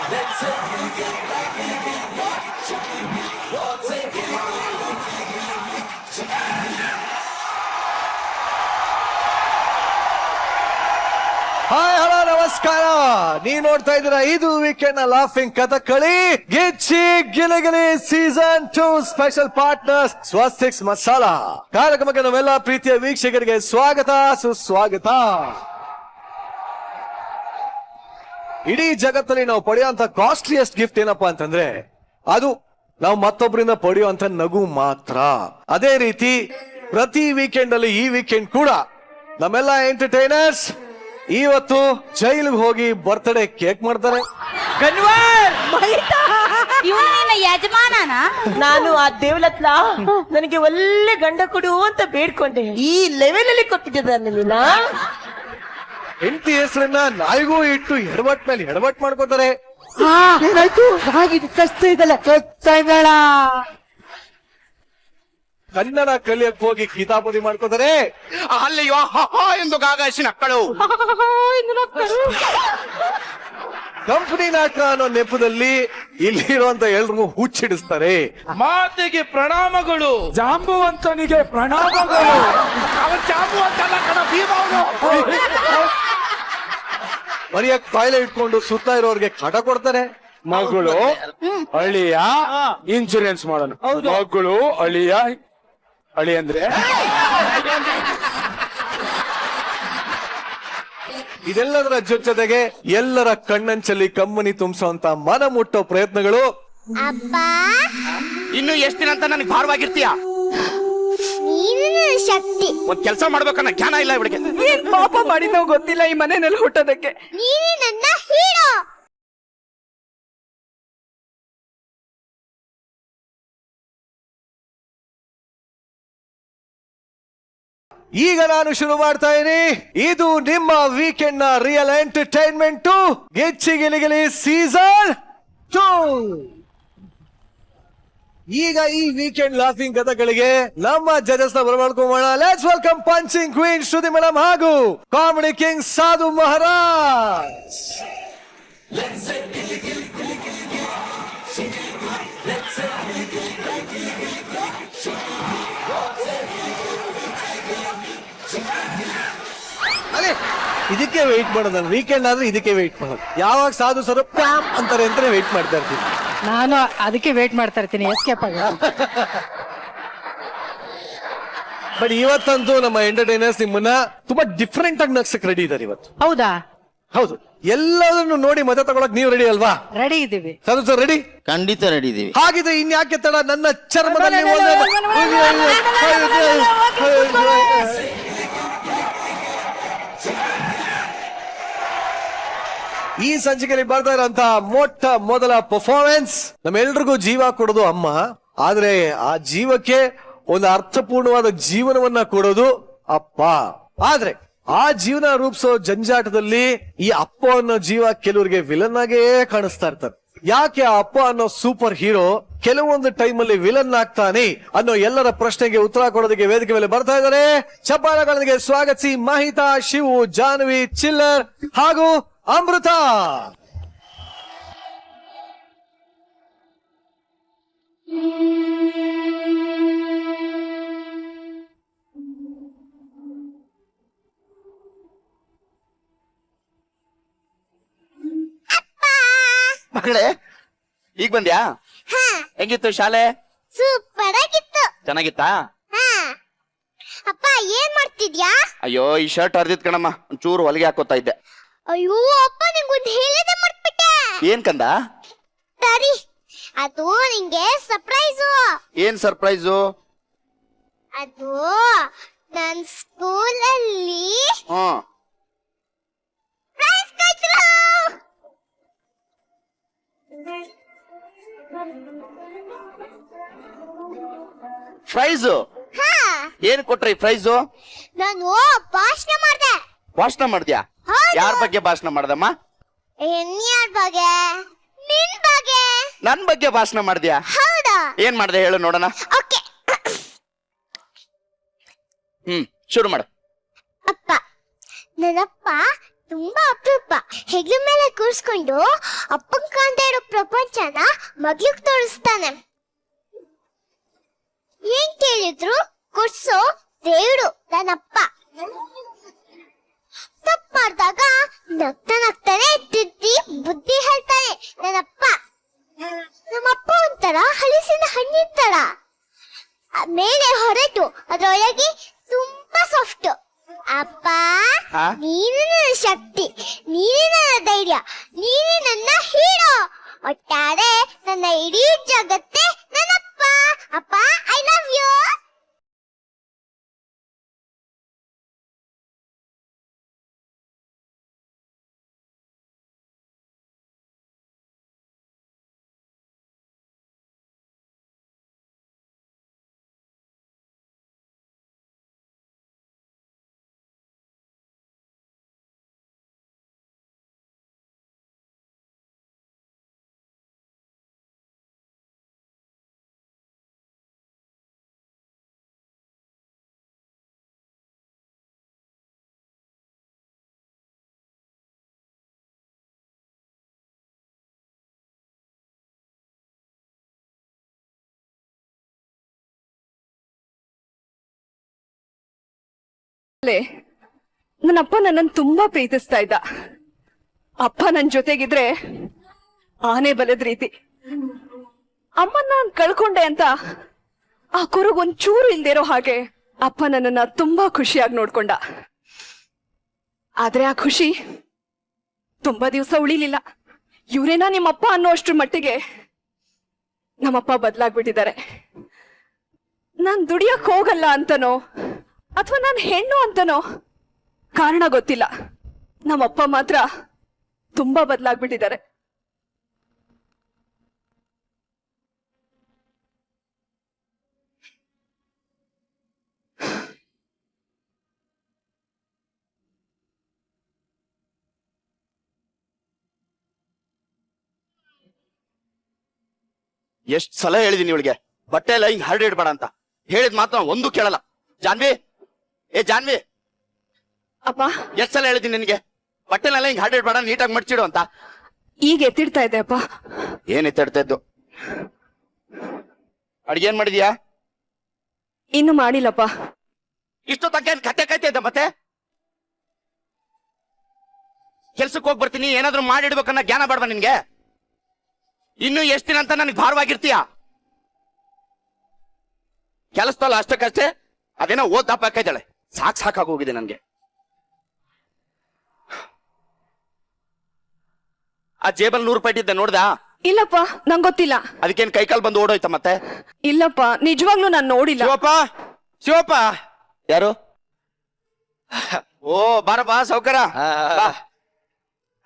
Hi hello ನಮಸ್ಕಾರ. ನೀವ್ ನೋಡ್ತಾ ಇದ್ದೀರಾ ಇದು ವೀಕೆಂಡ್ ಲಾಫಿಂಗ್ ಕಥಕಳಿ ಗಿಚ್ಚಿ ಗಿಲಿಗಿಲಿ ಸೀಸನ್ 2 ಸ್ಪೆಷಲ್ ಪಾರ್ಟ್ನರ್ಸ್ ಸ್ವಸ್ತಿಕ್ಸ್ ಮಸಾಲಾ ಕಾರ್ಯಕ್ರಮಕ್ಕೆ ನಾವೆಲ್ಲ ಪ್ರೀತಿಯ ವೀಕ್ಷಕರಿಗೆ ಸ್ವಾಗತ ಸುಸ್ವಾಗತ. ಇಡೀ ಜಗತ್ತಲ್ಲಿ ನಾವು ಪಡೆಯುವಂತ ಕಾಸ್ಟ್ಲಿಯೆಸ್ಟ್ ಗಿಫ್ಟ್ ಏನಪ್ಪಾ ಅಂತಂದ್ರೆ ಅದು ನಾವು ಮತ್ತೊಬ್ಬರಿಂದ ಪಡೆಯುವಂತ ನಗು ಮಾತ್ರ. ಅದೇ ರೀತಿ ಪ್ರತಿ ವೀಕೆಂಡ್ ಅಲ್ಲಿ ಈ ವೀಕೆಂಡ್ ಕೂಡ ನಮ್ಮೆಲ್ಲ ಎಂಟರ್ಟೈನರ್ಸ್ ಇವತ್ತು ಜೈಲಿಗೆ ಹೋಗಿ ಬರ್ತ್ಡೇ ಕೇಕ್ ಮಾಡ್ತಾರೆ. ಯಜಮಾನನ ನಾನು ಆ ದೇವಲತ್ಲ ನನಗೆ ಒಳ್ಳೆ ಗಂಡ ಕೊಡು ಅಂತ ಬೇಡ್ಕೊಂಡೆ. ಈ ಲೆವೆಲ್ ಅಲ್ಲಿ ಕೊಟ್ಟಿದ್ದಾನೆ ನೀನ. ಹೆಂಡತಿ ಹೆಸರನ್ನ ನಾಯಿಗೂ ಇಟ್ಟು ಎಡವಟ್ ಮೇಲೆ ಎಡವಟ್ ಮಾಡ್ಕೋತಾರೆ. ಏನಾಯ್ತು? ಕನ್ನಡ ಕಲಿಯಕ್ ಹೋಗಿ ಕಿತಾಪತಿ ಮಾಡ್ಕೋತಾರೆ. ಅಲ್ಲಿಯೋ ಎಂದು ಗಾಗಾಯಿಸಿ ನಕ್ಕಳು. ಕಂಪನಿ ನಾಟಕ ಅನ್ನೋ ನೆಪದಲ್ಲಿ ಇಲ್ಲಿರುವಂತ ಎಲ್ರಿಗೂ ಹುಚ್ಚಿಡಿಸ್ತಾರೆ. ಮಾತೆಗೆ ಪ್ರಣಾಮಗಳು, ಜಾಂಬುವಂತನಿಗೆ ಪ್ರಣಾಮಗಳು. ಜಾಂಬುವಂತಲ್ಲ ಕಣ, ಭೀಮವನು. ಮರಿಯಕ್ ಕಾಯಿಲೆ ಇಟ್ಕೊಂಡು ಸುತ್ತ ಇರೋರ್ಗೆ ಕಟ ಕೊಡ್ತಾರೆ. ಮಗಳು ಅಳಿಯ ಇನ್ಶೂರೆನ್ಸ್ ಮಾಡೋಣ. ಮಗಳು ಅಳಿಯ ಅಳಿ ಅಂದ್ರೆ ಇದೆಲ್ಲದರ ಜೊತೆಗೆ ಎಲ್ಲರ ಕಣ್ಣಂಚಲ್ಲಿ ಕಮ್ಮನಿ ತುಂಬಿಸುವಂತ ಮನ ಮುಟ್ಟೋ ಪ್ರಯತ್ನಗಳು. ಇನ್ನು ಎಷ್ಟು ದಿನ ಅಂತ ನನಗೆ ಭಾರವಾಗಿರ್ತೀಯ? ಶಕ್ತಿ ಒಂದ್ ಕೆಲಸ ಮಾಡ್ಬೇಕನ್ನ ಜ್ಞಾನ ಇಲ್ಲ ಇವಳಿಗೆ. ಏನ್ ಪಾಪ ಮಾಡಿದೋ ಗೊತ್ತಿಲ್ಲ ಈ ಮನೆಯಲ್ಲಿ ಹುಟ್ಟೋದಕ್ಕೆ. ನೀನೇ ನನ್ನ ಹೀರೋ. ಈಗ ನಾನು ಶುರು ಮಾಡ್ತಾ ಇದೀನಿ. ಇದು ನಿಮ್ಮ ವೀಕೆಂಡ್ ನ ರಿಯಲ್ ಎಂಟರ್ಟೈನ್ಮೆಂಟ್ ಗಿಚ್ಚಿ ಗಿಲಿಗಿಲಿ ಸೀಸನ್ 2. ಈಗ ಈ ವೀಕೆಂಡ್ ಲಾಫಿಂಗ್ ಕಥಗಳಿಗೆ ನಮ್ಮ ಜಜಸ್ ನ ಬರಮಾಡ್ಕೋಣ. Let's welcome punching queen Shruti madam ಹಾಗೂ ಕಾಮಿಡಿ ಕಿಂಗ್ ಸಾಧು ಮಹಾರಾಜ್. ಇದಕ್ಕೆ ವೆಯ್ಟ್ ಮಾಡೋದು. ನಾನು ವೀಕೆಂಡ್ ಆದ್ರೆ ಇದಕ್ಕೆ ವೆಯ್ಟ್ ಮಾಡೋದು. ಯಾವಾಗ ಸಾಧು ಸರ್ ಪ್ಯಾಮ್ ಅಂತಾರೆ ಅಂತಾನೆ ವೆಯ್ಟ್ ಮಾಡ್ತಾ ಇರ್ತೀನಿ. ನಾನು ಅದಕ್ಕೆ ವೇಟ್ ಮಾಡ್ತಾ ಇರ್ತೀನಿ ಎಸ್ಕೇಪ್ ಆಗಿ. ಬಟ್ ಇವತ್ತಂತೂ ನಮ್ಮ ಎಂಟರ್ಟೈನರ್ಸ್ ನಿಮ್ಮನ್ನ ತುಂಬಾ ಡಿಫ್ರೆಂಟ್ ಆಗಿ ನಗ್ಸಕ್ ರೆಡಿ ಇದಾರೆ ಇವತ್ತು. ಹೌದಾ? ಹೌದು, ಎಲ್ಲದನ್ನು ನೋಡಿ ಮಜಾ ತಗೊಳಕ್ ನೀವು ರೆಡಿ ಅಲ್ವಾ? ರೆಡಿ ಇದ್ದೀವಿ. ಸಾಧು ಸರ್ ರೆಡಿ? ಖಂಡಿತ ರೆಡಿ ಇದೀವಿ. ಹಾಗಿದ್ರೆ ಇನ್ಯಾಕೆ ತಡ? ನನ್ನ ಚರ್ಮದಲ್ಲಿ ಈ ಸಂಚಿಕೆಯಲ್ಲಿ ಬರ್ತಾ ಇರೋಂತ ಮೊಟ್ಟ ಮೊದಲ ಪರ್ಫಾರ್ಮೆನ್ಸ್ ನಮ್ಮೆಲ್ರಿಗೂ ಜೀವ ಕೊಡೋದು ಅಮ್ಮ. ಆದ್ರೆ ಆ ಜೀವಕ್ಕೆ ಒಂದು ಅರ್ಥಪೂರ್ಣವಾದ ಜೀವನವನ್ನ ಕೊಡೋದು ಅಪ್ಪ. ಆದ್ರೆ ಆ ಜೀವನ ರೂಪಿಸೋ ಜಂಜಾಟದಲ್ಲಿ ಈ ಅಪ್ಪ ಅನ್ನೋ ಜೀವ ಕೆಲವರಿಗೆ ವಿಲನ್ ಆಗೇ ಕಾಣಿಸ್ತಾ ಇರ್ತಾರೆ. ಯಾಕೆ ಆ ಅಪ್ಪ ಅನ್ನೋ ಸೂಪರ್ ಹೀರೋ ಕೆಲವೊಂದು ಟೈಮ್ ಅಲ್ಲಿ ವಿಲನ್ ಆಗ್ತಾನೆ ಅನ್ನೋ ಎಲ್ಲರ ಪ್ರಶ್ನೆಗೆ ಉತ್ತರ ಕೊಡೋದಕ್ಕೆ ವೇದಿಕೆ ಮೇಲೆ ಬರ್ತಾ ಇದ್ದಾರೆ. ಚಪ್ಪಾಳೆಗಳೊಂದಿಗೆ ಸ್ವಾಗತಿಸಿ ಮಹಿತಾ, ಶಿವು, ಜಾನ್ವಿ, ಚಿಲ್ಲರ್ ಹಾಗೂ ಅಮೃತ. ಮಗಳೇ, ಈಗ ಬಂದ್ಯಾ? ಹೆಂಗಿತ್ತು ಶಾಲೆ? ಸೂಪರ್ ಆಗಿತ್ತು. ಚೆನ್ನಾಗಿತ್ತಾ? ಅಪ್ಪ ಏನ್ ಮಾಡ್ತಿದ್ಯಾ? ಅಯ್ಯೋ, ಈ ಶರ್ಟ್ ಹರಿದಿತ್ ಕಣಮ್ಮ, ಒಂಚೂರು ಹೊಲಿಗೆ ಹಾಕೋತಾ ಇದ್ದೆ. ಅಯ್ಯೋ ಅಪ್ಪ, ನಿಂಗೊಂದು ಹೇಳದೆ ಮರ್ತ್ಬಿಟ್ಟೆ. ಏನ್ ಕಂದ? ಸರಿ, ಅದು ನಿಂಗೆ ಸರ್ಪ್ರೈಸು. ಏನ್ ಸರ್ಪ್ರೈಸು? ಅದು ನನ್ ಸ್ಕೂಲಲ್ಲಿ ಪ್ರೈಸ್ ಕೊಟ್ರು. ಪ್ರೈಸು? ಏನ್ ಕೊಟ್ರಿ ಪ್ರೈಸು? ನಾನು ಭಾಷಣ ಮಾಡ್ದೆ. ಭಾಷಣ ಮಾಡ್ದ್ಯಾ? ಯಾರ ಬಗ್ಗೆ ಭಾಷಣ ಮಾಡ್ದಮ್ಮ? ಯಾರ ಬಗ್ಗೆ? ನಿನ್ ಬಗ್ಗೆ. ನನ್ ಬಗ್ಗೆ ಭಾಷಣ ಮಾಡ್ದ್ಯಾ? ಹೌದಾ? ಏನ್ ಮಾಡ್ದೆ ಹೇಳು ನೋಡೋಣ. ಓಕೆ, ಶುರು ಮಾಡು. ಅಪ್ಪ, ನನ್ನಪ್ಪ ತುಂಬಾ ಅಪರೂಪ. ಹೆಗ್ಲ ಮೇಲೆ ಕೂರ್ಸ್ಕೊಂಡು ಅಪ್ಪನ್ ಕಾಣ್ತಾ ಇರೋ ಪ್ರಪಂಚನ ಮಗ್ಲಿಗ್ ತೋರಿಸ್ತಾನೆ. ಏನ್ ಕೇಳಿದ್ರು ಕೊಡ್ಸೋ ದೇವ್ರು ನನ್ನಪ್ಪ. ತಪ್ಪು ಮಾಡ್ದಾಗ ನಗ್ತಾನೆ ತಿದ್ದಿ ಬುದ್ಧಿ ಹೇಳ್ತಾನೆ ನನ್ನಪ್ಪ. ನಮ್ಮಪ್ಪ ಒಂಥರ ಹಲಸಿನ ಹಣ್ಣಿನ ತರ, ಮೇಲೆ ಹೊರಟು ಅದ್ರೊಳಗೆ ತುಂಬಾ ಸಾಫ್ಟ್. ಅಪ್ಪ, ಆ? ನೀನು ನನ್ನ ಶಕ್ತಿ, ನೀನೇ ನನ್ನ ಧೈರ್ಯ, ನೀನೇ ನನ್ನ ಹೀರೋ. ಒಟ್ಟಾರೆ ನನ್ನ ಇಡೀ ಜಗತ್ತೇ ನನ್ನಪ್ಪ. ಅಪ್ಪ, ಐ ಲವ್ ಯು. ನನ್ನಪ್ಪ ನನ್ನನ್ನು ತುಂಬಾ ಪ್ರೀತಿಸ್ತಾ ಇದ್ದ. ಅಪ್ಪ ನನ್ ಜೊತೆಗಿದ್ರೆ ಆನೆ ಬಲದ ರೀತಿ. ಅಮ್ಮನ್ನ ನಾನ್ ಕಳ್ಕೊಂಡೆ ಅಂತ ಆ ಕುರುಗ್ ಒಂಚೂರು ಇಲ್ದಿರೋ ಹಾಗೆ ಅಪ್ಪ ನನ್ನನ್ನ ತುಂಬಾ ಖುಷಿಯಾಗಿ ನೋಡ್ಕೊಂಡ. ಆದ್ರೆ ಆ ಖುಷಿ ತುಂಬಾ ದಿವಸ ಉಳಿಲಿಲ್ಲ. ಇವ್ರೇನಾ ನಿಮ್ಮಪ್ಪ ಅನ್ನೋ ಅಷ್ಟ್ರ ಮಟ್ಟಿಗೆ ನಮ್ಮಪ್ಪ ಬದಲಾಗ್ಬಿಟ್ಟಿದ್ದಾರೆ. ನಾನ್ ದುಡಿಯಕ್ ಹೋಗಲ್ಲ ಅಂತನೋ ಅಥವಾ ನಾನು ಹೆಣ್ಣು ಅಂತನೋ ಕಾರಣ ಗೊತ್ತಿಲ್ಲ, ನಮ್ಮಪ್ಪ ಮಾತ್ರ ತುಂಬಾ ಬದಲಾಗ್ಬಿಟ್ಟಿದ್ದಾರೆ. ಎಷ್ಟ್ ಸಲ ಹೇಳಿದೀನಿ ಇವಳಿಗೆ ಬಟ್ಟೆ ಎಲ್ಲ ಹಿಂಗ್ ಹರಡಿ ಇಡ್ಬೇಡ ಅಂತ. ಹೇಳಿದ್ ಮಾತ್ರ ಒಂದು ಕೇಳಲ್ಲ. ಜಾನ್ವಿ, ಏ ಜಾನ್ವಿ, ಅಪ್ಪ ಎಷ್ಟ್ ಸಲ ಹೇಳಿದೀನಿ ನಿನಗೆ ಬಟ್ಟೆನೆಲ್ಲ ಹಿಂಗ್ ಹರಡಿ ಇಡ್ಬೇಡ, ನೀಟಾಗಿ ಮಡ್ಚಿಡು ಅಂತ. ಈಗ ಎತ್ತಿಡ್ತಾ ಇದೆ ಅಪ್ಪ. ಏನ್ ಎತ್ತಿಡ್ತಾ ಇದ್ದು? ಅಡ್ಗೆ ಏನ್ ಮಾಡಿದ್ಯಾ? ಇನ್ನು ಮಾಡಿಲ್ಲಪ್ಪ. ಇಷ್ಟೊತ್ತಂಕ ಏನ್ ಕತ್ತೆ ಕಾಯ್ತಾ ಇದ್ದ ಮತ್ತೆ? ಕೆಲ್ಸಕ್ಕೆ ಹೋಗಿ ಬರ್ತೀನಿ, ಏನಾದ್ರು ಮಾಡಿಡ್ಬೇಕನ್ನ ಜ್ಞಾನ ಬೇಡವಾ ನಿನ್ಗೆ? ಇನ್ನು ಎಷ್ಟ್ ದಿನ ಅಂತ ನನಗೆ ಭಾರವಾಗಿರ್ತೀಯ? ಕೆಲಸದಲ್ಲ ಅಷ್ಟಕ್ಕಷ್ಟೇ ಅದೇನೋ ಓದ್ ಹಾಕಿದ್ದಾಳೆ. ಸಾಕಾಗಿ ಹೋಗಿದೆ ನನ್ಗೆ. ಆ ಜೇಬಲ್ 100 ರೂಪಾಯಿ ಇದ್ದೆ ನೋಡ್ದಾ? ಇಲ್ಲಪ್ಪ, ನಂಗ್ ಗೊತ್ತಿಲ್ಲ. ಅದಕ್ಕೇನ್ ಕೈಕಾಲ್ ಬಂದು ಓಡೋಯ್ತ ಮತ್ತೆ? ಇಲ್ಲಪ್ಪ, ನಿಜವಾಗ್ಲೂ ನಾನ್ ನೋಡಿಲ್ಲ. ಶಿವಪ್ಪ ಯಾರು? ಓ ಬಾರಪ್ಪ ಸೌಕರ.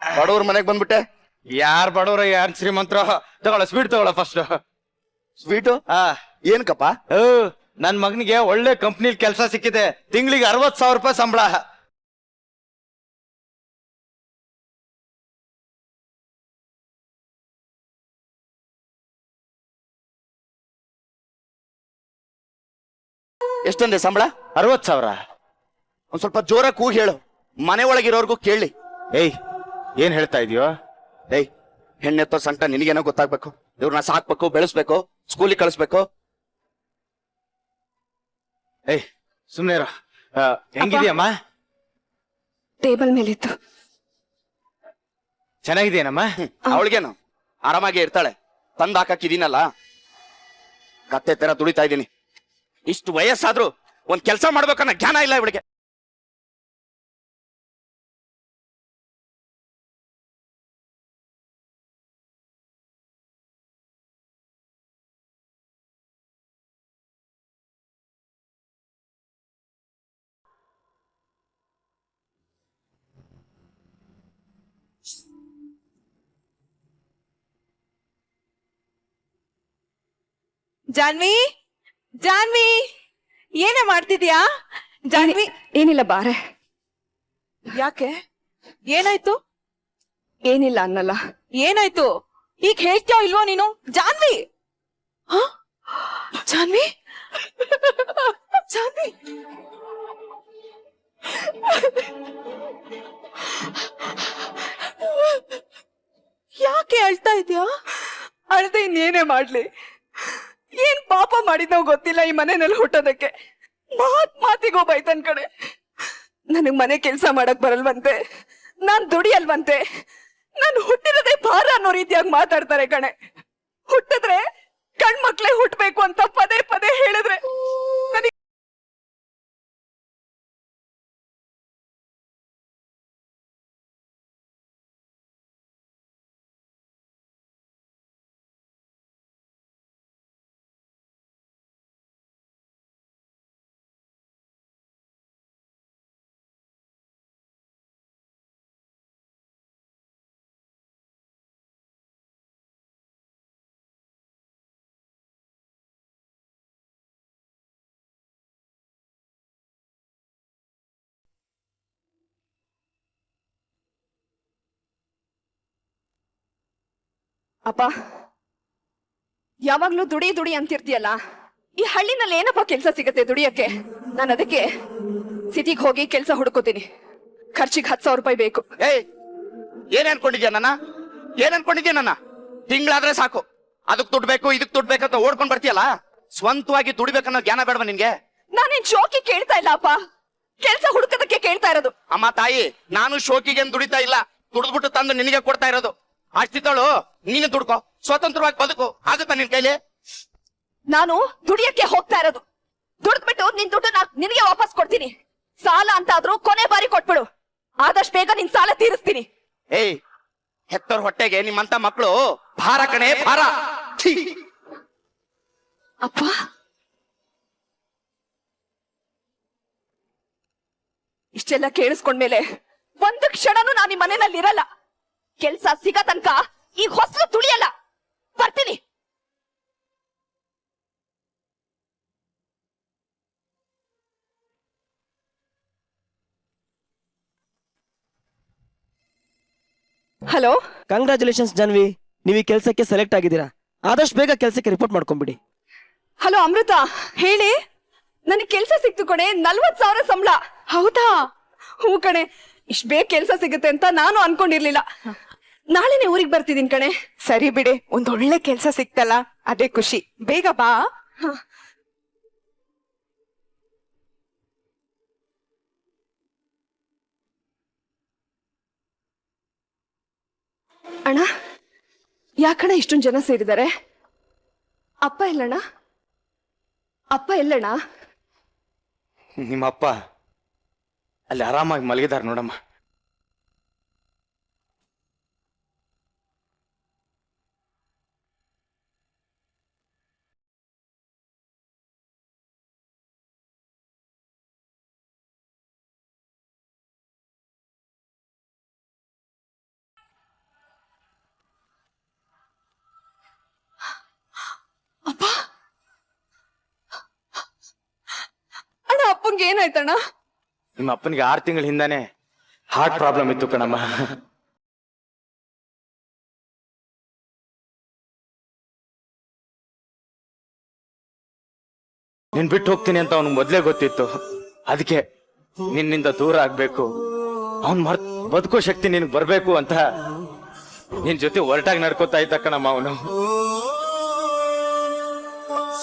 ಬಡವ್ರ ಮನೆಗ್ ಬಂದ್ಬಿಟ್ಟೆ. ಯಾರ್ ಬಡವ್ರ ಯಾರ್ ಶ್ರೀಮಂತರ? ತಗೊಳ ಸ್ವೀಟ್ ತಗೊಳ ಫಸ್ಟ್. ಸ್ವೀಟು ಏನಕ್ಕಪ್ಪ? ನನ್ ಮಗನಿಗೆ ಒಳ್ಳೆ ಕಂಪ್ನಿಲ್ ಕೆಲಸ ಸಿಕ್ಕಿದೆ. ತಿಂಗಳಿಗೆ 60,000 ರೂಪಾಯಿ ಸಂಬಳ. ಎಷ್ಟೊಂದೆ ಸಂಬಳ? 60,000. ಒಂದ್ ಸ್ವಲ್ಪ ಜೋರ ಕೂಗಿ ಹೇಳು, ಮನೆ ಒಳಗಿರೋರ್ಗೂ ಕೇಳಿ. ಏಯ್, ಏನ್ ಹೇಳ್ತಾ ಇದೀಯೋ? ಏಯ್, ಹೆಣ್ಣೆತ್ತೋ ಸಂಕಟ ನಿನಗೇನೋ ಗೊತ್ತಾಗ್ಬೇಕು. ಇವ್ರನ್ನ ಸಾಕ್ಬೇಕು, ಬೆಳೆಸ್ಬೇಕು, ಸ್ಕೂಲಿಗೆ ಕಳಿಸ್ಬೇಕು. ಏಯ್ ಸುಮ್ನೆ ಇರು. ಹೆಂಗಿದ್ಯಮ್ಮ? ಟೇಬಲ್ ಮೇಲಿತ್ತು. ಚೆನ್ನಾಗಿದೆಯೇನಮ್ಮ? ಅವಳಿಗೇನು, ಆರಾಮಾಗಿ ಇರ್ತಾಳೆ. ತಂದ್ ಹಾಕಿದೀನಲ್ಲ, ಕತ್ತೆ ತರ ದುಡಿತಾ ಇದ್ದೀನಿ. ಇಷ್ಟು ವಯಸ್ಸಾದ್ರೂ ಒಂದ್ ಕೆಲಸ ಮಾಡ್ಬೇಕನ್ನ ಜ್ಞಾನ ಇಲ್ಲ ಇವಳಿಗೆ. ಜಾನ್ವಿ, ಜಾನ್ವಿ, ಏನ ಮಾಡ್ತಿದ್ಯಾ? ಜಾನ್ವಿ, ಏನಿಲ್ಲ ಬಾರೆ. ಯಾಕೆ, ಏನಾಯ್ತು? ಏನಿಲ್ಲ ಅನ್ನಲ್ಲ. ಏನಾಯ್ತು? ಈಗ ಹೇಳ್ತೀಯೋ ಇಲ್ವೋ ನೀನು? ಜಾನ್ವಿ, ಜಾನ್ವಿ, ಜಾನ್ವಿ, ಯಾಕೆ ಅಳ್ತಾ ಇದೆಯಾ? ಅಳ್ದೆ ಇನ್ನೇನೇ ಮಾಡ್ಲಿ? ಏನ್ ಪಾಪ ಮಾಡಿದ್ನೋ ಗೊತ್ತಿಲ್ಲ ಈ ಮನೆಯಲ್ಲಿ ಹುಟ್ಟೋದಕ್ಕೆ. ಮಾತಿಗೋ ಬೈತನ್ ಕಡೆ. ನನಗ್ ಮನೆ ಕೆಲ್ಸ ಮಾಡಕ್ ಬರಲ್ವಂತೆ, ನಾನ್ ದುಡಿಯಲ್ವಂತೆ, ನಾನು ಹುಟ್ಟಿರೋದೇ ಭಾರ ಅನ್ನೋ ರೀತಿಯಾಗಿ ಮಾತಾಡ್ತಾರೆ ಕಣೆ. ಹುಟ್ಟಿದ್ರೆ ಗಂಡ್ಮಕ್ಳೇ ಹುಟ್ಬೇಕು ಅಂತ ಪದೇ ಪದೇ ಹೇಳಿದ್ರೆ ನನಗೆ ಅಪ್ಪ, ಯಾವಾಗ್ಲೂ ದುಡಿ ದುಡಿ ಅಂತಿರ್ತೀಯಲ್ಲ, ಈ ಹಳ್ಳಿನಲ್ಲಿ ಏನಪ್ಪ ಕೆಲ್ಸ ಸಿಗತ್ತೆ ದುಡಿಯಕ್ಕೆ? ನಾನು ಅದಕ್ಕೆ ಸಿಟಿಗೆ ಹೋಗಿ ಕೆಲ್ಸ ಹುಡ್ಕೋತೀನಿ. ಖರ್ಚಿಗೆ 10,000 ರೂಪಾಯಿ ಬೇಕು. ಏಯ್, ಏನ್ ಅನ್ಕೊಂಡಿದ್ಯಾ ನನ್ನ? ತಿಂಗಳಾದ್ರೆ ಸಾಕು, ಅದಕ್ ದುಡ್ಡು ಬೇಕು ಇದಕ್ ದುಡ್ಡು ಬೇಕಂತ ಓಡ್ಕೊಂಡ್ ಬರ್ತೀಯಲ್ಲ. ಸ್ವಂತವಾಗಿ ದುಡಿಬೇಕನ್ನೋ ಜ್ಞಾನ ಬೇಡವಾ ನಿನ್ಗೆ? ನಾನೇನ್ ಶೋಕಿ ಕೇಳ್ತಾ ಇಲ್ಲ ಅಪ್ಪ, ಕೆಲ್ಸ ಹುಡುಕೋದಕ್ಕೆ ಕೇಳ್ತಾ ಇರೋದು. ಅಮ್ಮ ತಾಯಿ, ನಾನು ಶೋಕಿಗೆ ದುಡಿತಾ ಇಲ್ಲ, ದುಡ್ದ್ಬಿಟ್ಟು ತಂದು ನಿನಗೆ ಕೊಡ್ತಾ ಇರೋದು. ಅಷ್ಟಿದ್ದಳು ನೀನು ದುಡ್ಕೋ, ಸ್ವತಂತ್ರವಾಗಿ ಬದುಕು. ಆಗುತ್ತಾ ನಿನ್ ಕೈಲಿ? ನಾನು ದುಡಿಯಕ್ಕೆ ಹೋಗ್ತಾ ಇರೋದು. ದುಡ್ದ್ಬಿಟ್ಟು ನಿನ್ ದುಡ್ಡು ನಿನಗೆ ವಾಪಸ್ ಕೊಡ್ತೀನಿ. ಸಾಲ ಅಂತ ಆದ್ರೂ ಕೊನೆ ಬಾರಿ ಕೊಟ್ಬಿಡು, ಆದಷ್ಟು ಬೇಗ ನಿನ್ ಸಾಲ ತೀರಿಸ್ತೀನಿ. ಏಯ್, ಹೆತ್ತೋರ್ ಹೊಟ್ಟೆಗೆ ನಿಮ್ಮಂತ ಮಕ್ಕಳು ಭಾರ ಕಣೆ, ಭಾರ. ಛೀ! ಅಪ್ಪ, ಇಷ್ಟೆಲ್ಲ ಕೇಳಿಸ್ಕೊಂಡ್ಮೇಲೆ ಒಂದು ಕ್ಷಣನೂ ನಾನು ಈ ಮನೆಯಲ್ಲಿ ಇರಲ್ಲ. ಕೆಲ್ಸ ಸಿಗ ತನಕ ಈ ಹೊಸಲು ತುಳಿಯಲ್ಲ. ಬರ್ತೀನಿ. ಹಲೋ, ಕಂಗ್ರಾಚುಲೇಷನ್ಸ್ ಜಾನ್ವಿ, ನೀವು ಈ ಕೆಲಸಕ್ಕೆ ಸೆಲೆಕ್ಟ್ ಆಗಿದ್ದೀರಾ. ಆದಷ್ಟು ಬೇಗ ಕೆಲಸಕ್ಕೆ ರಿಪೋರ್ಟ್ ಮಾಡ್ಕೊಂಡ್ಬಿಡಿ. ಹಲೋ ಅಮೃತ, ಹೇಳಿ. ನನಗೆ ಕೆಲ್ಸ ಸಿಕ್ತು ಕಣೆ, 40,000 ಸಂಬಳ. ಹೌದಾ? ಹ್ಞೂ ಕಣೆ, ಇಷ್ಟ ಬೇಗ ಕೆಲ್ಸ ಸಿಗುತ್ತೆ ಅಂತ ನಾನು ಅನ್ಕೊಂಡಿರ್ಲಿಲ್ಲ. ನಾಳೆನೆ ಊರಿಗೆ ಬರ್ತಿದ್ದೀನಿ ಕಣೆ. ಸರಿ ಬಿಡೆ, ಒಂದೊಳ್ಳೆ ಕೆಲ್ಸ ಸಿಕ್ತಲ್ಲ, ಅದೇ ಖುಷಿ. ಬೇಗ ಬಾ. ಅಣ್ಣ, ಯಾಕಣ್ಣ ಇಷ್ಟೊಂದು ಜನ ಸೇರಿದ್ದಾರೆ? ಅಪ್ಪ ಎಲ್ಲಣ್ಣ? ಅಪ್ಪ ಎಲ್ಲಣ್ಣ? ನಿಮ್ಮ ಅಪ್ಪ ಅಲ್ಲಿ ಆರಾಮಾಗಿ ಮಲಗಿದಾರ ನೋಡಮ್ಮ. ಅಪ್ಪ, ಅಣ್ಣ ಅಪ್ಪಂಗೆ ಏನಾಯ್ತಣ್ಣ? ನಿಮ್ಮ ಅಪ್ಪನಿಗೆ 6 ತಿಂಗಳ ಹಿಂದಾನೆ ಹಾರ್ಟ್ ಪ್ರಾಬ್ಲಮ್ ಇತ್ತು ಕಣಮ್ಮ. ನೀನ್ ಬಿಟ್ಟು ಹೋಗ್ತೀನಿ ಅಂತ ಅವ್ನಿಗೆ ಮೊದ್ಲೇ ಗೊತ್ತಿತ್ತು. ಅದಕ್ಕೆ ನಿನ್ನಿಂದ ದೂರ ಆಗ್ಬೇಕು, ಅವನ್ ಬದುಕೋ ಶಕ್ತಿ ನಿನ್ಗೆ ಬರ್ಬೇಕು ಅಂತ ನಿನ್ ಜೊತೆ ಹೊರಟಾಗಿ ನಡ್ಕೋತಾ ಇದ್ದ ಕಣಮ್ಮ. ಅವನು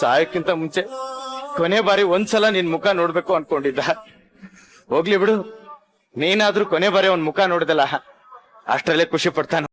ಸಾಯಕ್ಕಿಂತ ಮುಂಚೆ ಕೊನೆ ಬಾರಿ ಒಂದ್ಸಲ ನಿನ್ ಮುಖ ನೋಡ್ಬೇಕು ಅನ್ಕೊಂಡಿದ್ದ. ಹೋಗ್ಲಿ ಬಿಡು, ನೀನಾದ್ರೂ ಕೊನೆ ಬಾರಿ ಅವನ್ ಮುಖ ನೋಡಿದಲ್ಲ, ಅಷ್ಟರಲ್ಲೇ ಖುಷಿ ಪಡ್ತಾನ.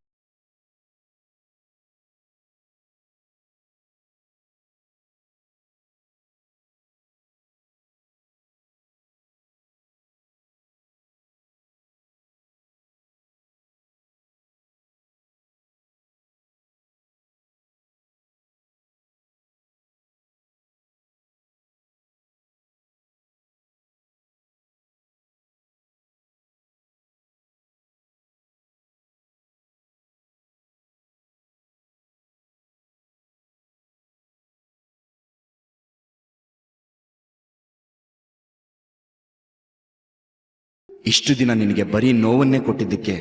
ಇಷ್ಟು ದಿನ ನಿನಗೆ ಬರೀ ನೋವನ್ನೇ ಕೊಟ್ಟಿದ್ದಕ್ಕೆ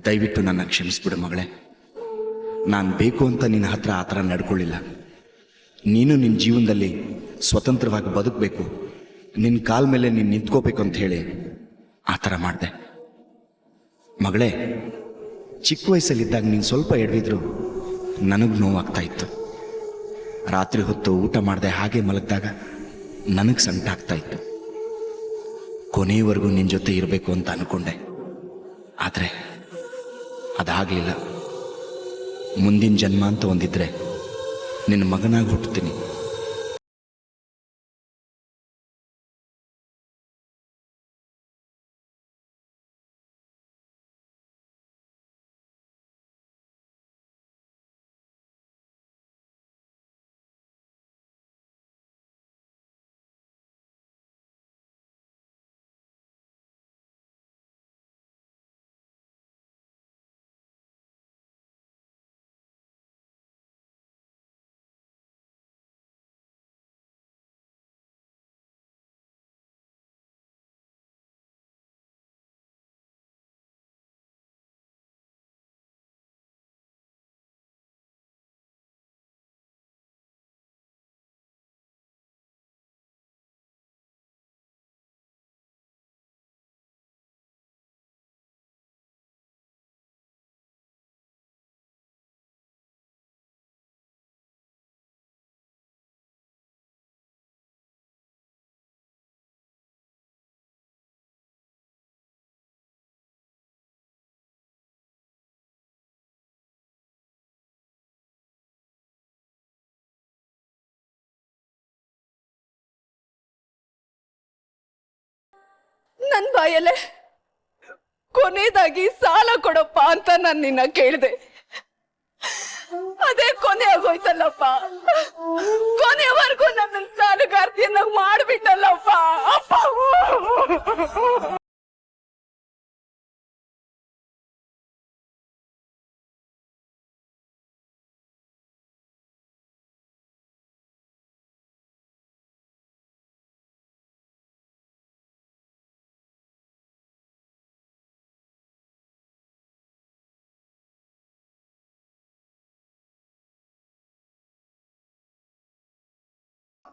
ದಯವಿಟ್ಟು ನನ್ನ ಕ್ಷಮಿಸ್ಬಿಡು ಮಗಳೇ. ನಾನು ಬೇಕು ಅಂತ ನಿನ್ನ ಹತ್ರ ಆ ಥರ ನಡ್ಕೊಳ್ಳಿಲ್ಲ. ನೀನು ನಿನ್ನ ಜೀವನದಲ್ಲಿ ಸ್ವತಂತ್ರವಾಗಿ ಬದುಕಬೇಕು, ನಿನ್ನ ಕಾಲ ಮೇಲೆ ನೀನು ನಿಂತ್ಕೋಬೇಕು ಅಂತ ಹೇಳಿ ಆ ಥರ ಮಾಡಿದೆ. ಮಗಳೇ, ಚಿಕ್ಕ ವಯಸ್ಸಲ್ಲಿದ್ದಾಗ ನೀನು ಸ್ವಲ್ಪ ಎಡವಿದ್ರು ನನಗೆ ನೋವಾಗ್ತಾ ಇತ್ತು. ರಾತ್ರಿ ಹೊತ್ತು ಊಟ ಮಾಡದೆ ಹಾಗೆ ಮಲಗಿದಾಗ ನನಗೆ ಸಂಕಟ ಆಗ್ತಾ ಇತ್ತು. ಕೊನೆಯವರೆಗೂ ನಿನ್ನ ಜೊತೆ ಇರಬೇಕು ಅಂತ ಅನ್ಕೊಂಡೆ, ಆದರೆ ಅದಾಗಲಿಲ್ಲ. ಮುಂದಿನ ಜನ್ಮ ಅಂತ ಒಂದಿದ್ರೆ ನಿನ್ನ ಮಗನಾಗಿ ಹುಟ್ಟುತ್ತೀನಿ. ನನ್ ಬಾಯಲ್ಲೇ ಕೊನೆಯದಾಗಿ ಸಾಲ ಕೊಡಪ್ಪ ಅಂತ ನಾನು ನಿನ್ನ ಕೇಳಿದೆ. ಅದೇ ಕೊನೆ ಆಗೋಯ್ತಲ್ಲಪ್ಪ. ಕೊನೆಯವರೆಗೂ ನನ್ನ ಸಾಲಗಾರ್ತಿಯನ್ನ ಮಾಡ್ಬಿಟ್ಟಲ್ಲಪ್ಪ ಅಪ್ಪ.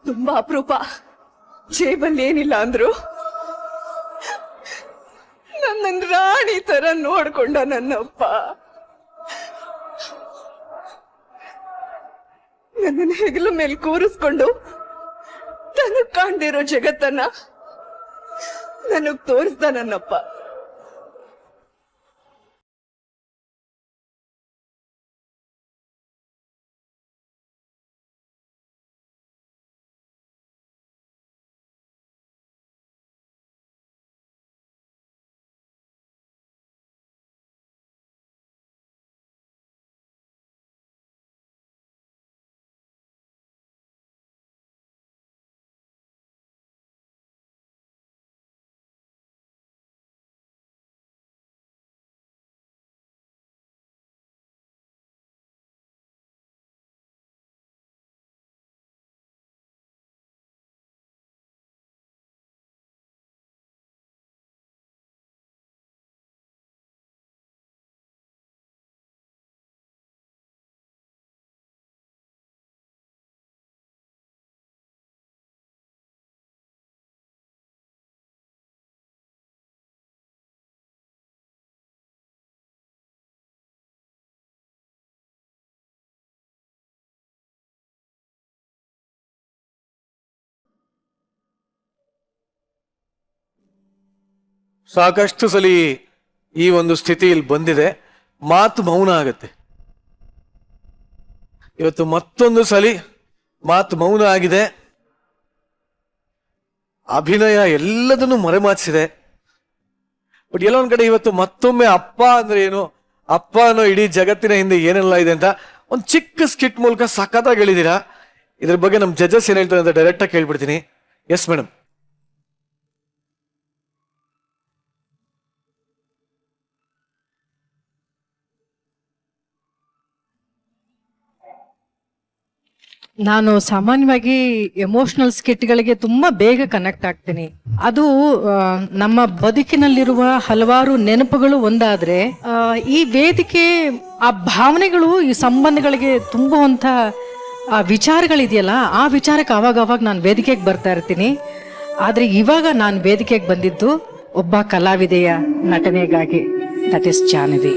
ತುಂಬಾ ಅಪರೂಪ. ಜೇಬಲ್ಲಿ ಏನಿಲ್ಲ ಅಂದ್ರು ನನ್ನ ರಾಣಿ ತರ ನೋಡ್ಕೊಂಡ ನನ್ನಪ್ಪ. ನನ್ನ ಹೆಗಲ ಮೇಲೆ ಕೂರಿಸ್ಕೊಂಡು ತನಗ್ ಕಾಣ್ದಿರೋ ಜಗತ್ತನ್ನ ನನಗ್ ತೋರಿಸ್ದ ನನ್ನಪ್ಪ. ಸಾಕಷ್ಟು ಸಲ ಈ ಒಂದು ಸ್ಥಿತಿಯಲ್ಲಿ ಬಂದಿದೆ, ಮಾತು ಮೌನ ಆಗತ್ತೆ. ಇವತ್ತು ಮತ್ತೊಂದು ಸಲ ಮಾತು ಮೌನ ಆಗಿದೆ. ಅಭಿನಯ ಎಲ್ಲದನ್ನು ಮರೆಮಾಚಿಸಿದೆ. ಬಟ್ ಎಲ್ಲೊಂದ್ ಕಡೆ ಇವತ್ತು ಮತ್ತೊಮ್ಮೆ ಅಪ್ಪ ಅಂದ್ರೆ ಏನು, ಅಪ್ಪ ಅನ್ನೋ ಇಡೀ ಜಗತ್ತಿನ ಹಿಂದೆ ಏನೆಲ್ಲ ಇದೆ ಅಂತ ಒಂದು ಚಿಕ್ಕ ಸ್ಕಿಟ್ ಮೂಲಕ ಸಖತ್ತಾಗಿ ಹೇಳಿದೀರಾ. ಇದ್ರ ಬಗ್ಗೆ ನಮ್ಮ ಜಡ್ಜಸ್ ಏನ್ ಹೇಳ್ತಾರೆ ಅಂತ ಡೈರೆಕ್ಟ್ ಆಗಿ ಕೇಳ್ಬಿಡ್ತೀನಿ. Yes madam. ನಾನು ಸಾಮಾನ್ಯವಾಗಿ ಎಮೋಷನಲ್ ಸ್ಕಿಟ್ಗಳಿಗೆ ತುಂಬಾ ಬೇಗ ಕನೆಕ್ಟ್ ಆಗ್ತೀನಿ. ಅದು ನಮ್ಮ ಬದುಕಿನಲ್ಲಿರುವ ಹಲವಾರು ನೆನಪುಗಳು ಒಂದಾದ್ರೆ ಈ ವೇದಿಕೆ ಆ ಭಾವನೆಗಳು ಈ ಸಂಬಂಧಗಳಿಗೆ ತುಂಬುವಂತ ಆ ವಿಚಾರಗಳಿದೆಯಲ್ಲ, ಆ ವಿಚಾರಕ್ಕೆ ಅವಾಗ ನಾನು ವೇದಿಕೆಗೆ ಬರ್ತಾ ಇರ್ತೀನಿ. ಆದ್ರೆ ಇವಾಗ ನಾನು ವೇದಿಕೆಗೆ ಬಂದಿದ್ದು ಒಬ್ಬ ಕಲಾವಿದೆಯ ನಟನೆಗಾಗಿ. That is Jahnavi.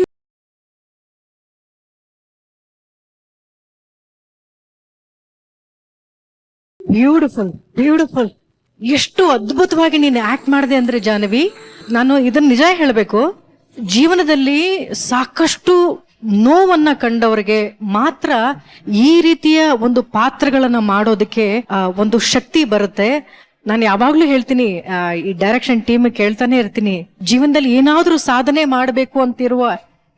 Beautiful, beautiful. ಎಷ್ಟು ಅದ್ಭುತವಾಗಿ ನೀನು ಆಕ್ಟ್ ಮಾಡಿದೆ ಅಂದ್ರೆ ಜಾಹ್ನವಿ, ನಾನು ಇದನ್ನ ನಿಜ ಹೇಳಬೇಕು, ಜೀವನದಲ್ಲಿ ಸಾಕಷ್ಟು ನೋವನ್ನ ಕಂಡವರಿಗೆ ಮಾತ್ರ ಈ ರೀತಿಯ ಒಂದು ಪಾತ್ರಗಳನ್ನ ಮಾಡೋದಕ್ಕೆ ಒಂದು ಶಕ್ತಿ ಬರುತ್ತೆ. ನಾನು ಯಾವಾಗ್ಲೂ ಹೇಳ್ತೀನಿ, ಈ ಡೈರೆಕ್ಷನ್ ಟೀಮ್ ಕೇಳ್ತಾನೆ ಇರ್ತೀನಿ, ಜೀವನದಲ್ಲಿ ಏನಾದ್ರೂ ಸಾಧನೆ ಮಾಡಬೇಕು ಅಂತಿರುವ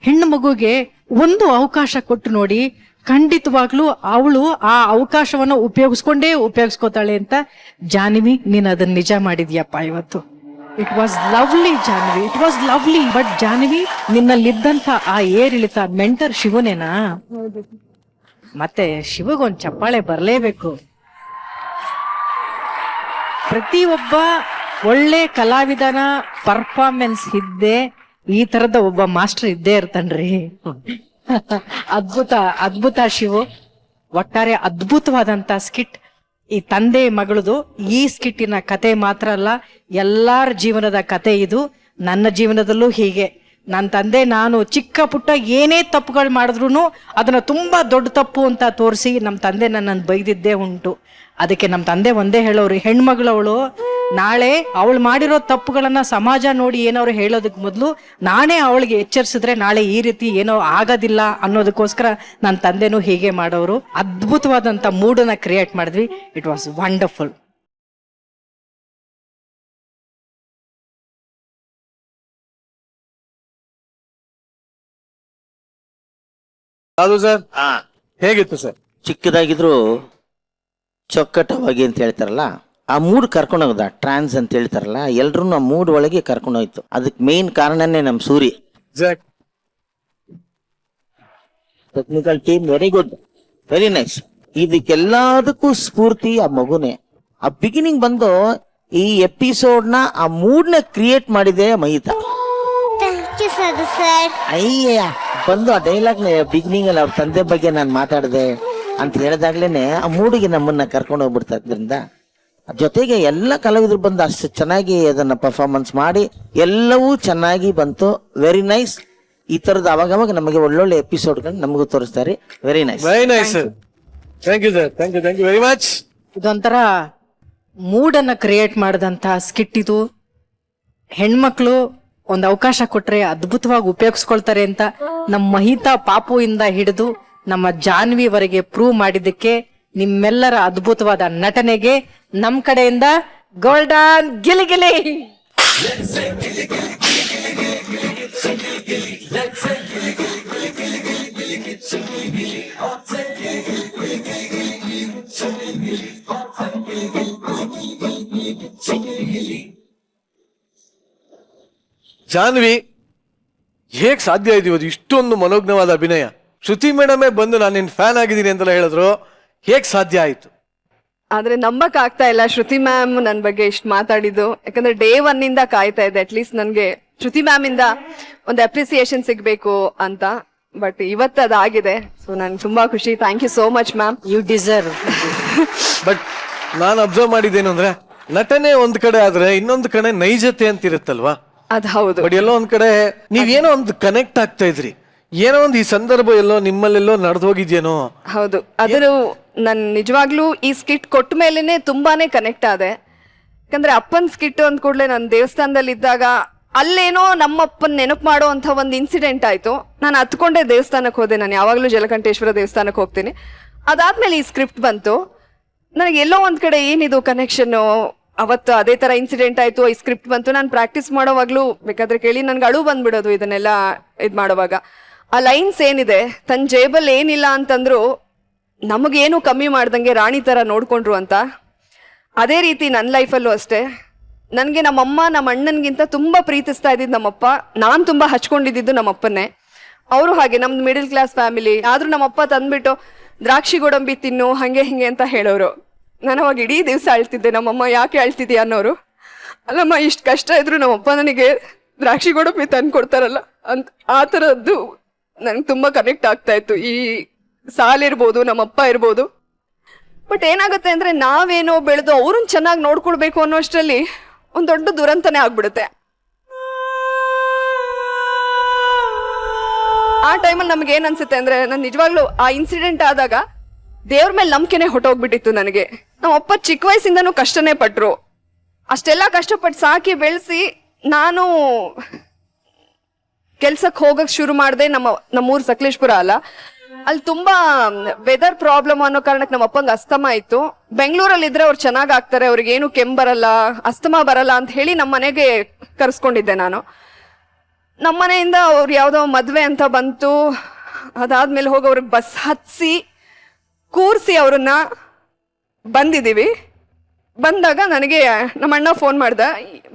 ಹೆಣ್ಣು ಮಗುಗೆ ಒಂದು ಅವಕಾಶ ಕೊಟ್ಟು ನೋಡಿ, ಖಂಡಿತವಾಗ್ಲೂ ಅವಳು ಆ ಅವಕಾಶವನ್ನ ಉಪಯೋಗಿಸ್ಕೋತಾಳೆ ಅಂತ. ಜಾಹ್ನವಿ, ನೀನ್ ಅದನ್ನ ನಿಜ ಮಾಡಿದ್ಯಪ್ಪ ಇವತ್ತು. It was lovely Jahnavi, it was lovely. But Jahnavi, ನಿನ್ನಲ್ಲಿದ್ದಂತ ಆ ಏರಿಳಿತ ಮೆಂಟರ್ ಶಿವನೇನಾ? ಮತ್ತೆ ಶಿವಗೊಂದ್ ಚಪ್ಪಾಳೆ ಬರ್ಲೇಬೇಕು. ಪ್ರತಿಯೊಬ್ಬ ಒಳ್ಳೆ ಕಲಾವಿದನ ಪರ್ಫಾರ್ಮೆನ್ಸ್ ಇದ್ದೆ ಈ ತರದ ಒಬ್ಬ ಮಾಸ್ಟರ್ ಇದ್ದೇ ಇರ್ತಾನ್ರಿ. ಅದ್ಭುತ, ಅದ್ಭುತ ಶಿವು. ಒಟ್ಟಾರೆ ಅದ್ಭುತವಾದಂತ ಸ್ಕಿಟ್. ಈ ತಂದೆ ಮಗಳದು ಈ ಸ್ಕಿಟ್ಟಿನ ಕತೆ ಮಾತ್ರ ಅಲ್ಲ, ಎಲ್ಲಾರ ಜೀವನದ ಕತೆ ಇದು. ನನ್ನ ಜೀವನದಲ್ಲೂ ಹೀಗೆ. ನನ್ನ ತಂದೆ ನಾನು ಚಿಕ್ಕ ಪುಟ್ಟ ಏನೇ ತಪ್ಪುಗಳು ಮಾಡಿದ್ರು ಅದನ್ನ ತುಂಬಾ ದೊಡ್ಡ ತಪ್ಪು ಅಂತ ತೋರಿಸಿ ನಮ್ಮ ತಂದೆ ನನ್ನನ್ನು ಬೈದಿದ್ದೇ ಉಂಟು. ಅದಕ್ಕೆ ನಮ್ಮ ತಂದೆ ಒಂದೇ ಹೇಳೋರು, ಹೆಣ್ಮಗಳವಳು ನಾಳೆ ಅವಳು ಮಾಡಿರೋ ತಪ್ಪುಗಳನ್ನ ಸಮಾಜ ನೋಡಿ ಏನವ್ರು ಹೇಳೋದಕ್ಕೆ ಮೊದಲು ನಾನೇ ಅವಳಿಗೆ ಎಚ್ಚರಿಸಿದ್ರೆ ನಾಳೆ ಈ ರೀತಿ ಏನೋ ಆಗೋದಿಲ್ಲ ಅನ್ನೋದಕ್ಕೋಸ್ಕರ ನನ್ನ ತಂದೆನೂ ಹೀಗೆ ಮಾಡೋರು. ಅದ್ಭುತವಾದಂತ ಮೂಡನ್ನ ಕ್ರಿಯೇಟ್ ಮಾಡಿದ್ವಿ. It was wonderful. ಅದು ಸರ್ ಹೇಗಿತ್ತು ಸರ್? ಚಿಕ್ಕದಾಗಿದ್ರು ಚೊಕ್ಕಟವಾಗಿ ಅಂತ ಹೇಳ್ತಾರಲ್ಲ, ಆ ಮೂಡ್ ಕರ್ಕೊಂಡೋಗ್ದ. ಟ್ರಾನ್ಸ್ ಅಂತ ಹೇಳ್ತಾರಲ್ಲ, ಎಲ್ರು ಆ ಮೂಡ್ ಒಳಗೆ ಕರ್ಕೊಂಡೋಯ್ತು. ಅದಕ್ಕೆ ಮೇನ್ ಕಾರಣನೇ ನಮ್ Suri. Technical team very good, very nice. ಇದಕ್ಕೆಲ್ಲದಕ್ಕೂ ಸ್ಫೂರ್ತಿ ಆ ಮಗುನೇ. ಆ ಬಿಗಿನಿಂಗ್ ಬಂದು ಈ ಎಪಿಸೋಡ್ ನ ಆ ಮೂಡ್ ನ ಕ್ರಿಯೇಟ್ ಮಾಡಿದೆ ಮಹಿತಾ. ಅಯ್ಯ ಬಂದು ಆ ಡೈಲಾಗ್ ಬಿಗಿನಿಂಗ್ ಅಲ್ಲಿ ಅವ್ರ ತಂದೆ ಬಗ್ಗೆ ನಾನು ಮಾತಾಡಿದೆ ಅಂತ ಹೇಳಿದಾಗ್ಲೇನೆ ಆ ಮೂಡಿಗೆ ನಮ್ಮನ್ನ ಕರ್ಕೊಂಡು ಹೋಗ್ಬಿಡ್ತಾ ಇದ್ರಿಂದ, ಜೊತೆಗೆ ಎಲ್ಲ ಕಲಾವಿದ್ರು ಬಂದು ಅಷ್ಟು ಚೆನ್ನಾಗಿ ಅದನ್ನ ಪರ್ಫಾರ್ಮೆನ್ಸ್ ಮಾಡಿ ಎಲ್ಲವೂ ಚೆನ್ನಾಗಿ ಬಂತು. Very nice. ಈ ತರದ ಅವಾಗವಾಗ ನಮಗೆ ಒಳ್ಳೊಳ್ಳೆ ಎಪಿಸೋಡ್ಗಳನ್ನ ನಮಗೂ ತೋರಿಸ್ತಾರೆ. Very nice, very nice sir. Thank you sir, thank you, thank you very much. ಇದೊಂಥರ ಮೂಡನ್ನ ಕ್ರಿಯೇಟ್ ಮಾಡಿದಂತ ಸ್ಕಿಟ್ ಇದು. ಹೆಣ್ಮಕ್ಳು ಒಂದು ಅವಕಾಶ ಕೊಟ್ರೆ ಅದ್ಭುತವಾಗಿ ಉಪಯೋಗಿಸ್ಕೊಳ್ತಾರೆ ಅಂತ ನಮ್ಮ ಮಹಿತಾ ಪಾಪು ಇಂದ ಹಿಡಿದು ನಮ್ಮ ಜಾಹ್ನವಿವರೆಗೆ ಪ್ರೂವ್ ಮಾಡಿದ್ದಕ್ಕೆ ನಿಮ್ಮೆಲ್ಲರ ಅದ್ಭುತವಾದ ನಟನೆಗೆ ನಮ್ ಕಡೆಯಿಂದ ಗೋಲ್ಡನ್ ಗಿಲಿಗಿಲಿ. ಜಾಹ್ನವಿ, ಹೇಗ್ ಸಾಧ್ಯ ಇದೆಯೋ ಇಷ್ಟೊಂದು ಮನೋಜ್ಞವಾದ ಅಭಿನಯ? ಶ್ರುತಿ ಮೇಡಮೇ ಬಂದು ನಾನು ನಿನ್ ಫ್ಯಾನ್ ಆಗಿದ್ದೀನಿ ಅಂತೆಲ್ಲ ಹೇಳಿದ್ರು, ಹೇಗ್ ಸಾಧ್ಯ ಆಯ್ತು? ಆದ್ರೆ ನಂಬಕ್ ಆಗ್ತಾ ಇಲ್ಲ ಶ್ರುತಿ ಮ್ಯಾಮ್ ನನ್ ಬಗ್ಗೆ ಇಷ್ಟು ಮಾತಾಡಿದ್ದು. ಯಾಕಂದ್ರೆ ಡೇ 1 ಇಂದ ಕಾಯ್ತಾ ಇದೆ, ಅಟ್ಲೀಸ್ಟ್ ನನ್ಗೆ ಶ್ರುತಿ ಮ್ಯಾಮ್ ಇಂದ ಒಂದು ಅಪ್ರಿಸಿಯೇಷನ್ ಸಿಗ್ಬೇಕು ಅಂತ. ಬಟ್ ಇವತ್ತು ಅದಾಗಿದೆ. ಸೊ ನನ್ಗೆ ತುಂಬಾ ಖುಷಿ. Thank you so much ma'am. You deserve. But ನಾನು ಅಬ್ಸರ್ವ್ ಮಾಡಿದ್ದೇನು ಅಂದ್ರೆ, ನಟನೆ ಒಂದ್ ಕಡೆ ಆದ್ರೆ ಇನ್ನೊಂದ್ ಕಡೆ ನೈಜತೆ ಅಂತ ಇರುತ್ತಲ್ವಾ? ಅದ್ ಹೌದು. ಬಟ್ ಎಲ್ಲೋ ಒಂದ್ ಕಡೆ ನೀವೇನೋ ಒಂದು ಕನೆಕ್ಟ್ ಆಗ್ತಾ ಇದ್ರಿ, ಏನೋ ಒಂದು ಈ ಸಂದರ್ಭ ಎಲ್ಲೋ ನಿಮ್ಮಲ್ಲೆಲ್ಲೋ ನಡೆದು ಹೋಗಿದ್ಯೇನೋ. ಹೌದು, ಅದ್ರ ನನ್ ನಿಜವಾಗ್ಲೂ ಈ ಸ್ಕಿಟ್ ಕೊಟ್ಟ ಮೇಲೆನೆ ತುಂಬಾನೇ ಕನೆಕ್ಟ್ ಆದೆ. ಯಾಕಂದ್ರೆ ಅಪ್ಪನ್ ಸ್ಕಿಟ್ ಅಂದ ಕೂಡ್ಲೆ ನಾನು ದೇವಸ್ಥಾನದಲ್ಲಿ ಇದ್ದಾಗ ಅಲ್ಲೇನೋ ನಮ್ಮಪ್ಪನ್ ನೆನಪು ಮಾಡೋ ಅಂತ ಒಂದು ಇನ್ಸಿಡೆಂಟ್ ಆಯ್ತು. ನಾನು ಹತ್ಕೊಂಡೆ ದೇವಸ್ಥಾನಕ್ಕೆ ಹೋದೆ. ನಾನು ಯಾವಾಗ್ಲೂ ಜಲಕಂಠೇಶ್ವರ ದೇವಸ್ಥಾನಕ್ಕೆ ಹೋಗ್ತೀನಿ. ಅದಾದ್ಮೇಲೆ ಈ ಸ್ಕ್ರಿಪ್ಟ್ ಬಂತು. ನನಗೆ ಎಲ್ಲೋ ಒಂದ್ ಕಡೆ ಏನಿದು ಕನೆಕ್ಷನ್, ಅವತ್ತು ಅದೇ ತರ ಇನ್ಸಿಡೆಂಟ್ ಆಯ್ತು, ಈ ಸ್ಕ್ರಿಪ್ಟ್ ಬಂತು. ನಾನು ಪ್ರಾಕ್ಟೀಸ್ ಮಾಡೋವಾಗ್ಲೂ ಬೇಕಾದ್ರೆ ಕೇಳಿ ನನ್ಗೆ ಅಳು ಬಂದ್ಬಿಡೋದು ಇದನ್ನೆಲ್ಲ ಇದ್ ಮಾಡುವಾಗ. ಆ ಲೈನ್ಸ್ ಏನಿದೆ, ತನ್ನ ಜೇಬಲ್ ಏನಿಲ್ಲ ಅಂತಂದ್ರು ನಮಗೇನು ಕಮ್ಮಿ ಮಾಡ್ದಂಗೆ ರಾಣಿ ತರ ನೋಡ್ಕೊಂಡ್ರು ಅಂತ. ಅದೇ ರೀತಿ ನನ್ನ ಲೈಫಲ್ಲೂ ಅಷ್ಟೇ. ನನಗೆ ನಮ್ಮಮ್ಮ ನಮ್ಮ ಅಣ್ಣನ್ಗಿಂತ ತುಂಬಾ ಪ್ರೀತಿಸ್ತಾ ಇದ್ದಿದ್ದು ನಮ್ಮಪ್ಪ. ನಾನು ತುಂಬಾ ಹಚ್ಕೊಂಡಿದ್ದು ನಮ್ಮಪ್ಪನ್ನೇ. ಅವರು ಹಾಗೆ ನಮ್ದು ಮಿಡಿಲ್ ಕ್ಲಾಸ್ ಫ್ಯಾಮಿಲಿ. ಆದ್ರೂ ನಮ್ಮಪ್ಪ ತಂದ್ಬಿಟ್ಟು ದ್ರಾಕ್ಷಿ ಗೋಡಂಬಿ ತಿನ್ನು ಹಂಗೆ ಹಿಂಗೆ ಅಂತ ಹೇಳೋರು. ನಾನು ಅವಾಗ ಇಡೀ ದಿವಸ ಅಳ್ತಿದ್ದೆ, ನಮ್ಮಮ್ಮ ಯಾಕೆ ಅಳ್ತಿದ್ಯಾ ಅನ್ನೋರು. ಅಲ್ಲಮ್ಮ ಇಷ್ಟು ಕಷ್ಟ ಇದ್ರು ನಮ್ಮಪ್ಪ ನನಗೆ ದ್ರಾಕ್ಷಿ ಗೋಡಂಬಿ ತಂದು ಕೊಡ್ತಾರಲ್ಲ ಅಂತ. ಆ ಥರದ್ದು ನನಗೆ ತುಂಬಾ ಕನೆಕ್ಟ್ ಆಗ್ತಾ ಇತ್ತು. ಈ ಸಾಲಿರ್ಬೋದು, ನಮ್ಮಪ್ಪ ಇರ್ಬೋದು, ಬಟ್ ಏನಾಗುತ್ತೆ ಅಂದ್ರೆ ನಾವೇನೋ ಬೆಳೆದು ಅವ್ರನ್ನ ಚೆನ್ನಾಗಿ ನೋಡ್ಕೊಳ್ಬೇಕು ಅನ್ನೋ ಅಷ್ಟರಲ್ಲಿ ಒಂದ್ ದೊಡ್ಡ ದುರಂತನೇ ಆಗ್ಬಿಡುತ್ತೆ. ಆ ಟೈಮಲ್ಲಿ ನಮ್ಗೆ ಏನ್ ಅನ್ಸುತ್ತೆ ಅಂದ್ರೆ ನಾನು ನಿಜವಾಗ್ಲೂ ಆ ಇನ್ಸಿಡೆಂಟ್ ಆದಾಗ ದೇವ್ರ ಮೇಲೆ ನಂಬಿಕೆನೆ ಹೊಟ್ಟೋಗ್ಬಿಟ್ಟಿತ್ತು ನನಗೆ. ನಮ್ಮಪ್ಪ ಚಿಕ್ಕ ವಯಸ್ಸಿಂದನೂ ಕಷ್ಟನೇ ಪಟ್ರು. ಅಷ್ಟೆಲ್ಲ ಕಷ್ಟಪಟ್ಟು ಸಾಕಿ ಬೆಳೆಸಿ ನಾನು ಕೆಲ್ಸಕ್ಕೆ ಹೋಗಕ್ ಶುರು ಮಾಡಿದೆ. ನಮ್ಮೂರು ಸಕಲೇಶ್ಪುರ ಅಲ್ಲ, ಅಲ್ಲಿ ತುಂಬಾ ವೆದರ್ ಪ್ರಾಬ್ಲಮ್ ಅನ್ನೋ ಕಾರಣಕ್ಕೆ ನಮ್ಮ ಅಪ್ಪಂಗೆ ಅಸ್ತಮಾ ಇತ್ತು. ಬೆಂಗಳೂರಲ್ಲಿ ಇದ್ರೆ ಅವ್ರು ಚೆನ್ನಾಗ್ ಆಗ್ತಾರೆ, ಅವ್ರಿಗೆ ಏನು ಕೆಮ್ಮು ಬರಲ್ಲ, ಅಸ್ತಮಾ ಬರಲ್ಲ ಅಂತ ಹೇಳಿ ನಮ್ಮ ಮನೆಗೆ ಕರ್ಸ್ಕೊಂಡಿದ್ದೆ ನಾನು. ನಮ್ಮ ಮನೆಯಿಂದ ಅವ್ರು ಯಾವ್ದೋ ಮದ್ವೆ ಅಂತ ಬಂತು. ಅದಾದ್ಮೇಲೆ ಹೋಗಿ ಅವ್ರಿಗೆ ಬಸ್ ಹತ್ಸಿ ಕೂರ್ಸಿ ಅವ್ರನ್ನ ಬಂದಿದೀವಿ. ಬಂದಾಗ ನನಗೆ ನಮ್ಮ ಅಣ್ಣ ಫೋನ್ ಮಾಡ್ದ.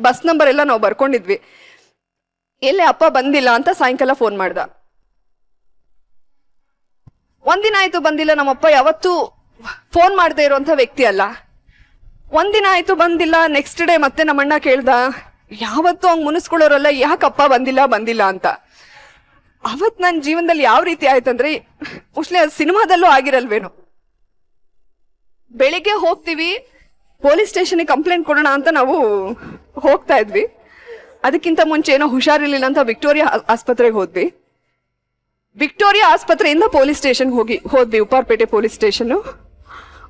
ಬಸ್ ನಂಬರ್ ಎಲ್ಲ ನಾವು ಬರ್ಕೊಂಡಿದ್ವಿ. ಎಲ್ಲೇ ಅಪ್ಪ ಬಂದಿಲ್ಲ ಅಂತ ಸಾಯಂಕಾಲ ಫೋನ್ ಮಾಡ್ದ. ಒಂದಿನ ಆಯ್ತು ಬಂದಿಲ್ಲ. ನಮ್ಮಪ್ಪ ಯಾವತ್ತೂ ಫೋನ್ ಮಾಡದೇ ಇರುವಂತ ವ್ಯಕ್ತಿ ಅಲ್ಲ. ಒಂದಿನ ಆಯ್ತು ಬಂದಿಲ್ಲ. ನೆಕ್ಸ್ಟ್ ಡೇ ಮತ್ತೆ ನಮ್ಮಣ್ಣ ಕೇಳ್ದ, ಯಾವತ್ತೂ ಹಂಗ್ ಮುನಿಸ್ಕೊಳ್ಳೋರಲ್ಲ, ಯಾಕಪ್ಪ ಬಂದಿಲ್ಲ ಅಂತ. ಅವತ್ ನನ್ನ ಜೀವನದಲ್ಲಿ ಯಾವ ರೀತಿ ಆಯ್ತಂದ್ರೆ ಮೋಸ್ಟ್ಲಿ ಅದು ಸಿನಿಮಾದಲ್ಲೂ ಆಗಿರಲ್ವೇನೋ. ಬೆಳಿಗ್ಗೆ ಹೋಗ್ತೀವಿ, ಪೊಲೀಸ್ ಸ್ಟೇಷನ್ಗೆ ಕಂಪ್ಲೇಂಟ್ ಕೊಡೋಣ ಅಂತ ನಾವು ಹೋಗ್ತಾ ಇದ್ವಿ. ಅದಕ್ಕಿಂತ ಮುಂಚೆ ಏನೋ ಹುಷಾರಿರ್ಲಿಲ್ಲ ಅಂತ ವಿಕ್ಟೋರಿಯಾ ಆಸ್ಪತ್ರೆಗೆ ಹೋದ್ವಿ. ವಿಕ್ಟೋರಿಯಾ ಆಸ್ಪತ್ರೆಯಿಂದ ಪೊಲೀಸ್ ಸ್ಟೇಷನ್ಗೆ ಹೋದ್ವಿ, ಉಪ್ಪಾರಪೇಟೆ ಪೊಲೀಸ್ ಸ್ಟೇಷನ್.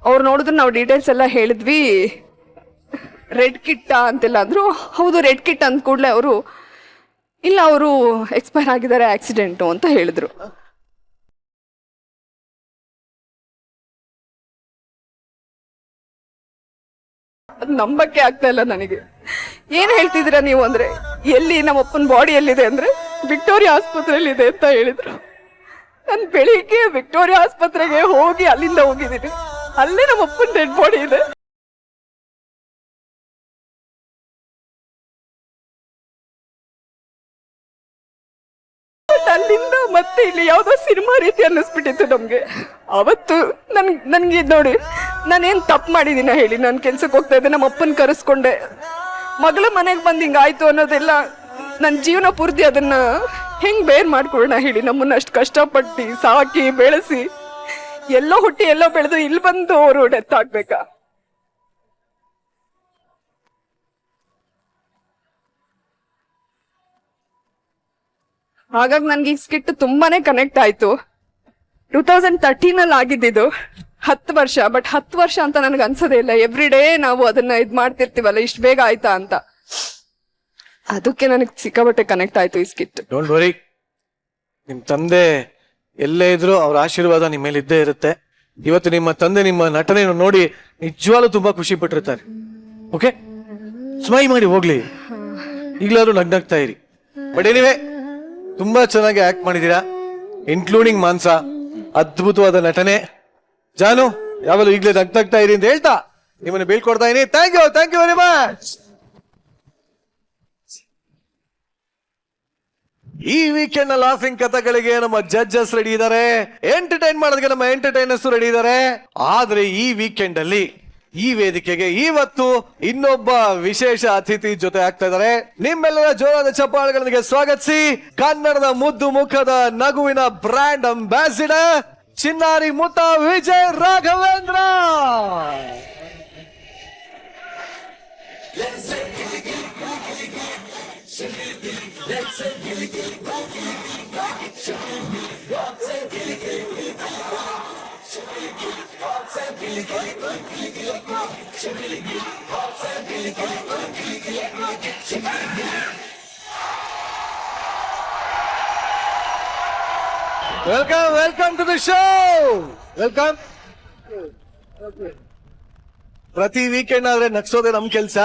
ಅವ್ರು ನೋಡಿದ್ರು ನಾವು ಡೀಟೇಲ್ಸ್ ಎಲ್ಲ ಹೇಳಿದ್ವಿ. ರೆಡ್ ಕಿಟ್ ಅಂತೆಲ್ಲ ಅಂದ್ರು. ಹೌದು ರೆಡ್ ಕಿಟ್ ಅಂದ ಕೂಡಲೇ ಅವರು ಇಲ್ಲ, ಅವರು ಎಕ್ಸ್ಪೈರ್ ಆಗಿದ್ದಾರೆ, ಆಕ್ಸಿಡೆಂಟು ಅಂತ ಹೇಳಿದ್ರು. ಅದು ನಂಬಕ್ಕೆ ಆಗ್ತಾ ಇಲ್ಲ ನನಗೆ. ಏನ್ ಹೇಳ್ತಿದ್ದೀರಾ ನೀವು ಅಂದ್ರೆ, ಎಲ್ಲಿ ನಮ್ಮಪ್ಪನ ಬಾಡಿ ಎಲ್ಲಿದೆ ಅಂದ್ರೆ ವಿಕ್ಟೋರಿಯಾ ಆಸ್ಪತ್ರೆಯಲ್ಲಿ ಇದೆ ಅಂತ ಹೇಳಿದ್ರು. ನಾನು ಬೆಳಿಗ್ಗೆ ವಿಕ್ಟೋರಿಯಾ ಆಸ್ಪತ್ರೆಗೆ ಹೋಗಿ ಅಲ್ಲಿಂದ ಹೋಗಿದ್ದೀನಿ. ಅಲ್ಲೇ ನಮ್ಮಪ್ಪನ ಡೆಡ್ ಬಾಡಿ ಇದೆ. ಅಲ್ಲಿಂದ ಮತ್ತೆ ಇಲ್ಲಿ ಯಾವ್ದೋ ಸಿನಿಮಾ ರೀತಿ ಅನ್ನಿಸ್ಬಿಟ್ಟಿತ್ತು ನಮ್ಗೆ. ಅವತ್ತು ನನ್ಗೆ ನೋಡಿ, ನಾನೇನ್ ತಪ್ಪು ಮಾಡಿದೀನ ಹೇಳಿ? ನಾನು ಕೆಲ್ಸಕ್ಕೆ ಹೋಗ್ತಾ ಇದ್ದೆ, ನಮ್ಮ ಅಪ್ಪನ ಕರೆಸ್ಕೊಂಡೆ. ಮಗಳ ಮನೆಗೆ ಬಂದು ಹಿಂಗಾಯ್ತು ಅನ್ನೋದೆಲ್ಲ ನನ್ನ ಜೀವನ ಪೂರ್ತಿ ಅದನ್ನ ಹೆಂಗ್ ಬೇರ್ ಮಾಡ್ಕೊಳ್ಳೋಣ ಹೇಳಿ? ನಮ್ಮನ್ನ ಅಷ್ಟು ಕಷ್ಟಪಟ್ಟು ಸಾಕಿ ಬೆಳೆಸಿ ಎಲ್ಲೋ ಹುಟ್ಟಿ ಎಲ್ಲೋ ಬೆಳೆದು ಇಲ್ಲಿ ಬಂದು ಅವರು ಡೆತ್ ಆಗ್ಬೇಕಾ? ಹಾಗಾಗಿ ನನ್ಗೆ ಈ ಸ್ಕಿಟ್ ತುಂಬಾನೇ ಕನೆಕ್ಟ್ ಆಯ್ತು. 2013 ಆಗಿದ್ದು 10 ವರ್ಷ. ಬಟ್ 10 ವರ್ಷ ಅಂತ ನನಗೆ ಅನ್ಸೋದೇ ಇಲ್ಲ. ಎವ್ರಿ ಡೇ ನಾವು ಅದನ್ನ ಇದ್ ಮಾಡ್ತಿರ್ತೀವಲ್ಲ, ಇಷ್ಟು ಬೇಗ ಆಯ್ತಾ ಅಂತ. ಅದಕ್ಕೆ ನನಗೆ ಸಿಕ್ಕಾಪಟ್ಟೆ ಕನೆಕ್ಟ್ ಆಯ್ತು ಈ ಸ್ಕಿಟ್. ಡೋಂಟ್ ವರಿ, ನಿಮ್ ತಂದೆ ಎಲ್ಲೇ ಇದ್ರು ಅವ್ರ ಆಶೀರ್ವಾದ ನಿಮ್ಮ ಮೇಲೆ ಇದ್ದೇ ಇರುತ್ತೆ. ಇವತ್ತು ನಿಮ್ಮ ತಂದೆ ನಿಮ್ಮ ನಟನೆಯನ್ನು ನೋಡಿ ನಿಜವಾಗ್ಲೂ ತುಂಬಾ ಖುಷಿ ಪಟ್ಟಿರ್ತಾರೆ. ಓಕೆ, ಸ್ಮೈಲ್ ಮಾಡಿ ಹೋಗ್ಲಿ, ಈಗಲಾದ್ರೂ ನಗ್ನಗ್ತಾ ಇರಿ. ಬಟ್ ಎನಿವೆ, ತುಂಬಾ ಚೆನ್ನಾಗಿ ಆಕ್ಟ್ ಮಾಡಿದೀರಾ, ಇನ್ಕ್ಲೂಡಿಂಗ್ ಮಾನ್ಸ. ಅದ್ಭುತವಾದ ನಟನೆ. ಜಾನು, ಯಾವಾಗಲೂ ಈಗಲೇ ನಗ್ನಗ್ತಾ ಇರಿ ಅಂತ ಹೇಳ್ತಾ ನಿಮ್ಮನ್ನು ಬೀಳ್ಕೊಡ್ತಾ ಇದೀನಿ. Thank you very much. ಈ ವೀಕೆಂಡ್ ನ ಲಾಫಿಂಗ್ ಕಥೆಗಳಿಗೆ ನಮ್ಮ ಜಡ್ಜಸ್ ರೆಡಿ ಇದ್ದಾರೆ, ಎಂಟರ್ಟೈನ್ ಮಾಡೋದಕ್ಕೆ ನಮ್ಮ ಎಂಟರ್ಟೈನರ್ಸ್ ರೆಡಿ ಇದ್ದಾರೆ. ಆದ್ರೆ ಈ ವೀಕೆಂಡ್ ಅಲ್ಲಿ ಈ ವೇದಿಕೆಗೆ ಇವತ್ತು ಇನ್ನೊಬ್ಬ ವಿಶೇಷ ಅತಿಥಿ ಜೊತೆ ಆಗ್ತಾ ಇದ್ದಾರೆ. ನಿಮ್ಮೆಲ್ಲರ ಜೋರಾದ ಚಪ್ಪಾಳೆಗಳೊಂದಿಗೆ ಸ್ವಾಗತಿಸಿ ಕನ್ನಡದ ಮುದ್ದು ಮುಖದ ನಗುವಿನ brand ambassador Chinnari Mutha Vijay Raghavendra. Welcome to the show. Welcome. ಪ್ರತಿ ವೀಕೆಂಡ್ ಆದ್ರೆ ನಗ್ಸೋದೇ ನಮ್ ಕೆಲ್ಸ,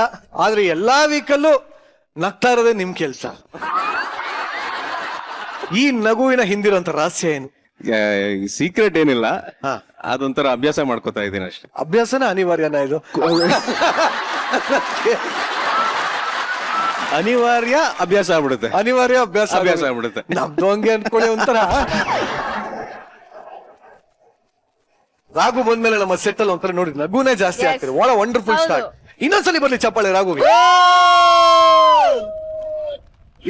ಆದ್ರೆ ಎಲ್ಲಾ ವೀಕಲ್ಲೂ ನಗ್ತಾ ಇರೋದೇ ನಿಮ್ ಕೆಲ್ಸ. ಈ ನಗುವಿನ ಹಿಂದಿರುವಂತ ರಹಸ್ಯ ಏನು? ಸೀಕ್ರೆಟ್ ಏನಿಲ್ಲ, ಅದೊಂಥರ ಅಭ್ಯಾಸ ಮಾಡ್ಕೋತಾ ಇದ್ದೀನಿ ಅಷ್ಟೇ. ಅಭ್ಯಾಸನ ಅನಿವಾರ್ಯನ ಇದು? ಅನಿವಾರ್ಯ ಅಭ್ಯಾಸ ಆಗ್ಬಿಡುತ್ತೆ. ಅನಿವಾರ್ಯ ಅಭ್ಯಾಸ ಆಗ್ಬಿಡುತ್ತೆ. ನಮ್ದು ಹಂಗೆ ಅನ್ಕೊಳ್ಳಿ ಒಂಥರ. ರಾಘು ಬಂದ್ಮೇಲೆ ನಮ್ಮ ಸೆಟ್ ಅಲ್ಲಿ ಒಂಥರ ನೋಡಿ ನಗುನೇ ಜಾಸ್ತಿ ಆಗ್ತದೆ. What a wonderful start. ಇನ್ನೊಂದ್ಸಲಿ ಬರ್ಲಿ ಚಪ್ಪಾಳೆ ರಾಘುಗೆ.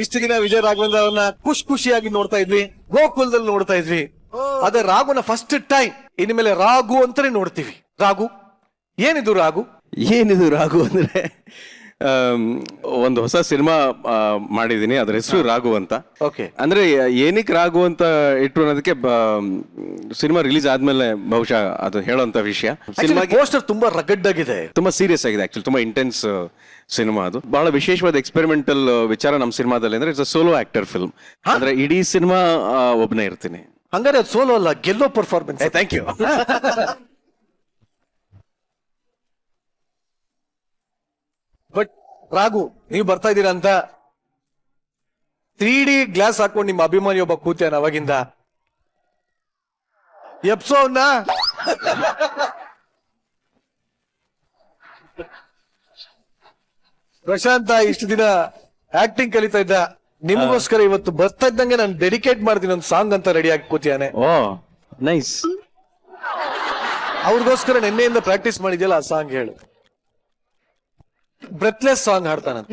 ಇಷ್ಟು ದಿನ ವಿಜಯ್ ರಾಘವೇಂದ್ರ ಅವ್ರನ್ನ ಖುಷಿಯಾಗಿ ನೋಡ್ತಾ ಇದ್ವಿ, ಗೋಕುಲದಲ್ಲಿ ನೋಡ್ತಾ ಇದ್ವಿ. ಅದೇ ರಾಘುನ ಫಸ್ಟ್ ಟೈಮ್ ಇನ್ಮೇಲೆ ರಾಘು ಅಂತಾನೆ ನೋಡ್ತೀವಿ. ರಾಘು, ಏನಿದು ರಾಘು? ಏನಿದು ರಾಘು ಅಂದ್ರೆ ಒಂದು ಹೊಸ ಸಿನಿಮಾ ಮಾಡಿದೀನಿ, ಅದ್ರ ಹೆಸರು ರಾಘು ಅಂತ. ಓಕೆ. ಅಂದ್ರೆ ಏನಕ್ಕೆ ರಾಘು ಅಂತ ಇಟ್ರು ಅನ್ನೋದಕ್ಕೆ ಸಿನಿಮಾ ರಿಲೀಸ್ ಆದ್ಮೇಲೆ ಬಹುಶಃ ಅದು ಹೇಳೋಂತ ವಿಷಯ. ಸಿನಿಮಾ ಪೋಸ್ಟರ್ ತುಂಬಾ ರಗಡ್ ಆಗಿದೆ, ತುಂಬಾ ಸೀರಿಯಸ್ ಆಗಿದೆ, ಆಕ್ಚುಲಿ ತುಂಬಾ ಇಂಟೆನ್ಸ್ ಸಿನಿಮಾ. ಅದು ಬಹಳ ವಿಶೇಷವಾದ ಎಕ್ಸ್ಪೆರಿಮೆಂಟಲ್ ವಿಚಾರ ನಮ್ಮ ಸಿನಿಮಾದಲ್ಲಿ. ಅಂದ್ರೆ ಇಟ್ಸ್ ಸೋಲೋ ಆಕ್ಟರ್ ಫಿಲ್ಮ್. ಅಂದ್ರೆ ಇಡೀ ಸಿನಿಮಾ ಒಬ್ಬನೇ ಇರ್ತೀನಿ. ಹಂಗಾರೆ ಅದು ಸೋಲೋ ಅಲ್ಲ, ಗೆಲ್ಲೋ performance. Thank you. But Raghu, ನೀವು ಬರ್ತಾ ಇದ್ದೀರಾ ಅಂತ 3D ಗ್ಲಾಸ್ ಹಾಕೊಂಡು ನಿಮ್ಮ ಅಭಿಮಾನಿ ಒಬ್ಬ ಕೂತ್ಯಾನ ಅವಾಗಿಂದ. ಎಪ್ಸೋ ಅವ್ನ. ಪ್ರಶಾಂತ ಇಷ್ಟು ದಿನ ಆಕ್ಟಿಂಗ್ ಕಲಿತಾ ಇದ್ದ, ನಿಮಗೋಸ್ಕರ ಇವತ್ತು ಬರ್ತಾ ಇದ್ದಂಗೆ ನಾನು ಡೆಡಿಕೇಟ್ ಮಾಡ್ತೀನಿ ಒಂದು ಸಾಂಗ್ ಅಂತ ರೆಡಿ ಆಗಿ ಕೂತಿಯಾನೆ. ಓ ನೈಸ್. ಅವ್ರಿಗೋಸ್ಕರ ನಿನ್ನೆಯಿಂದ ಪ್ರಾಕ್ಟೀಸ್ ಮಾಡಿದ್ಯಲ್ಲ, ಆ ಸಾಂಗ್ ಹೇಳು. ಬ್ರೆತ್ಲೆಸ್ ಸಾಂಗ್ ಹಾಡ್ತಾನಂತ.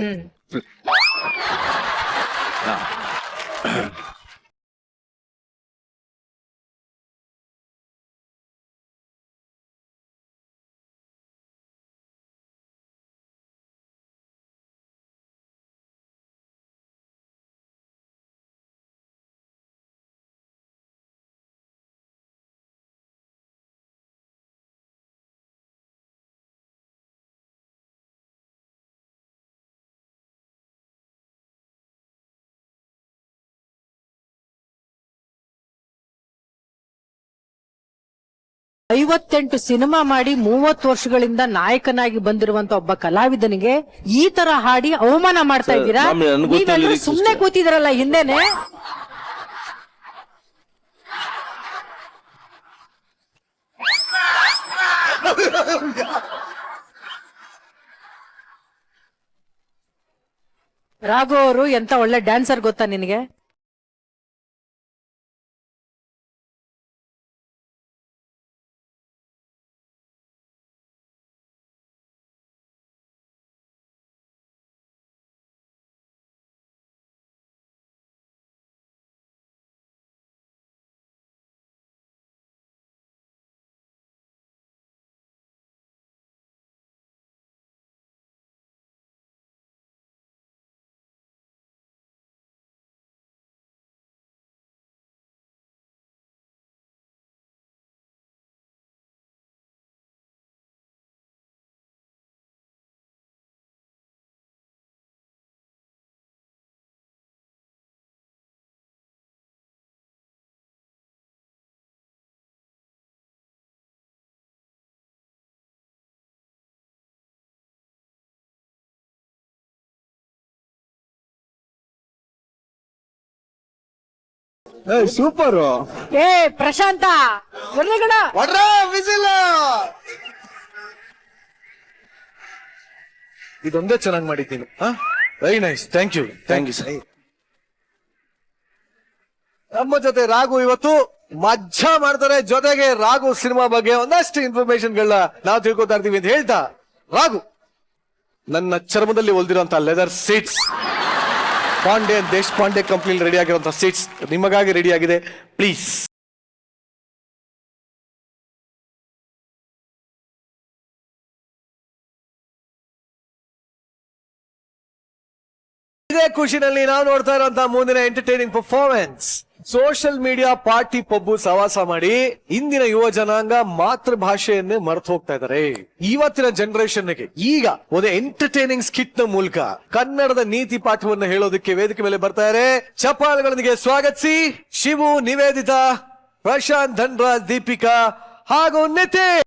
ಐವತ್ತೆಂಟು ಸಿನಿಮಾ ಮಾಡಿ 30 ವರ್ಷಗಳಿಂದ ನಾಯಕನಾಗಿ ಬಂದಿರುವಂತ ಒಬ್ಬ ಕಲಾವಿದನಿಗೆ ಈ ತರ ಹಾಡಿ ಅವಮಾನ ಮಾಡ್ತಾ ಇದ್ದೀರಾ? ನೀವೆಲ್ಲರೂ ಸುಮ್ನೆ ಕೂತಿದ್ರಲ್ಲ ಹಿಂದೆನೆ. ರಾಘು ಅವರು ಎಂತ ಒಳ್ಳೆ ಡ್ಯಾನ್ಸರ್ ಗೊತ್ತಾ ನಿನಗೆ? ಸೂಪರ್. ಏ ಪ್ರಶಾಂತ, ಒಳ್ಳೆಗಡ ಇದೊಂದೇ ಚೆನ್ನಾಗಿ ಮಾಡಿದ್ದೀನಿ. Very nice, thank you. Thank you sir. ನಮ್ಮ ಜೊತೆ ರಾಘು ಇವತ್ತು ಮಜ್ಜಾ ಮಾಡ್ತಾರೆ. ಜೊತೆಗೆ ರಾಘು ಸಿನಿಮಾ ಬಗ್ಗೆ ಒಂದಷ್ಟು ಇನ್ಫಾರ್ಮೇಶನ್ಗಳನ್ನ ನಾವು ತಿಳ್ಕೊತಾ ಇರ್ತೀವಿ ಅಂತ ಹೇಳ್ತಾ, ರಾಘು, ನನ್ನ ಚರ್ಮದಲ್ಲಿ ಹೊಲ್ದಿರುವಂತಹ leather seats, Pande Deshpande company ready ಆಗಿರುವಂತಹ ಸೀಟ್ಸ್ ನಿಮಗಾಗಿ ರೆಡಿ ಆಗಿದೆ. ಪ್ಲೀಸ್ ಇದೇ ಖುಷಿನಲ್ಲಿ ನಾವು ನೋಡ್ತಾ ಇರುವಂತಹ ಮುಂದಿನ entertaining performance. Social media party pub ಸವಾಸ ಮಾಡಿ ಇಂದಿನ ಯುವ ಜನಾಂಗ ಮಾತೃಭಾಷೆಯನ್ನೇ ಮರೆತು ಹೋಗ್ತಾ ಇದ್ದಾರೆ. ಇವತ್ತಿನ ಜನರೇಷನ್ಗೆ ಈಗ ಒಂದು ಎಂಟರ್ಟೈನಿಂಗ್ ಸ್ಕಿಟ್ ನ ಮೂಲಕ ಕನ್ನಡದ ನೀತಿ ಪಾಠವನ್ನು ಹೇಳೋದಕ್ಕೆ ವೇದಿಕೆ ಮೇಲೆ ಬರ್ತಾರೆ. ಚಪ್ಪಾಳೆಗಳೊಂದಿಗೆ ಸ್ವಾಗತಿಸಿ ಶಿವು, ನಿವೇದಿತಾ, ಪ್ರಶಾಂತ್, ಧನ್ರಾಜ್, ದೀಪಿಕಾ ಹಾಗೂ ನಿತಿನ್.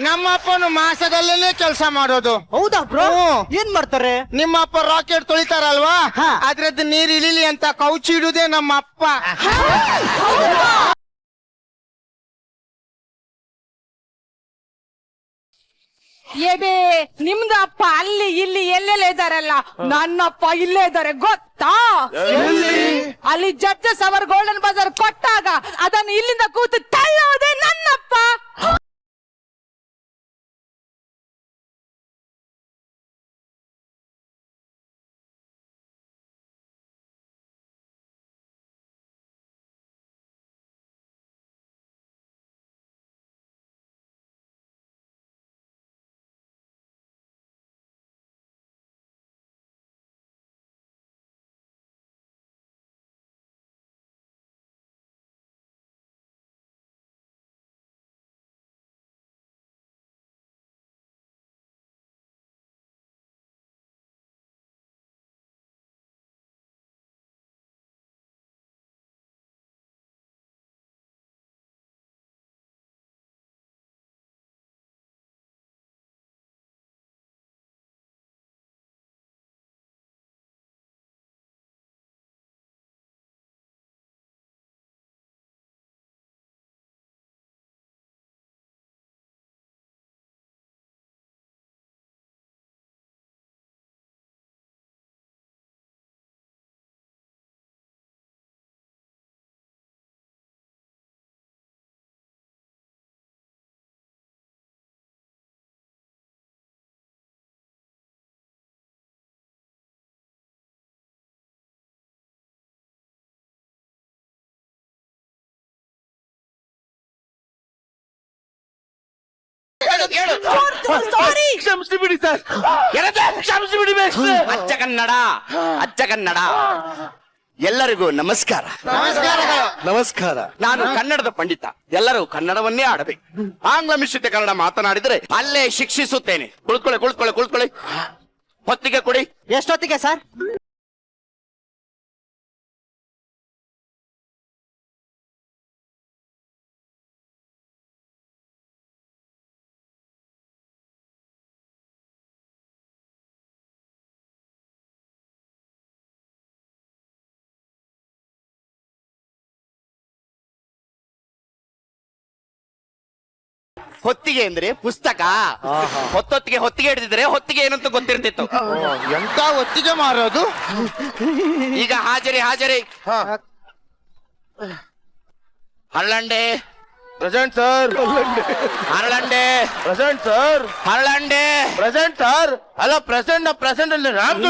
ನಮ್ಮಪ್ಪನು ಮಾಸದಲ್ಲೇನೆ ಕೆಲಸ ಮಾಡೋದು. ಹೌದಾ ಬ್ರೋ? ಏನ್ ಮಾಡ್ತಾರೆ? ನಿಮ್ಮಪ್ಪ ರಾಕೆಟ್ ತೊಳಿತಾರಲ್ವಾ, ಅದ್ರದ್ದು ನೀರ್ ಇಳಿಲಿ ಅಂತ ಕೌಚಿ ಇಡುದೇ ನಮ್ಮ ಅಪ್ಪ. ಏಬೇ ನಿಮ್ದ ಅಪ್ಪ ಅಲ್ಲಿ ಇಲ್ಲಿ ಎಲ್ಲೆಲ್ಲ ಇದಾರಲ್ಲ, ನನ್ನಪ್ಪ ಇಲ್ಲೇ ಇದ್ದಾರೆ ಗೊತ್ತಾ? ಅಲ್ಲಿ ಜಡ್ಜಸ್ ಅವರ್ ಗೋಲ್ಡನ್ ಬಜಾರ್ ಕೊಟ್ಟಾಗ ಅದನ್ನು ಇಲ್ಲಿಂದ ಕೂತು ತಳ್ಳೋದೆ ನನ್ನಪ್ಪ. ಕ್ಷಮಿಸಿಬಿಡಿ ಸರ್, ಕ್ಷಮಿಸಿಬಿಡಿ. ಅಚ್ಚ ಕನ್ನಡ, ಅಚ್ಚ ಕನ್ನಡ. ಎಲ್ಲರಿಗೂ ನಮಸ್ಕಾರ. ನಮಸ್ಕಾರ. ನಾನು ಕನ್ನಡದ ಪಂಡಿತ. ಎಲ್ಲರೂ ಕನ್ನಡವನ್ನೇ ಆಡಬೇಕು. ಆಂಗ್ಲ ಮಿಶ್ರಿತ ಕನ್ನಡ ಮಾತನಾಡಿದರೆ ಅಲ್ಲೇ ಶಿಕ್ಷಿಸುತ್ತೇನೆ. ಕುಳಿತುಕೊಳ್ಳಿ, ಕುಳಿತುಕೊಳ್ಳಿ, ಕುಳಿತುಕೊಳ್ಳಿ. ಹೊತ್ತಿಗೆ ಕೊಡಿ. ಎಷ್ಟೊತ್ತಿಗೆ ಸರ್? ಹೊತ್ತಿಗೆ ಅಂದ್ರೆ ಪುಸ್ತಕ. ಹೊತ್ತೊತ್ತಿಗೆ ಹೊತ್ತಿಗೆ ಹಿಡಿದಿದ್ರೆ ಹೊತ್ತಿಗೆ ಏನಂತ ಗೊತ್ತಿರ್ತಿತ್ತು. ಎಂತ ಒತ್ತಿಗೆ ಮಾರೋದು. ಈಗ ಹಾಜರಿ, ಹಾಜರಿ. ಹರಳಂಡೆ ಪ್ರೆಸೆಂಟ್ ಸರ್. ಹರಳಂಡೆ ಪ್ರೆಸೆಂಟ್ ಸರ್. ಹರಳಂಡೆ ಪ್ರೆಸೆಂಟ್ ಸರ್. ಅಲ್ಲ ಪ್ರೆಸೆಂಟ್ ಪ್ರೆಸೆಂಟ್ ಅಲ್ಲಿ ರಾಮ್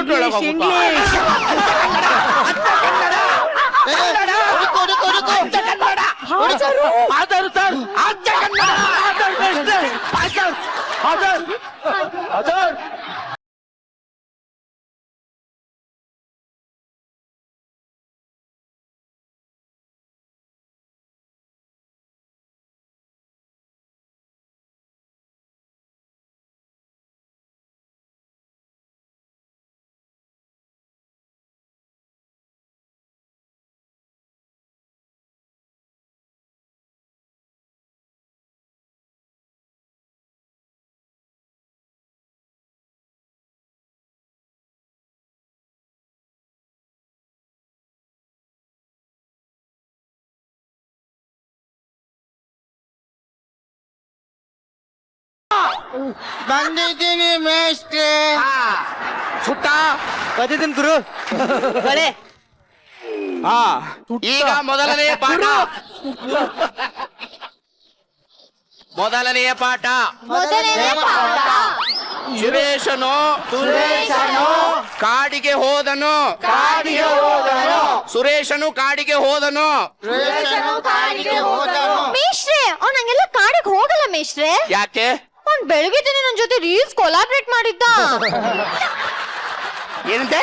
ಆದರು ಸರ್. ಅಚ್ಚ ಕನ್ನಡ. ಬಂದಿದ್ದೀನಿ ಮೇಷ್ಟ್ರೆ. ಸುಟ್ಟ ಬಂದಿದ್ದೀನಿ ಗುರು. ಬಳೆ. ಈಗ ಮೊದಲನೆಯ ಪಾಠ. ಮೊದಲನೆಯ ಪಾಠ. ಸುರೇಶನು ಕಾಡಿಗೆ ಹೋದನು. ಸುರೇಶನು ಕಾಡಿಗೆ ಹೋದನು. ಮೇಷ್ಟ್ರೆ ಅವ್ನು ಹಂಗೆಲ್ಲ ಕಾಡಿಗೆ ಹೋಗಲ್ಲ ಮೇಷ್ಟ್ರೆ. ಯಾಕೆ? ಅವ್ನು ಬೆಳಗ್ಗೆ ನನ್ನ ಜೊತೆ ರೀಲ್ಸ್ ಕೊಲಾಬ್ರೇಟ್ ಮಾಡಿದ್ದ. ಏನಂತೆ?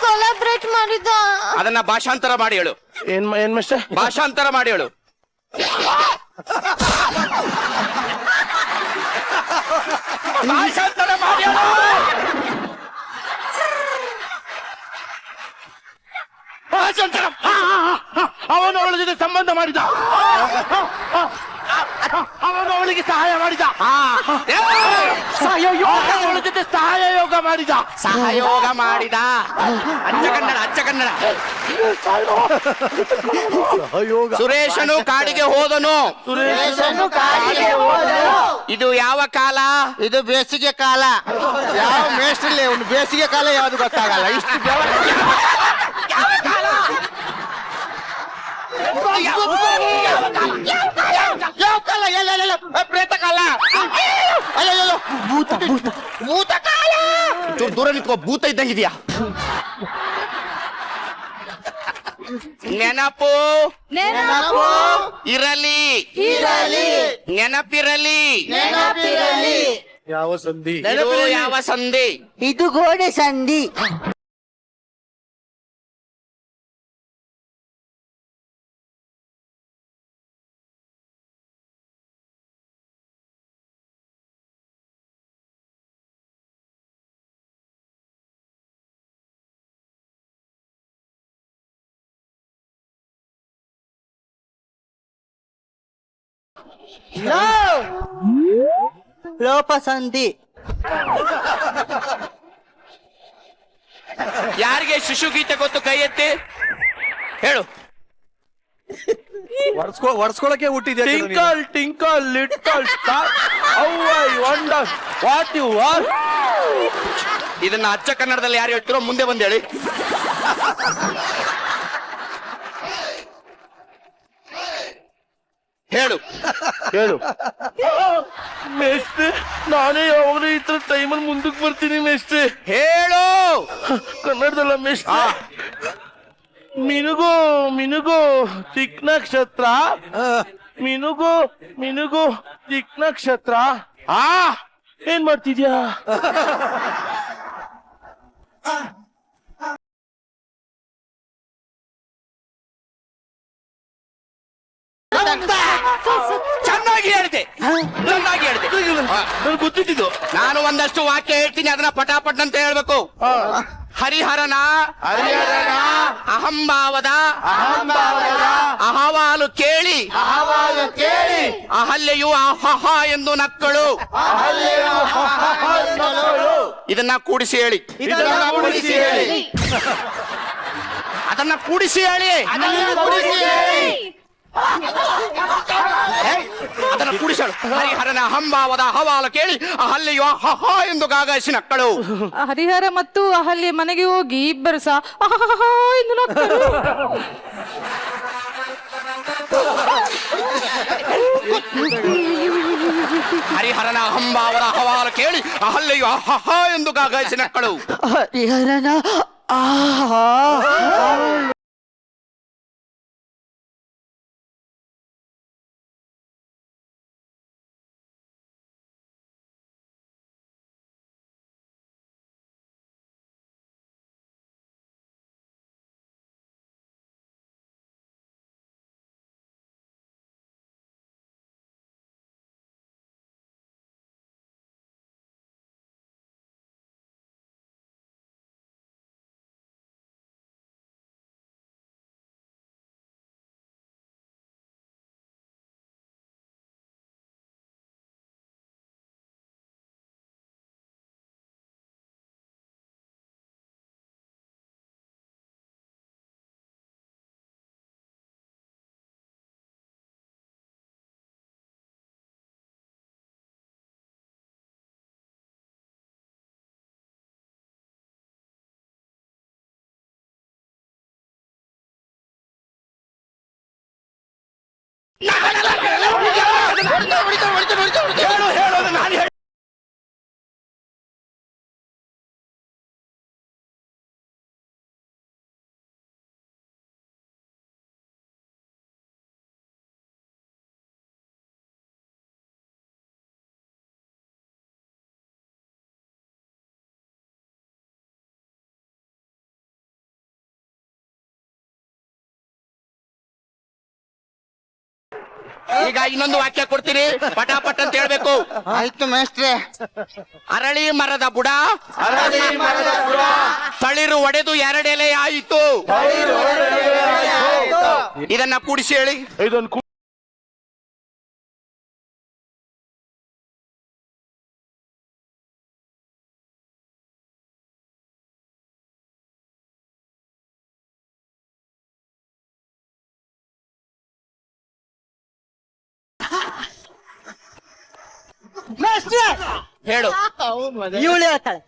ಕೊಲಾಬ್ರೇಟ್ ಮಾಡಿದ್ದ. ಅದನ್ನ ಭಾಷಾಂತರ ಮಾಡಿ ಹೇಳು. ಏನ್ ಮೇಷ್ಟ್ರೆ? ಭಾಷಾಂತರ ಮಾಡಿ ಹೇಳು. ಭಾಷಾಂತರ ಮಾಡಿ ಹೇಳು. ಭಾಷಾಂತರ. ಅವನು ಅವಳ ಜೊತೆ ಸಂಬಂಧ ಮಾಡಿದ. ಅವನು ಅವಳಿಗೆ ಸಹಾಯ ಮಾಡಿದ. ಅವಳ ಜೊತೆ ಸಹಯೋಗ ಮಾಡಿದ. ಸಹಯೋಗ ಮಾಡಿದ. ಅಚ್ಚ ಕನ್ನಡ. ಸಹಯೋಗ. ಸುರೇಶನು ಕಾಡಿಗೆ ಹೋದನು. ಇದು ಯಾವ ಕಾಲ? ಇದು ಬೇಸಿಗೆ ಕಾಲ. ಯಾವ ಮೇಷ್ಟ್ರಲ್ಲಿ ಒಂದು ಬೇಸಿಗೆ ಕಾಲ ಯಾವ್ದು ಗೊತ್ತಾಗಲ್ಲ. ಇಷ್ಟು ಪ್ರೇತ ಕಾಲ. ಭೂತ ಕಾಲ. ದೂರ ನಿಂತ್ಕೋ, ಭೂತ ಇದ್ದಂಗಿದ್ಯಾ? ನೆನಪು ಇರಲಿ, ನೆನಪಿರಲಿ. ಯಾವ ಸಂಧಿ? ಇದು ಯಾವ ಸಂಧಿ? ಇದು ಗೋಡೆ ಸಂಧಿ. ಲೋಪ ಸಂಧಿ. ಯಾರಿಗೆ ಶಿಶುಗೀತೆ ಗೊತ್ತು? ಕೈ ಎತ್ತಿ ಹೇಳು. ವರ್ಸ್ಕೊಳಕ್ಕೆ ಹುಟ್ಟಿದ್ಯಾ? Twinkle twinkle little star, how I wonder what you are. ಇದನ್ನ ಅಚ್ಚ ಕನ್ನಡದಲ್ಲಿ ಯಾರು ಹೇಳ್ತಿರೋ ಮುಂದೆ ಬಂದು ಹೇಳಿ. ಹೇಳು. ಮೇಷ್ಟ್ರೆ, ನಾನೇ ಯಾವಾಗಲೂ ಈ ತರ ಟೈಮಲ್ಲಿ ಮುಂದಕ್ಕೆ ಬರ್ತೀನಿ ಮೇಷ್ಟ್ರೆ. ಹೇಳು. ಕನ್ನಡದಲ್ಲ ಮೇಷ್ಟ್ರೆ. ಮಿನುಗು ಚಿಕ್ಕ ನಕ್ಷತ್ರ, ಮಿನುಗು ಚಿಕ್ಕ ನಕ್ಷತ್ರ. ಏನ್ ಮಾಡ್ತಿದ್ಯಾ? ಚೆನ್ನಾಗಿ ಹೇಳಿದೆ. ನನ್ಗೆ ಗೊತ್ತಿದ್ದು. ನಾನು ಒಂದಷ್ಟು ವಾಕ್ಯ ಹೇಳ್ತೀನಿ, ಅದನ್ನ ಪಟಾಪಟ್ ಅಂತ ಹೇಳ್ಬೇಕು. ಹರಿಹರನ ಅಹಂಭಾವದ ಅಹವಾಲು ಕೇಳಿ ಅಹಲ್ಯೆಯು ಅಹಹ ಎಂದು ನಕ್ಕಳು. ಇದನ್ನ ಕೂಡಿಸಿ ಹೇಳಿ. ಅದನ್ನ ಕೂಡಿಸಿ ಹೇಳಿ. ಅದನ್ನ ಕೂಡಿಸಳು. ಹರಿಹರನ ಅಹಂಭಾವದ ಅಹವಾಲು ಕೇಳಿ ಅಹಲ್ಯೆಯು ಅಹಹ ಎಂದು ಗಾಗಾಯಿಸಿ ನಕ್ಕಳು. ಹರಿಹರ ಮತ್ತು ಅಹಲ್ಯೆ ಮನೆಗೆ ಹೋಗಿ ಇಬ್ಬರು ಸಹ ಎಂದು ನಕ್ಕರು. ಹರಿಹರನ ಅಹಂಭಾವದ ಅಹವಾಲು ಕೇಳಿ ಅಹಲ್ಯೆಯು ಅಹಹ ಎಂದು ಗಾಗಾಯಿಸಿ ನಕ್ಕಳು. ಹರಿಹರನ ಈಗ ಇನ್ನೊಂದು ವಾಕ್ಯ ಕೊಡ್ತೀನಿ, ಪಟಾಪಟ್ ಅಂತ ಹೇಳ್ಬೇಕು. ಆಯ್ತು ಮೇಷ್ಟ್ರೆ. ಅರಳಿ ಮರದ ಬುಡ ತಳಿರು ಒಡೆದು ಎರಡೆಲೆ ಆಯಿತು. ಇದನ್ನ ಕೂಡಿಸಿ ಹೇಳಿ. ಇದೊಂದು ಹೇಳು. ಇವಳು ಹೇಳ್ತಾಳೆ.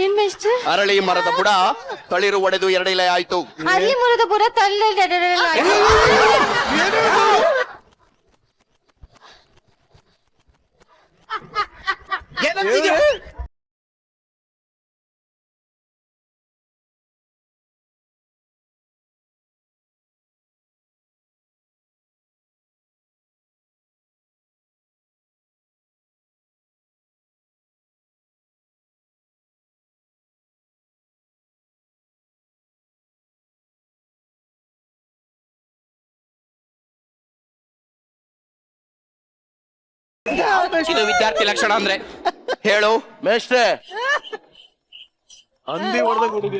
ಏನ್ ಮೇಷ್ಟ್ರೆ? ಅರಳಿ ಮರದ ಬುಡ ತಳಿರು ಒಡೆದು ಎರಡೆಲೆ ಆಯ್ತು. ಅಲ್ಲಿ ಮುರಿದ ಬುಡ ತಳ್ಳ ಇದು ವಿದ್ಯಾರ್ಥಿ ಲಕ್ಷಣ ಅಂದ್ರೆ. ಹೇಳು ಮೇಷ್ಟ್ರೆ, ಹಂದಿ ಹೊಡೆದಾಗ ಹುಡುಗಿ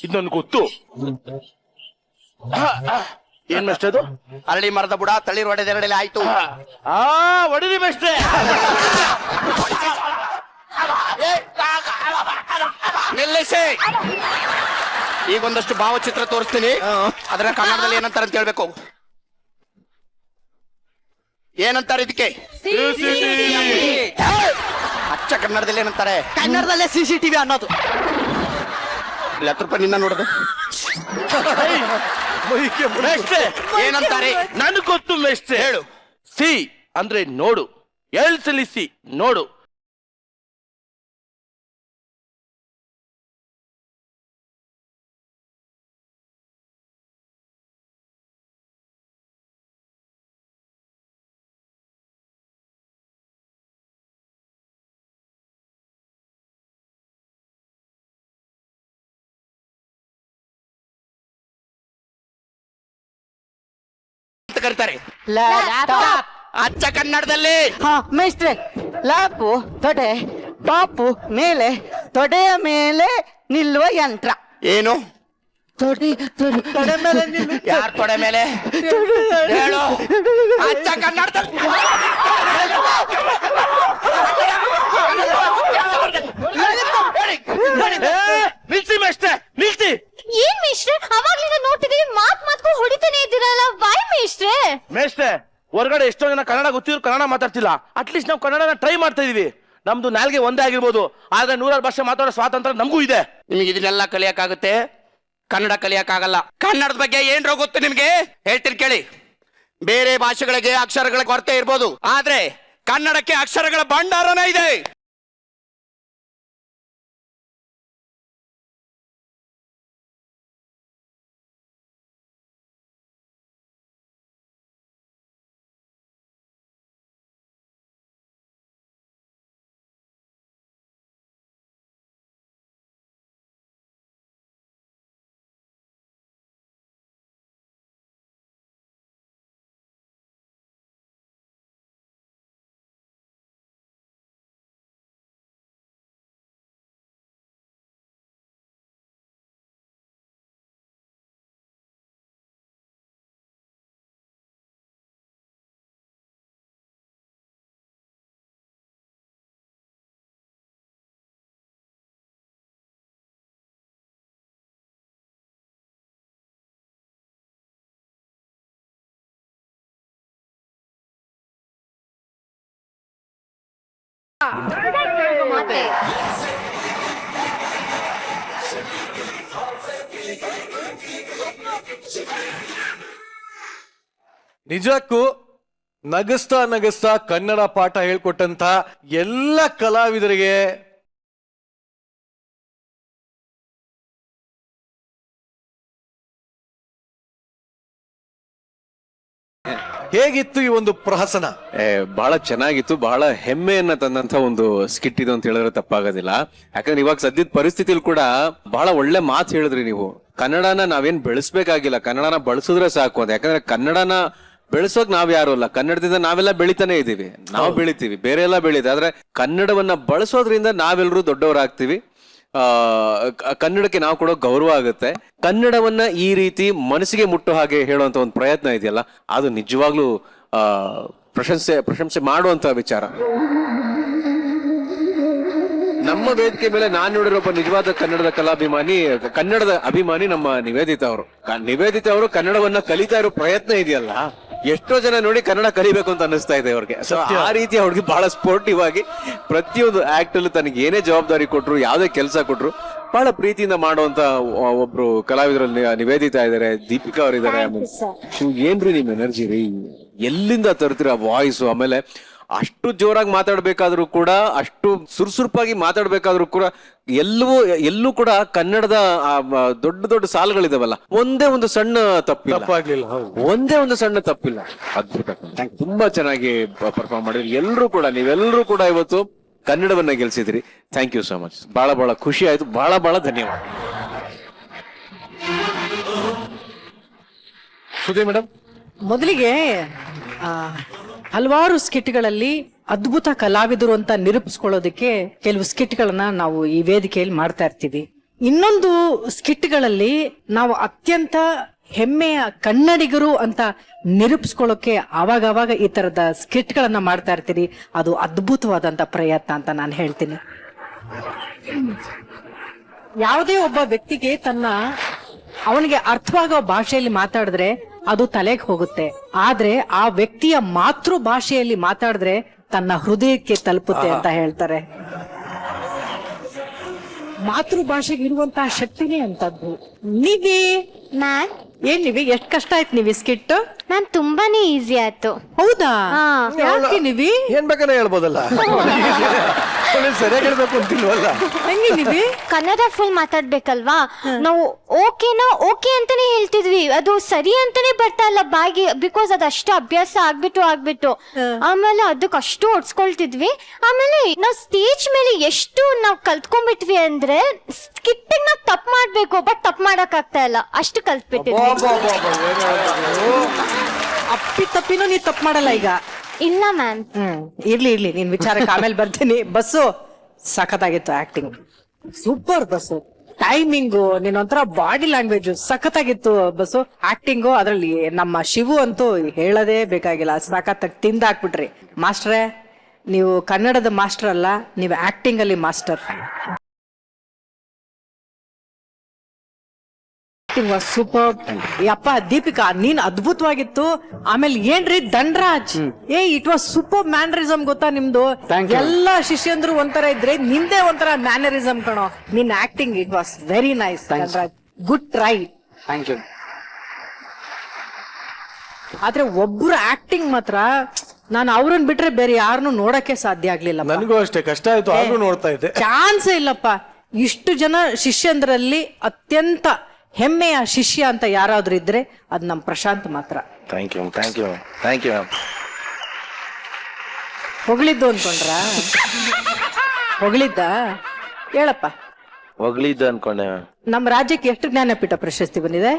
ಇದು ನನ್ಗೆ ಗೊತ್ತು. ಏನ್ ಮೇಷ್ಟ್ರೆ ಅದು? ಅರಳಿ ಮರದ ಬುಡ ತಳಿರು ಒಡೆದು ಎರಡೆಲೆ ಆಯ್ತು. ಹೊಡಿರಿ ಮೇಷ್ಟ್ರೆ. ನಿಲ್ಲಿಸಿ. ಈಗೊಂದಷ್ಟು ಭಾವಚಿತ್ರ ತೋರಿಸ್ತೀನಿ, ಅದನ್ನ ಕನ್ನಡದಲ್ಲಿ ಏನಂತಾರೆ ಅಂತ ಹೇಳ್ಬೇಕು. ಏನಂತಾರೆ ಇದಕ್ಕೆ? ಅಚ್ಚ ಕನ್ನಡದಲ್ಲಿ ಏನಂತಾರೆ? ಕನ್ನಡದಲ್ಲೇ CCTV ಅನ್ನೋದು. 10 ರೂಪಾಯಿ ನಿನ್ನ ನೋಡೋದು. ಮೇಷ್ಟ್ರೆ, ಏನಂತಾರೆ? ನನ್ಗೆ ಗೊತ್ತು ಮೇಷ್ಟ್ರೆ. ಹೇಳು. ಸಿ ಅಂದ್ರೆ ನೋಡು, ಎಲ್ ಸಲಿಸಿ ನೋಡು. ಅಂತ ಕರೀತಾರೆ. ಅಚ್ಚ ಕನ್ನಡದಲ್ಲಿ ಮೇಷ್ಟ್ರೆ, ಲ್ಯಾಪು ತೊಡೆ, ಟಾಪು ಮೇಲೆ, ತೊಡೆಯ ಮೇಲೆ ನಿಲ್ಲುವ ಯಂತ್ರ. ಏನು? ತೊಡೆ ಮೇಲೆ ನಿಲ್ಲು. ಯಾರ್ ತೊಡೆ ಮೇಲೆ? ಹೇಳು. ಅಚ್ಚ ಕನ್ನಡದಲ್ಲಿ ನಿಲ್ಸಿ ಮೇಷ್ಟ್ರೆ, ನಿಲ್ಸಿ. ಏನ್ ಮೇಷ್ಟ್ರೆ? ಅವಾಗ್ಲಿಂದ ನೋಡ್ತಿದೀವಿ, ಮಾತ್ಗೂ ಹೊಡಿತಾನೆ ಇದ್ದೀರಲ್ಲ, ಬಾಯ್ ಮೇಷ್ಟ್ರೆ. ಮೇಷ್ಟ್ರೆ, ಹೊರಗಡೆ ಎಷ್ಟೋ ಜನ ಕನ್ನಡ ಗೊತ್ತಿದ್ರು ಕನ್ನಡ ಮಾತಾಡ್ತಿಲ್ಲ. ಅಟ್ಲೀಸ್ಟ್ ನಾವು ಕನ್ನಡನ ಟ್ರೈ ಮಾಡ್ತಾ ಇದೀವಿ. ನಮ್ದು ನಾಲ್ಗೆ ಒಂದೇ ಆಗಿರ್ಬೋದು, ಆದ್ರೆ 100 ಭಾಷೆ ಮಾತಾಡೋ ಸ್ವಾತಂತ್ರ್ಯ ನಮಗೂ ಇದೆ. ನಿಮಗೆ ಇದನ್ನೆಲ್ಲ ಕಲಿಯಕ್ಕಾಗುತ್ತೆ, ಕನ್ನಡ ಕಲಿಯಕ್ಕಾಗಲ್ಲ. ಕನ್ನಡದ ಬಗ್ಗೆ ಏನ್ರೋ ಗೊತ್ತು ನಿಮ್ಗೆ? ಹೇಳ್ತೀನಿ ಕೇಳಿ. ಬೇರೆ ಭಾಷೆಗಳಿಗೆ ಅಕ್ಷರಗಳ ಕೊರತೆ ಇರ್ಬೋದು, ಆದ್ರೆ ಕನ್ನಡಕ್ಕೆ ಅಕ್ಷರಗಳ ಭಂಡಾರನ ಇದೆ. ನಿಜಕ್ಕೂ ನಗಸ್ತಾ ನಗಸ್ತಾ ಕನ್ನಡ ಪಾಠ ಹೇಳ್ಕೊಟ್ಟಂತ ಎಲ್ಲ ಕಲಾವಿದರಿಗೆ ಹೇಗಿತ್ತು ಈ ಒಂದು ಪ್ರಹಸನ? ಬಹಳ ಚೆನ್ನಾಗಿತ್ತು. ಬಹಳ ಹೆಮ್ಮೆಯನ್ನ ತಂದಂತ ಒಂದು ಸ್ಕಿಟ್ ಇದು ಅಂತ ಹೇಳಿದ್ರೆ ತಪ್ಪಾಗೋದಿಲ್ಲ. ಯಾಕಂದ್ರೆ ಇವಾಗ ಸದ್ಯದ ಪರಿಸ್ಥಿತಿಲಿ ಕೂಡ ಬಹಳ ಒಳ್ಳೆ ಮಾತು ಹೇಳಿದ್ರಿ ನೀವು. ಕನ್ನಡನ ನಾವೇನ್ ಬೆಳೆಸ್ಬೇಕಾಗಿಲ್ಲ, ಕನ್ನಡನ ಬಳಸಿದ್ರೆ ಸಾಕು ಅಂತ. ಯಾಕಂದ್ರೆ ಕನ್ನಡನ ಬೆಳೆಸೋಕ್ ನಾವ್ ಯಾರು ಅಲ್ಲ, ಕನ್ನಡದಿಂದ ನಾವೆಲ್ಲ ಬೆಳಿತಾನೆ ಇದೀವಿ, ನಾವು ಬೆಳಿತೀವಿ, ಬೇರೆ ಎಲ್ಲ ಬೆಳೀತೀವಿ. ಆದ್ರೆ ಕನ್ನಡವನ್ನ ಬಳಸೋದ್ರಿಂದ ನಾವೆಲ್ಲರೂ ದೊಡ್ಡವರಾಗ್ತೀವಿ. ಕನ್ನಡಕ್ಕೆ ನಾವು ಕೊಡೋ ಗೌರವ ಆಗುತ್ತೆ. ಕನ್ನಡವನ್ನ ಈ ರೀತಿ ಮನಸ್ಸಿಗೆ ಮುಟ್ಟೋ ಹಾಗೆ ಹೇಳುವಂತ ಒಂದು ಪ್ರಯತ್ನ ಇದೆಯಲ್ಲ, ಅದು ನಿಜವಾಗ್ಲೂ ಪ್ರಶಂಸೆ ಮಾಡುವಂತ ವಿಚಾರ. ನಮ್ಮ ವೇದಿಕೆ ಮೇಲೆ ನಾನು ನೋಡಿರೋ ಒಬ್ಬ ನಿಜವಾದ ಕನ್ನಡದ ಕನ್ನಡದ ಅಭಿಮಾನಿ ನಮ್ಮ ನಿವೇದಿತಾ ಅವರು. ನಿವೇದಿತಾ ಅವರು ಕನ್ನಡವನ್ನ ಕಲಿತಾ ಇರೋ ಪ್ರಯತ್ನ ಇದೆಯಲ್ಲ, ಎಷ್ಟೋ ಜನ ನೋಡಿ ಕನ್ನಡ ಕಲಿಬೇಕು ಅಂತ ಅನಿಸ್ತಾ ಇದೆ ಅವ್ರಿಗೆ. ಸೊ ಆ ರೀತಿ ಅವ್ರಿಗೆ ಬಹಳ ಸ್ಪೋರ್ಟಿವ್ ಆಗಿ ಪ್ರತಿಯೊಂದು ಆಕ್ಟ್ ಅಲ್ಲೂ ತನಗೆ ಏನೇ ಜವಾಬ್ದಾರಿ ಕೊಟ್ರು, ಯಾವ್ದೇ ಕೆಲಸ ಕೊಟ್ರು ಬಹಳ ಪ್ರೀತಿಯಿಂದ ಮಾಡುವಂತ ಒಬ್ರು ಕಲಾವಿದರಲ್ಲಿ ನಿವೇದಿತಾ ಇದಾರೆ, ದೀಪಿಕಾ ಅವ್ರು ಇದಾರೆ. ಏನ್ರಿ ನಿಮ್ ಎನರ್ಜಿ ರೀ, ಎಲ್ಲಿಂದ ತರ್ತೀರ ವಾಯ್ಸ್? ಆಮೇಲೆ ಅಷ್ಟು ಜೋರಾಗಿ ಮಾತಾಡ್ಬೇಕಾದ್ರೂ ಕೂಡ, ಅಷ್ಟು ಸುರ್ಸುರ್ಪಾಗಿ ಮಾತಾಡ್ಬೇಕಾದ್ರೂ ಕೂಡ ಎಲ್ಲೂ ಕೂಡ ಕನ್ನಡದ ದೊಡ್ಡ ದೊಡ್ಡ ಸಾಲುಗಳಿದಾವಲ್ಲ, ಒಂದೇ ಒಂದು ಸಣ್ಣ ತಪ್ಪಾಗ್ಲಿಲ್ಲ. ಒಂದೇ ಒಂದು ಸಣ್ಣ ತಪ್ಪಿಲ್ಲ. ಅದ್ಭುತ, ತುಂಬಾ ಚೆನ್ನಾಗಿ ಪರ್ಫಾರ್ಮ್ ಮಾಡಿದ್ರಿ ನೀವೆಲ್ಲರೂ ಕೂಡ ಇವತ್ತು ಕನ್ನಡವನ್ನ ಗೆಲ್ಸಿದ್ರಿ. Thank you so much. ಬಹಳ ಖುಷಿ ಆಯ್ತು. ಬಹಳ ಧನ್ಯವಾದ. ಸುಧೀರ್ ಮೇಡಮ್, ಮೊದಲಿಗೆ ಹಲವಾರು ಸ್ಕಿಟ್ಗಳಲ್ಲಿ ಅದ್ಭುತ ಕಲಾವಿದರು ಅಂತ ನಿರೂಪಿಸ್ಕೊಳ್ಳೋದಕ್ಕೆ ಕೆಲವು ಸ್ಕಿಟ್ಗಳನ್ನ ನಾವು ಈ ವೇದಿಕೆಯಲ್ಲಿ ಮಾಡ್ತಾ ಇರ್ತೀವಿ. ಇನ್ನೊಂದು ಸ್ಕಿಟ್ಗಳಲ್ಲಿ ನಾವು ಅತ್ಯಂತ ಹೆಮ್ಮೆಯ ಕನ್ನಡಿಗರು ಅಂತ ನಿರೂಪಿಸ್ಕೊಳ್ಳೋಕೆ ಆವಾಗ ಈ ತರದ ಸ್ಕಿಟ್ಗಳನ್ನ ಮಾಡ್ತಾ ಇರ್ತೀರಿ. ಅದು ಅದ್ಭುತವಾದಂತ ಪ್ರಯತ್ನ ಅಂತ ನಾನು ಹೇಳ್ತೀನಿ. ಯಾವುದೇ ಒಬ್ಬ ವ್ಯಕ್ತಿಗೆ ಅವನಿಗೆ ಅರ್ಥವಾಗೋ ಭಾಷೆಯಲ್ಲಿ ಮಾತಾಡಿದ್ರೆ ಅದು ತಲೆಗೆ ಹೋಗುತ್ತೆ. ಆದ್ರೆ ಆ ವ್ಯಕ್ತಿಯ ಮಾತೃ ಭಾಷೆಯಲ್ಲಿ ಮಾತಾಡಿದ್ರೆ ತನ್ನ ಹೃದಯಕ್ಕೆ ತಲುಪುತ್ತೆ ಅಂತ ಹೇಳ್ತಾರೆ. ಮಾತೃಭಾಷೆಗೆ ಇರುವಂತಹ ಶಕ್ತಿನೇ ಅಂತದ್ದು. ಮ್ಯಾಮ್ ನೀವಿ ಎಷ್ಟ್ ಕಷ್ಟ ಆಯ್ತು ನೀವಿ ಸ್ಕಿಟ್? ಮ್ಯಾಮ್ ತುಂಬಾನೇ ಈಸಿ ಆಯ್ತು. ಹೌದಾ? ಯಾಕೆ ನೀವಿ ಏನ್ ಬೇಕಾದ್ರೆ ಹೇಳ್ಬೋದಲ್ಲ, ಸರಿಯಾಗಿ ಹೇಳ್ಬೇಕು ಅಂತಿಲ್ವಲ್ಲ. ಹೆಂಗೆ ನೀವಿ ಕನ್ನಡ ಫುಲ್ ಮಾತಾಡ್ಬೇಕಲ್ವಾ, ನಾವು ಓಕೆ ಅಂತಾನೆ ಹೇಳ್ತಿದ್ವಿ, ಅದು ಸರಿ ಅಂತಾನೆ ಬರ್ತಾ ಇಲ್ಲ ಬಾಯಿಗೆ. ಬಿಕಾಸ್ ಅದು ಅಷ್ಟು ಅಭ್ಯಾಸ ಆಗ್ಬಿಟ್ಟು ಆಮೇಲೆ ಅದಕ್ಕೆ ಅಷ್ಟು ಹೊಡ್ಸ್ಕೊಳ್ತಿದ್ವಿ. ಆಮೇಲೆ ನಾವು ಸ್ಟೇಜ್ ಮೇಲೆ ಎಷ್ಟು ನಾವು ಕಲ್ತ್ಕೊಂಡ್ಬಿಟ್ವಿ ಅಂದ್ರೆ ಸ್ಕಿಟ್ಟಿಂಗ್ ನಾವು ತಪ್ಪು ಮಾಡ್ಬೇಕು, ಬಟ್ ತಪ್ಪು ಮಾಡಕ್ ಆಗ್ತಾ ಇಲ್ಲ, ಅಷ್ಟು ಕಲ್ತ್ಬಿಟ್ಟಿದ್ವಿ. ತಪ್ಪಿನೂ ನೀ ತಪ್ಪು ಮಾಡಲ್ಲ ಈಗ? ಇಲ್ಲ ಮ್ಯಾಮ್. ಇರ್ಲಿ ನಿನ್ ವಿಚಾರಕ್ಕೆ ಆಮೇಲೆ ಬರ್ತೀನಿ. ಬಸ್ಸು ಸಖತ್ತಾಗಿತ್ತು, ಆಕ್ಟಿಂಗ್ ಸೂಪರ್. ಬಸ್ಸು ಟೈಮಿಂಗು, ನೀನೊಂಥರ ಬಾಡಿ ಲ್ಯಾಂಗ್ವೇಜ್ ಸಖತ್ತಾಗಿತ್ತು. ಬಸ್ಸು ಆಕ್ಟಿಂಗು, ಅದ್ರಲ್ಲಿ ನಮ್ಮ ಶಿವು ಅಂತೂ ಹೇಳೋದೇ ಬೇಕಾಗಿಲ್ಲ, ಸಖತ್ತಾಗಿ ತಿಂದಾಕ್ಬಿಟ್ರಿ. ಮಾಸ್ಟ್ರೇ, ನೀವು ಕನ್ನಡದ ಮಾಸ್ಟರ್ ಅಲ್ಲ, ನೀವು ಆಕ್ಟಿಂಗ್ ಅಲ್ಲಿ ಮಾಸ್ಟರ್. ಸೂಪರ್. ಯಪ್ಪ ದೀಪಿಕಾ, ನೀನ್ ಅದ್ಭುತವಾಗಿತ್ತು. ಆಮೇಲೆ ಏನ್ರಿ ದಂಡರಾಜ್, ಇಟ್ ವಾಸ್ ಸೂಪರ್ ಮ್ಯಾನರಿಸಮ್. ಗೊತ್ತಾ ನಿಮ್ದು? ಎಲ್ಲಾ ಶಿಷ್ಯಂದ್ರು ಒಂಥರ ಇದ್ರೆ ನಿಂದೇ ಒಂಥರ ಮ್ಯಾನರಿಸಮ್ ಕಣೋ. ನಿನ್ acting it was very nice Dandaraj, good try. Thank you. ಆದ್ರೆ ಒಬ್ರು ಆಕ್ಟಿಂಗ್ ಮಾತ್ರ ನಾನು ಅವ್ರನ್ನ ಬಿಟ್ರೆ ಬೇರೆ ಯಾರನ್ನು ನೋಡಕ್ಕೆ ಸಾಧ್ಯ ಆಗ್ಲಿಲ್ಲ. ನನಗೂ ಅಷ್ಟೇ ಕಷ್ಟ ಆಯ್ತು, ಆದ್ರೂ ನೋಡ್ತಾ ಇದ್ದೆ. ಚಾನ್ಸೇ ಇಲ್ಲಪ್ಪ. ಇಷ್ಟು ಜನ ಶಿಷ್ಯಂದ್ರಲ್ಲಿ ಅತ್ಯಂತ ಹೆಮ್ಮೆಯ ಶಿಷ್ಯ ಅಂತ ಯಾರಾದ್ರೂ ಇದ್ರೆ ಅದು ನಮ್ ಪ್ರಶಾಂತ್ ಮಾತ್ರ. Thank you. ಹೊಗಳಿದ್ದು ಅನ್ಕೊಂಡ್ರ? ಹೊಗಳಿದ್ದ ಹೇಳಪ್ಪ. ಹೊಗಳಿದ್ದು ಅನ್ಕೊಂಡೆ. ನಮ್ಮ ರಾಜ್ಯಕ್ಕೆ ಎಷ್ಟು ಜ್ಞಾನಪೀಠ ಪ್ರಶಸ್ತಿ ಬಂದಿದೆ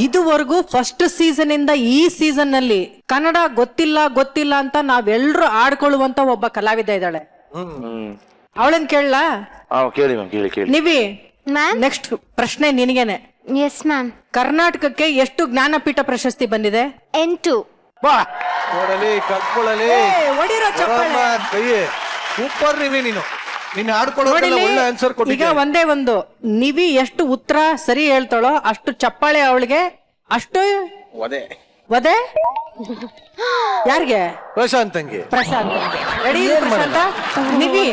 ಇದುವರೆಗೂ? ಫಸ್ಟ್ ಸೀಸನ್ ಇಂದ ಈ ಸೀಸನ್ ನಲ್ಲಿ ಕನ್ನಡ ಗೊತ್ತಿಲ್ಲ ಅಂತ ನಾವೆಲ್ಲರೂ ಆಡ್ಕೊಳ್ಳುವಂತ ಒಬ್ಬ ಕಲಾವಿದ ಇದ್ದಾಳೆ. ಅವಳನ್ ಕೇಳಲಾ? ಕೇಳಿ. ನೀವಿ ನೆಕ್ಸ್ಟ್ ಪ್ರಶ್ನೆ ನಿನಗೇನೆ. Yes ma'am. ಕರ್ನಾಟಕಕ್ಕೆ ಎಷ್ಟು ಜ್ಞಾನಪೀಠ ಪ್ರಶಸ್ತಿ ಬಂದಿದೆ? 8. ನೋಡಲಿ, ಕಲ್ತ್ಕೊಳ್ಳಲಿ. ಸೂಪರ್ ನೀನು ಆಡ್ಕೊಳ್ಳೋದ್ರಲ್ಲಿ ಒಳ್ಳೆ ಆನ್ಸರ್ ಕೊಟ್ಟಿದ್ದೆ. ಈಗ ಒಂದೇ ಒಂದು, ನಿವಿ ಎಷ್ಟು ಉತ್ತರ ಸರಿ ಹೇಳ್ತಾಳೋ ಅಷ್ಟು ಚಪ್ಪಾಳೆ ಅವಳಿಗೆ, ಅಷ್ಟು ವದೆ ಯಾರಿಗೆ? ಪ್ರಶಾಂತ್ ತಂಗಿ. ಪ್ರಶಾಂತ್. ರೆಡಿ ಪ್ರಶಾಂತ? ನಿವಿ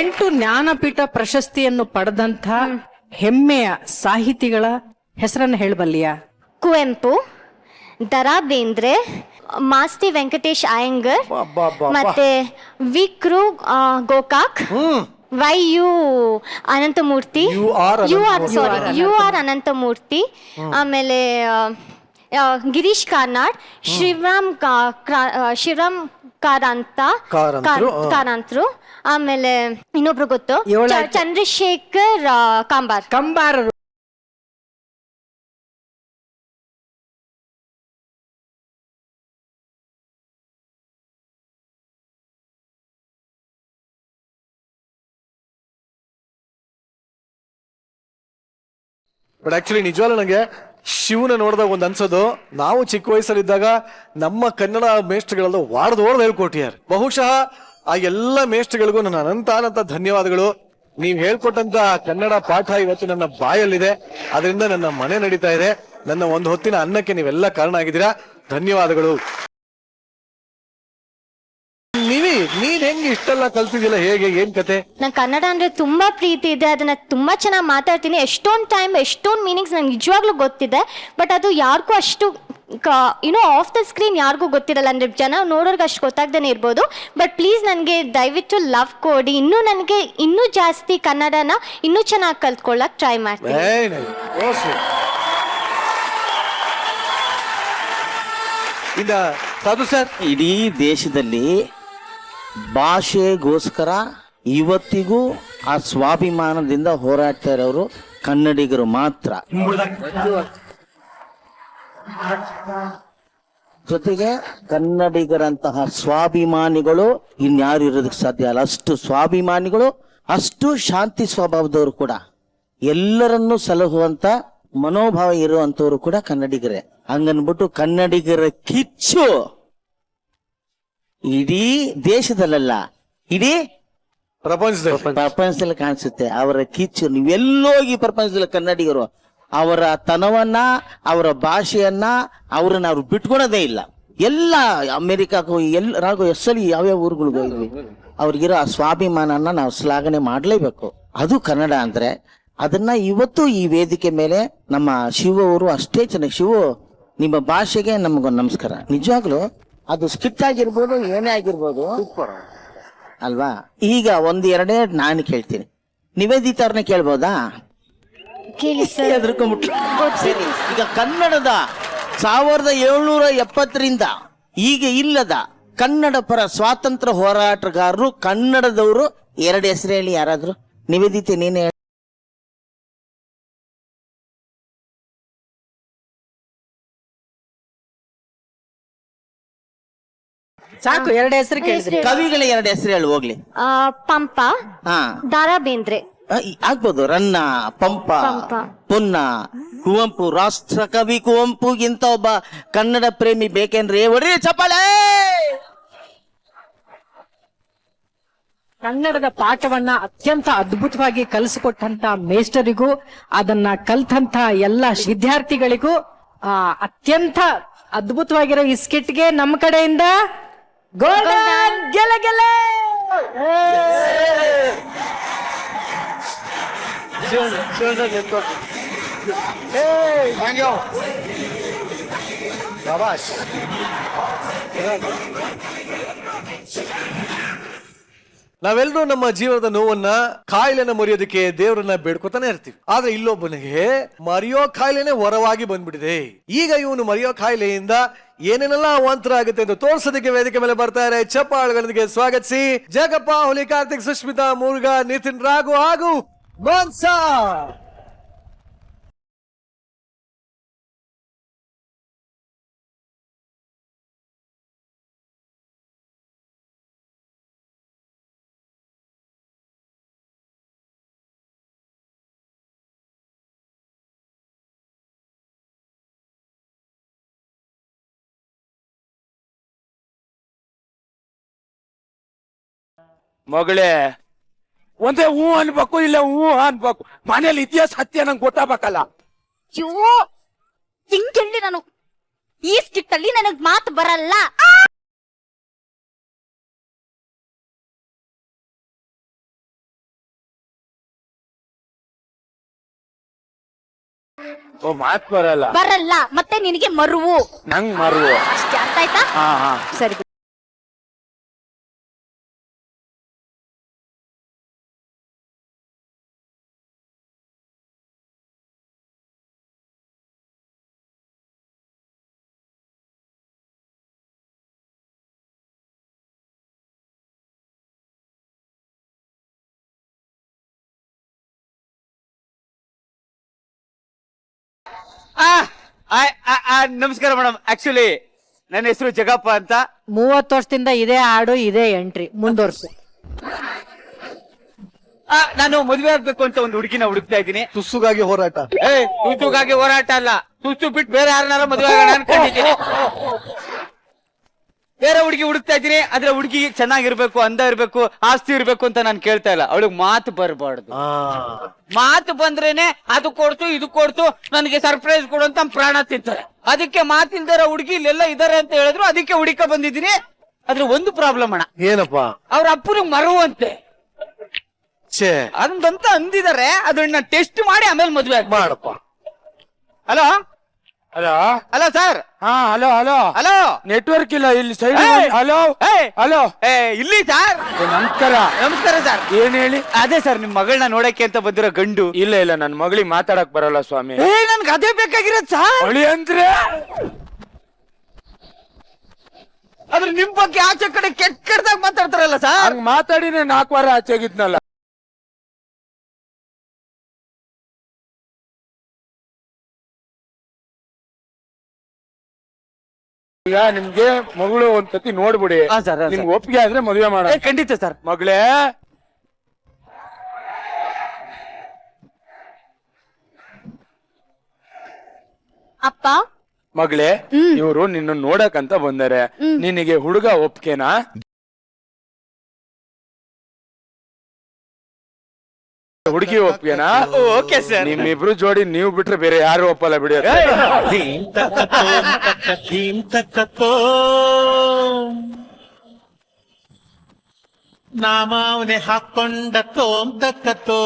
8 ಜ್ಞಾನಪೀಠ ಪ್ರಶಸ್ತಿಯನ್ನು ಪಡೆದಂತ ಹೆಮ್ಮೆಯ ಸಾಹಿತಿಗಳ ಹೆಸರನ್ನು ಹೇಳಬಲ್ಲಿಯಾ? ಕುವೆಂಪು, ದರಾ ಬೇಂದ್ರೆ, ಮಾಸ್ತಿ ವೆಂಕಟೇಶ್ ಅಯ್ಯಂಗರ್, ಮತ್ತೆ Vikru Gokak, YU Ananthamurthy, U R Ananthamurthy, ಆಮೇಲೆ ಗಿರೀಶ್ ಕಾರ್ನಾಡ್, ಶಿವರಾಮ್ ಕಾರಂತರು, ಆಮೇಲೆ ಇನ್ನೊಬ್ರು ಗೊತ್ತು, ಚಂದ್ರಶೇಖರ್ ಕಂಬಾರ್. ಬಟ್ ಆಕ್ಚುಲಿ ನಿಜವಾಗ್ಲೂ ನಂಗೆ ಶಿವನ ನೋಡಿದಾಗ ಒಂದು ಅನ್ಸೋದು, ನಾವು ಚಿಕ್ಕ ವಯಸ್ಸಲ್ಲಿದ್ದಾಗ ನಮ್ಮ ಕನ್ನಡ ಮೇಷ್ಟ್ರುಗಳೆಲ್ಲ ವಾಡ್ದು ಹೇಳ್ಕೊಟ್ಟಿದ್ದಾರೆ. ಬಹುಶಃ ಆ ಎಲ್ಲ ಮೇಷ್ಟ್ರಿಗಳಿಗೂ ನನ್ನ ಅನಂತ ಧನ್ಯವಾದಗಳು. ನೀವ್ ಹೇಳ್ಕೊಟ್ಟಂತ ಕನ್ನಡ ಪಾಠ ಇವತ್ತು ನನ್ನ ಬಾಯಲ್ಲಿದೆ, ಅದರಿಂದ ನನ್ನ ಮನೆ ನಡೀತಾ ಇದೆ. ನನ್ನ ಒಂದು ಹೊತ್ತಿನ ಅನ್ನಕ್ಕೆ ನೀವೆಲ್ಲ ಕಾರಣ ಆಗಿದ್ದೀರಾ. ಧನ್ಯವಾದಗಳು. ನೀನ್ ಹೆಂಗೆ ಇಷ್ಟೆಲ್ಲ ಕಲ್ತಿದ್ದಿಲ್ಲ, ಹೇಗೆ, ಏನ್ ಕತೆ? ನಂಗೆ ಕನ್ನಡ ಅಂದ್ರೆ ತುಂಬಾ ಪ್ರೀತಿ ಇದೆ, ಅದನ್ನ ತುಂಬಾ ಚೆನ್ನಾಗಿ ಮಾತಾಡ್ತೀನಿ. ಎಷ್ಟೊಂದು ಮೀನಿಂಗ್ಸ್ ನಂಗೆ ನಿಜವಾಗ್ಲೂ ಗೊತ್ತಿದೆ, ಬಟ್ ಅದು ಯಾರಿಗೂ ಅಷ್ಟು ಆಫ್ ದ ಸ್ಕ್ರೀನ್ ಯಾರಿಗೂ ಗೊತ್ತಿರಲ್ಲ. ಅಂದ್ರೆ ಜನ ನೋಡೋರ್ಗೆ ಅಷ್ಟು ಗೊತ್ತಾಗ್ದೇನೆ ಇರ್ಬೋದು. ಬಟ್ ಪ್ಲೀಸ್ ನನಗೆ ದಯವಿಟ್ಟು ಲವ್ ಕೊಡಿ. ನನಗೆ ಇನ್ನೂ ಜಾಸ್ತಿ ಕನ್ನಡನ ಇನ್ನೂ ಚೆನ್ನಾಗಿ ಕಲ್ತ್ಕೊಳ್ಳಕ್ ಟ್ರೈ ಮಾಡ್ತೀನಿ. ಇಡೀ ದೇಶದಲ್ಲಿ ಭಾಷೆಗೋಸ್ಕರ ಇವತ್ತಿಗೂ ಆ ಸ್ವಾಭಿಮಾನದಿಂದ ಹೋರಾಡ್ತಾ ಇರೋರು ಕನ್ನಡಿಗರು ಮಾತ್ರ. ಜೊತೆಗೆ ಕನ್ನಡಿಗರಂತಹ ಸ್ವಾಭಿಮಾನಿಗಳು ಇನ್ಯಾರು ಇರೋದಕ್ಕೆ ಸಾಧ್ಯ ಅಲ್ಲ. ಅಷ್ಟು ಸ್ವಾಭಿಮಾನಿಗಳು, ಅಷ್ಟು ಶಾಂತಿ ಸ್ವಭಾವದವರು ಕೂಡ, ಎಲ್ಲರನ್ನೂ ಸಲಹುವಂತ ಮನೋಭಾವ ಇರುವಂತವ್ರು ಕೂಡ ಕನ್ನಡಿಗರೇ. ಹಂಗನ್ಬಿಟ್ಟು ಕನ್ನಡಿಗರ ಕಿಚ್ಚು ಇಡೀ ದೇಶದಲ್ಲ, ಇಡೀ ಪ್ರಪಂಚದಲ್ಲಿ ಕಾಣಿಸುತ್ತೆ. ಅವರ ಕಿಚ್ಚು ನೀವೆಲ್ಲೋಗಿ ಪ್ರಪಂಚದಲ್ಲಿ ಕನ್ನಡಿಗರು ಅವರ ತನವನ್ನ, ಅವರ ಭಾಷೆಯನ್ನ, ಅವ್ರನ್ನ ಅವ್ರು ಬಿಟ್ಕೊಳೋದೇ ಇಲ್ಲ. ಎಲ್ಲ ಅಮೆರಿಕಕ್ಕೂ ಎಲ್ಲರಾಗೂ ಎಷ್ಟಲ್ಲಿ ಯಾವ್ಯಾವ ಊರುಗಳಿಗೂ ಅವ್ರಿಗಿರೋ ಆ ಸ್ವಾಭಿಮಾನನ ನಾವು ಶ್ಲಾಘನೆ ಮಾಡ್ಲೇಬೇಕು. ಅದು ಕನ್ನಡ ಅಂದ್ರೆ. ಅದನ್ನ ಇವತ್ತು ಈ ವೇದಿಕೆ ಮೇಲೆ ನಮ್ಮ ಶಿವ ಅವರು ಅಷ್ಟೇ ಚೆನ್ನಾಗಿ, ಶಿವು ನಿಮ್ಮ ಭಾಷೆಗೆ ನಮಗೊಂದು ನಮಸ್ಕಾರ. ನಿಜವಾಗ್ಲು ಅದು ಸ್ಕಿಟ್ ಆಗಿರ್ಬೋದು, ಏನೇ ಆಗಿರ್ಬೋದು, ಅಲ್ವಾ? ಈಗ ಎರಡೇ ನಾನು ಕೇಳ್ತೀನಿ, ನಿವೇದಿತ ಅವ್ರನ್ನ ಕೇಳ್ಬೋದಾ? ಸರಿ, ಈಗ ಕನ್ನಡದ 1770ರಿಂದ ಈಗ ಇಲ್ಲದ ಕನ್ನಡ ಪರ ಸ್ವಾತಂತ್ರ್ಯ ಹೋರಾಟಗಾರರು ಕನ್ನಡದವರು 2 ಹೆಸರು ಹೇಳಿ. ಯಾರಾದ್ರು? ನಿವೇದಿತೆ ನೀನೇ ಹೇಳಿ. ಸಾಕು, 2 ಹೆಸರು ಕೇಳಿದ್ರಿ. ಕವಿಗಳ 2 ಹೆಸರು ಹೇಳಿ ಹೋಗ್ಲಿ. ಪಂಪ, ದಾರಾ ಬೇಂದ್ರೆ ಆಗ್ಬೋದು. ರನ್ನ, ಪಂಪ, ಪುನ್ನ, ಕುವೆಂಪು. ರಾಷ್ಟ್ರ ಕವಿ ಕುವೆಂಪುಗಿಂತ ಒಬ್ಬ ಕನ್ನಡ ಪ್ರೇಮಿ ಬೇಕೇನ್ರಿ? ಹೊಡ್ರಿ ಚಪ್ಪಾಳೆ. ಕನ್ನಡದ ಪಾಠವನ್ನ ಅತ್ಯಂತ ಅದ್ಭುತವಾಗಿ ಕಲಿಸಿಕೊಟ್ಟಂತ ಮೇಸ್ಟರಿಗೂ, ಅದನ್ನ ಕಲ್ತಂತ ಎಲ್ಲ ವಿದ್ಯಾರ್ಥಿಗಳಿಗೂ ಅತ್ಯಂತ ಅದ್ಭುತವಾಗಿರೋ ಈ ಸ್ಕಿಟ್ಗೆ ನಮ್ಮ ಕಡೆಯಿಂದ ಗೋಲ್ಡನ್ ಗೆಲೆ ಗೆಲೆ. ನಾವೆಲ್ಲರೂ ನಮ್ಮ ಜೀವನದ ನೋವನ್ನ, ಕಾಯಿಲೆನ ಮರೆಯೋದಕ್ಕೆ ದೇವರನ್ನ ಬೇಡ್ಕೊತಾನೆ ಇರ್ತೀವಿ. ಆದ್ರೆ ಇಲ್ಲೊಬ್ಬನಿಗೆ ಮರೆಯೋ ಕಾಯಿಲೆನೆ ಹೊರವಾಗಿ ಬಂದ್ಬಿಟ್ಟಿದೆ. ಈಗ ಇವನು ಮರೆಯೋ ಕಾಯಿಲೆಯಿಂದ ಏನೇನೆಲ್ಲ ಅವಾಂತರ ಆಗುತ್ತೆ ಅಂತ ತೋರ್ಸೋದಕ್ಕೆ ವೇದಿಕೆ ಮೇಲೆ ಬರ್ತಾರೆ. ಚಪ್ಪಾಳೆಗಳೊಂದಿಗೆ ಸ್ವಾಗತಿಸಿ ಜಗಪ್ಪ, ಹುಲಿ, ಕಾರ್ತಿಕ್, ಸುಷ್ಮಿತಾ, ಮುರುಘಾ, ನಿತಿನ್, ರಾಘು ಹಾಗೂ ಮಾನ್ಸಾ. ಮಗಳೇ, ಒಂದೇ ಹೂ ಅನ್ಬೇಕು, ಇಲ್ಲ ಹೂ ಅನ್ಬೇಕು. ಮನೇಲಿ ಇತಿಹಾಸ ಸತ್ಯ ನಂಗೆ ಗೊತ್ತಾಗಬೇಕಲ್ಲ. ಹಿಂಗೆಲ್ಲಿ ನಾನು ಈ ಸ್ಕಿಟ್ ಅಲ್ಲಿ ನನಗ್ ಮಾತು ಬರಲ್ಲ. ಓ, ಮಾತ್ ಬರಲ್ಲ ಮತ್ತೆ ನಿನಗೆ ಮರುವು. ನಂಗ್ ಮರುವು ಅಷ್ಟೇ, ಅರ್ಥ ಆಯ್ತಾ? ಸರಿ. ನಮಸ್ಕಾರ ಮೇಡಮ್. ಆಕ್ಚುಲಿ ನನ್ನ ಹೆಸರು ಜಗಪ್ಪ ಅಂತ. 30 ವರ್ಷದಿಂದ ಇದೇ ಹಾಡು, ಇದೇ ಎಂಟ್ರಿ ಮುಂದುವರ್ಸು. ನಾನು ಮದುವೆ ಆಗ್ಬೇಕು ಅಂತ ಒಂದು ಹುಡುಗಿನ ಹುಡುಕ್ತಾ ಇದ್ದೀನಿ. ತುಸುಗಾಗಿ ಹೋರಾಟ. ತುಸುಗಾಗಿ ಹೋರಾಟ ಅಲ್ಲ, ತುಸು ಬಿಟ್ಟು ಬೇರೆ ಯಾರನ್ನಾರ ಮದುವೆ ಆಗೋಣ ಅನ್ಕೊಂಡಿದ್ದೀನಿ. ಬೇರೆ ಹುಡುಗಿ ಹುಡುಕ್ತಾ ಇದ್ದೀನಿ, ಆದ್ರೆ ಹುಡುಗಿ ಚೆನ್ನಾಗಿರ್ಬೇಕು, ಅಂದ ಇರ್ಬೇಕು, ಆಸ್ತಿ ಇರ್ಬೇಕು ಅಂತ ನಾನು ಕೇಳ್ತಾ ಇಲ್ಲ. ಅವಳಿಗೆ ಮಾತು ಬರಬಾರ್ದು. ಮಾತು ಬಂದ್ರೇನೆ ಅದು ಕೊಡ್ತು ಇದು ಕೊಡ್ತು ನನಗೆ ಸರ್ಪ್ರೈಸ್ ಕೊಡು ಅಂತ ಪ್ರಾಣ ತಿಂತಾರೆ. ಅದಕ್ಕೆ ಮಾತಿಲ್ದಾರ ಹುಡುಗಿ ಇಲ್ಲೆಲ್ಲ ಇದಾರೆ ಅಂತ ಹೇಳಿದ್ರು, ಅದಕ್ಕೆ ಹುಡುಕ ಬಂದಿದ್ದೀನಿ. ಆದ್ರೆ ಒಂದು ಪ್ರಾಬ್ಲಮ್ ಅಣ್ಣ. ಏನಪ್ಪ? ಅವ್ರ ಅಪ್ಪನಿಗೆ ಮರುವಂತೆ ಛೇ, ಅದಂತ ಅಂದಿದ್ದಾರೆ. ಅದನ್ನ ಟೆಸ್ಟ್ ಮಾಡಿ ಆಮೇಲೆ ಮದ್ವೆ ಮಾಡಪ್ಪ. Hello hello hello sir. ಹಾ ಹಲೋ ಹಲೋ ಹಲೋ, ನೆಟ್ವರ್ಕ್ ಇಲ್ಲ ಇಲ್ಲಿ ಸೈಡ್. ಹಲೋ ಹಲೋ, ಇಲ್ಲಿ ಸರ್. ನಮಸ್ಕಾರ. ನಮಸ್ಕಾರ ಸರ್. ಏನ್ ಹೇಳಿ? ಅದೇ ಸರ್, ನಿಮ್ ಮಗಳನ್ನ ನೋಡಕ್ಕೆ ಅಂತ ಬಂದಿರೋ ಗಂಡು. ಇಲ್ಲ ಇಲ್ಲ, ನನ್ ಮಗಳಿಗೆ ಮಾತಾಡಕ್ ಬರಲ್ಲ ಸ್ವಾಮಿ. ನನ್ಗೆ ಅದೇ ಬೇಕಾಗಿರೋದು ಸರ್. ಹೊಳಿ ಅಂದ್ರೆ ಆದ್ರೆ ನಿಮ್ ಬಗ್ಗೆ ಆಚೆ ಕಡೆ ಕೆಟ್ಟದಾಗ ಮಾತಾಡ್ತಾರಲ್ಲ ಸರ್. ಹಂಗ್ ಮಾತಾಡಿನೇ 4 ವಾರ ಆಚೆಗಿದ್ನಲ್ಲ. ಈಗ ನಿಮ್ಗೆ ಮಗಳು ಒಂದ್ಸತಿ ನೋಡ್ಬಿಡಿ. ಹಾ ಸರ್, ಹಾ ಸರ್. ನಿಮ್ಗೆ ಒಪ್ಪಿಗೆ ಆದ್ರೆ ಮದುವೆ ಮಾಡ. ಖಂಡಿತ ಸರ್. ಮಗಳೇ, ಅಪ್ಪ, ಮಗಳೇ, ಇವರು ನಿನ್ನ ನೋಡಕ್ ಅಂತ ಬಂದಾರೆ. ನಿನಗೆ ಹುಡುಗ ಒಪ್ಕೆನಾ? ಹುಡುಗಿ ಒಪ್ಗೆನಾ? Okay sir. ನಿಮ್ಮಿಬ್ರು ಜೋಡಿ ನೀವು ಬಿಟ್ರೆ ಬೇರೆ ಯಾರು ಒಪ್ಪಲ್ಲ ಬಿಡಿ. ನಾಮಾವನೆ ಹಾಕೊಂಡ ತೋಂ ತಕ್ಕತೋ.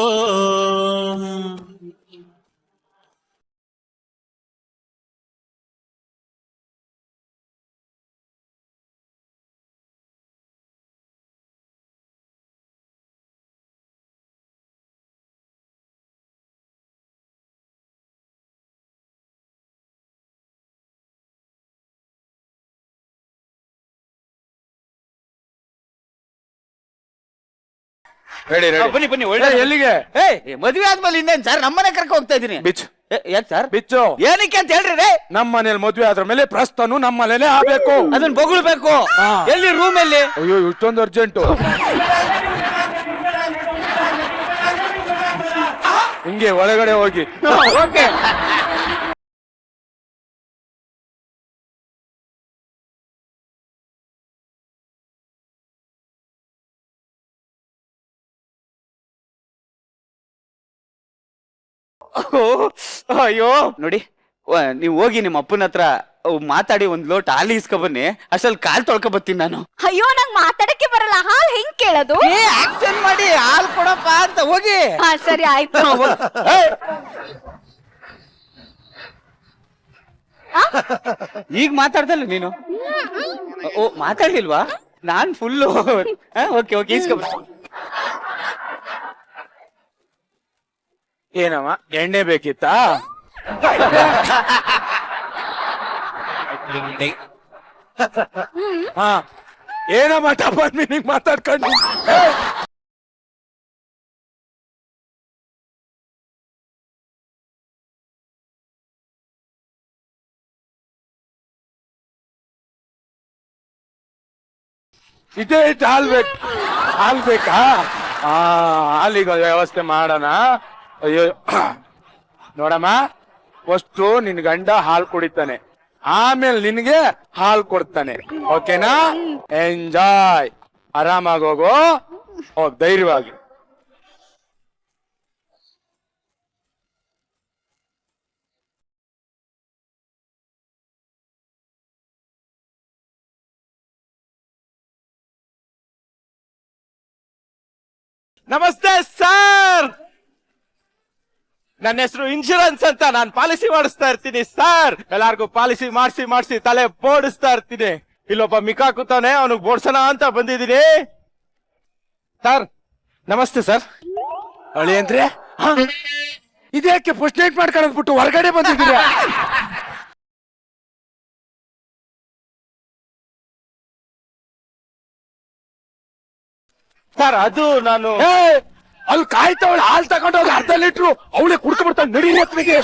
ಬನ್ನಿ ಬನ್ನಿ, ಒಳ್ಳೆ. ಎಲ್ಲಿಗೆ? ಮದ್ವೆ ಆದ್ಮೇಲೆ ಇನ್ನೇನ್ ಸರ್, ನಮ್ಮನೆ ಕರ್ಕ ಹೋಗ್ತಾ ಇದೀನಿ. ಬಿಚ್ ಯಾಕೆ ಸರ್? ಬಿಚ್ಚು. ಏನಕ್ಕೆ ಅಂತ ಹೇಳ್ರಿ. ನಮ್ಮ ಮನೇಲಿ ಮದ್ವೆ ಆದ್ರ ಮೇಲೆ ಪ್ರಸ್ತನು ನಮ್ಮ ಮನೇಲೆ ಆಗ್ಬೇಕು. ಅದನ್ನ ಬೊಗಳ್ಬೇಕು. ಎಲ್ಲಿ ರೂಮ್ ಎಲ್ಲಿ? ಅಯ್ಯೋ, ಇಷ್ಟೊಂದು ಅರ್ಜೆಂಟು. ಹಿಂಗೆ ಒಳಗಡೆ ಹೋಗಿ. ಓಕೆ. ಅಯ್ಯೋ ನೋಡಿ, ನೀವ್ ಹೋಗಿ ನಿಮ್ಮ ಅಪ್ಪನ ಹತ್ರ ಮಾತಾಡಿ ಒಂದ್ ಲೋಟ ಹಾಲು ಇಸ್ಕೊ ಬನ್ನಿ. ಅಷ್ಟ್ರಲ್ಲಿ ಕಾಲ್ ತೊಳ್ಕೊ ಬರ್ತೀನಿ ನಾನು. ಅಯ್ಯೋ, ನಂಗ್ ಮಾತಾಡಕ್ಕೆ ಬರಲ್ಲ. ಹಾಲ್ ಹೆಂಗ್ ಕೇಳೋದು? ಆಕ್ಷನ್ ಮಾಡಿ ಹಾಲು ಕೊಡಪ್ಪ ಅಂತ ಹೋಗಿ. ಹಾ ಸರಿ ಆಯ್ತು. ಈಗ ಮಾತಾಡ್ದಲ್ಲ ನೀನು? ಓ, ಮಾತಾಡ್ಲಿಲ್ವಾ? ನಾನ್ ಫುಲ್ಲು. ಓಕೆ ಓಕೆ, ಇಸ್ಕೊ ಬನ್ನಿ. ಏನಮ್ಮ, ಎಣ್ಣೆ ಬೇಕಿತ್ತಾ? ಹಾ, ಏನಮ್ಮ ಟಪಾಲ್ ಮೀನಿಂಗ್ ಮಾತಾಡ್ಕೊಂಡು. ಇದೇ ಇಟ್ಟು ಹಾಲ್ ಬೇಕಾ? ಹಾಲಿಗೆ ವ್ಯವಸ್ಥೆ ಮಾಡೋಣ. ಅಯ್ಯೋ, ನೋಡಮ್ಮ, ಫಸ್ಟು ನಿನ್ ಗಂಡ ಹಾಲು ಕುಡಿತಾನೆ, ಆಮೇಲೆ ನಿನ್ಗೆ ಹಾಲು ಕೊಡ್ತಾನೆ. ಓಕೆನಾ? ಎಂಜಾಯ್. ಆರಾಮಾಗಿ ಹೋಗು, ಹೋಗ್ ಧೈರ್ಯವಾಗಿ. ನಮಸ್ತೆ ಸರ್, ನನ್ನ ಹೆಸರು ಇನ್ಶೂರೆನ್ಸ್ ಅಂತ. ನಾನು ಪಾಲಿಸಿ ಮಾಡಿಸ್ತಾ ಇರ್ತೀನಿ ಸರ್. ಎಲ್ಲಾರ್ಗು ಪಾಲಿಸಿ ಮಾಡಿಸಿ ತಲೆ ಬೋಡಿಸ್ತಾ ಇರ್ತೀನಿ. ಇಲ್ಲೊಬ್ಬ ಮಿಕಾ ಕೂತಾನೆ, ಅವನಿಗೆ ಬೋಡ್ಸೋಣ ಅಂತ ಬಂದಿದ್ದೀನಿ ಸರ್. ನಮಸ್ತೆ ಸರ್. ಅಳಿ ಅಂದ್ರೆ ಇದ್ಯಾಕೆ ಫಸ್ಟ್ ನೈಟ್ ಮಾಡ್ಕೊಂಡ್ಬಿಟ್ಟು ಹೊರಗಡೆ ಬಂದಿದ್ದೀರಾ? ಸರ್, ಅದು ನಾನು ಅಲ್ಲಿ ಕಾಯ್ತವಳು ಹಾಲು ತಗೊಂಡೋಗಿ 1/2 ಲೀಟ್ರು ಅವಳೇ ಕುಡ್ಕೊಂಡ್ಬಿಡ್ತಾಳೆ. ನಡಿ ಮದ್ವೆಗೆ.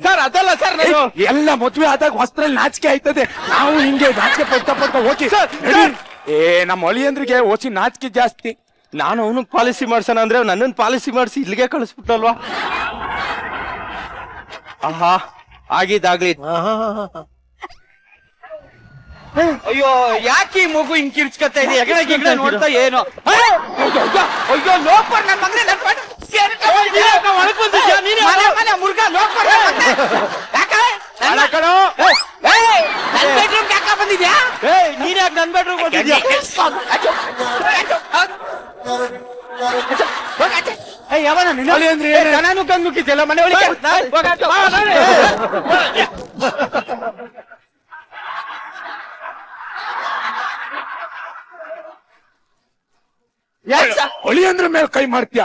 ಸರ್, ಅದಲ್ಲ ಸರ್, ನಾನು ಎಲ್ಲ ಮದ್ವೆ ಆದಾಗ ವಸ್ತ್ರಲ್ಲಿ ನಾಚಿಕೆ ಆಯ್ತದೆ. ನಾವು ಹಿಂಗೆ ನಾಚಿಕೆ ಪಡ್ತಾ ಹೋಗಿ. ನಮ್ಮ ಅಳಿಯಂದ್ರಿಗೆ ಓಸಿ ನಾಚಿಕೆ ಜಾಸ್ತಿ. ನಾನು ಅವನಿಗೆ ಪಾಲಿಸಿ ಮಾಡ್ಸೋಣ ಅಂದ್ರೆ ನನ್ನನ್ನು ಪಾಲಿಸಿ ಮಾಡಿಸಿ ಇಲ್ಲಿಗೆ ಕಳಿಸ್ಬಿಟ್ಟಲ್ವಾ? ಆಹಾ, ಆಗಿದ್ದಾಗ್ಲಿ. ಅಯ್ಯೋ ಯಾಕೆ ಈ ಮಗು ಹಿಂಗ್ ಕಿರ್ಚ್ಕತ್ತಾ ಇದೆ ಹೆಗಡೆ ಗಿಗಡೆ ನೋಡ್ತಾ ಏನು ಅಯ್ಯೋ ಅಯ್ಯೋ ಲೋಪರ್ ನನ್ನ ಮಗನೇ ಮನೆ ಮುರ್ಗ ಲೋಪರ್ ನನ್ ಬೆಡ್ರೂಮ್ ಯಾಕ ಬಂದಿದ್ಯಾ ನೀನ್ ಯಾಕೆ ನನ್ ಬೆಡ್ರೂಮ್ ಬಂದಿದ್ಯಾ ಯಾವನ ನಾನು ಕಂಡು ಮುಕ್ಕಿದ್ದೆಲ್ಲ ಮನೆ ಒಳಗೆ ಒಳಿ ಅಂದ್ರ ಮೇಲೆ ಕೈ ಮಾಡ್ತೀಯ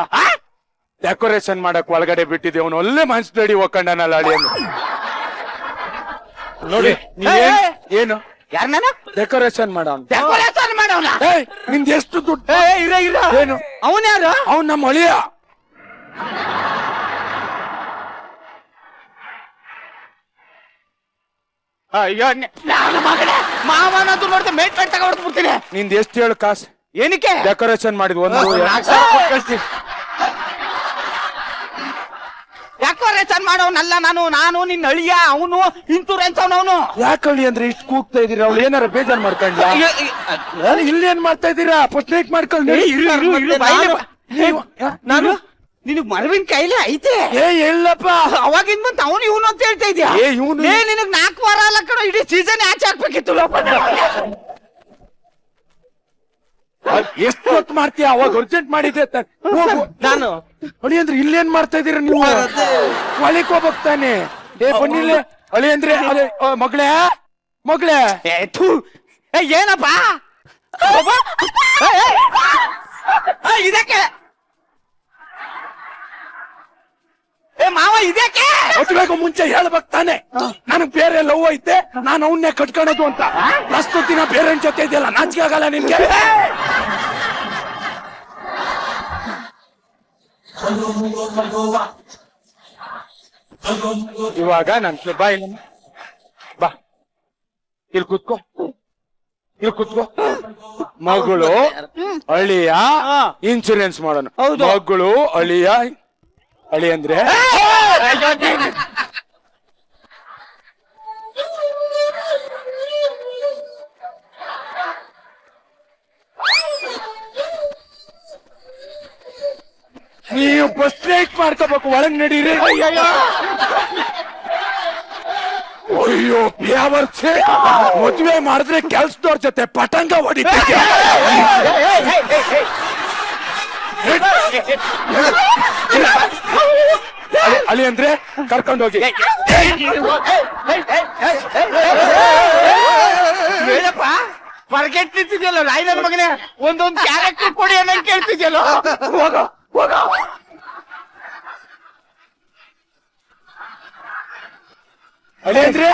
ಡೆಕೋರೇಷನ್ ಮಾಡಕ್ ಒಳಗಡೆ ಬಿಟ್ಟಿದ್ದೆ ಅವನು ಒಳ್ಳೆ ಮನ್ಸ್ಬೇಡಿ ಒಕ್ಕಂಡನಲ್ಲ ಅಳಿ ಅಂದ್ರೆ ನೋಡಿ ಏನು ಯಾರ ನಾನು ಡೆಕೋರೇಷನ್ ಮಾಡೋನ್ ಡೆಕೋರೇಷನ್ ಮಾಡೋಣ ನಿಂದ ಎಷ್ಟು ದುಡ್ಡು ಏನು ಅವನ್ ಯಾರು ಅವ್ನ್ ನಮ್ಮ ಒಳಿಯ ಅಯ್ಯೋ ನಾನು ಮಗನೇ ಮಾವನಂತೂ ನೋಡ್ದೆ ಮೇಟ್ ಪೇಟ್ ತಗೊಂಡು ಬಿಡ್ತೀನಿ ನಿಂದ ಎಷ್ಟು ಹೇಳು ಕಾಸು ಏನಕ್ಕೆ ಡೆಕೋರೇಷನ್ ಮಾಡಿದ್ ಒಂದು ಡೆಕೋರೇಷನ್ ಮಾಡೋನಲ್ಲ ನಾನು ನಿನ್ನ ಅಳಿಯ ಅವನು ಇನ್ಸೂರೆನ್ಸ್ ಅವನವನು ಯಾಕೆ ಅಳಿ ಅಂದ್ರೆ ಇಷ್ಟು ಕೂಗ್ತಾ ಇದೀರ ಅವ್ಳು ಏನಾರ ಬೇಜಾರ್ ಮಾಡ್ಕೊಂಡ್ಲ ಇಲ್ಲಿ ಏನ್ ಮಾಡ್ತಾ ಇದೀರಾ ಪುಸ್ತಕ ಮಾಡ್ಕೊಂಡು ನಾನು ನಿನಗ್ ಮರವಿನ ಕೈಲೇ ಐತೆ ಎಲ್ಲಪ್ಪ ಅವಾಗಿಂದ ಬಂತ ಅವನು ಇವನು ಅಂತ ಹೇಳ್ತಾ ಇದ್ಯಾ ನಿನಗ್ 4 ವಾರ ಅಲ್ಲ ಕಣ ಇಡೀ ಸೀಸನ್ ಆಚೆ ಹಾಕ್ಬೇಕಿತ್ತು ಎಷ್ಟು ಹೊತ್ತು ಮಾಡ್ತೀಯ ಅವಾಗ ಅರ್ಜೆಂಟ್ ಮಾಡಿದ್ದೆ ನಾನು ಅಳಿ ಅಂದ್ರೆ ಇಲ್ಲೇನ್ ಮಾಡ್ತಾ ಇದೀರ ನೀವು ಹೊಲಿಕ್ ಹೋಗ್ತಾನೆ ಬನ್ನಿಲ್ಲ ಅಳಿ ಅಂದ್ರೆ ಅದೇ ಮಗಳೇ ಏನಪ್ಪ ಇದಕ್ಕೆ ಮಾವ ಇದಕ್ಕೆ ಮದ್ವೆಗೂ ಮುಂಚೆ ಹೇಳ್ಬೇಕು ತಾನೆ ನನಗ್ ಬೇರೆ ಲವ್ ಐತೆ ನಾನು ಅವನ್ನೇ ಕಟ್ಕೊಳೋದು ಅಂತ ಪ್ರಸ್ತುತಿನ ಬೇರೆ ಜೊತೆ ಇದೆಯಲ್ಲ ನಾಚಿಕೆ ಆಗಲ್ಲ ನಿನ್ಗೆ ಇವಾಗ ನನ್ ಬಾ ಇಲ್ಲ ಬಾ ಇಲ್ಲಿ ಕೂತ್ಕೋ ಮಗಳು ಅಳಿಯ ಇನ್ಶೂರೆನ್ಸ್ ಮಾಡೋಣ ಮಗಳು ಅಳಿಯ ಅಳಿ ಅಂದ್ರೆ ನೀವು ಫಸ್ಟ್ ಲೈಟ್ ಮಾಡ್ಕೋಬೇಕು ಒಳಗ್ ನಡೀರಿ ಅಯ್ಯೋ ಬ್ಯಾವರ್ಸೆ ಮದುವೆ ಮಾಡಿದ್ರೆ ಕೆಲ್ಸದವ್ರ ಜೊತೆ ಪಟಂಗ ಹೊಡಿತೀಯ ಅಳಿ ಅಂದ್ರೆ ಕರ್ಕೊಂಡೋಗಿ ಏನಪ್ಪ ಪರ್ಗೆಟ್ ನಿಂತಿದ್ಯಲ್ಲ ರಾಯ್ ನನ್ ಮಗನೇ ಒಂದೊಂದು ಕ್ಯಾರೆಕ್ಟರ್ ಕೊಡಿ ಅನ್ನಂಗ್ ಕೇಳ್ತಿದ್ಯಲ್ಲ ಹೋಗ ಅಳಿ ಅಂದ್ರೆ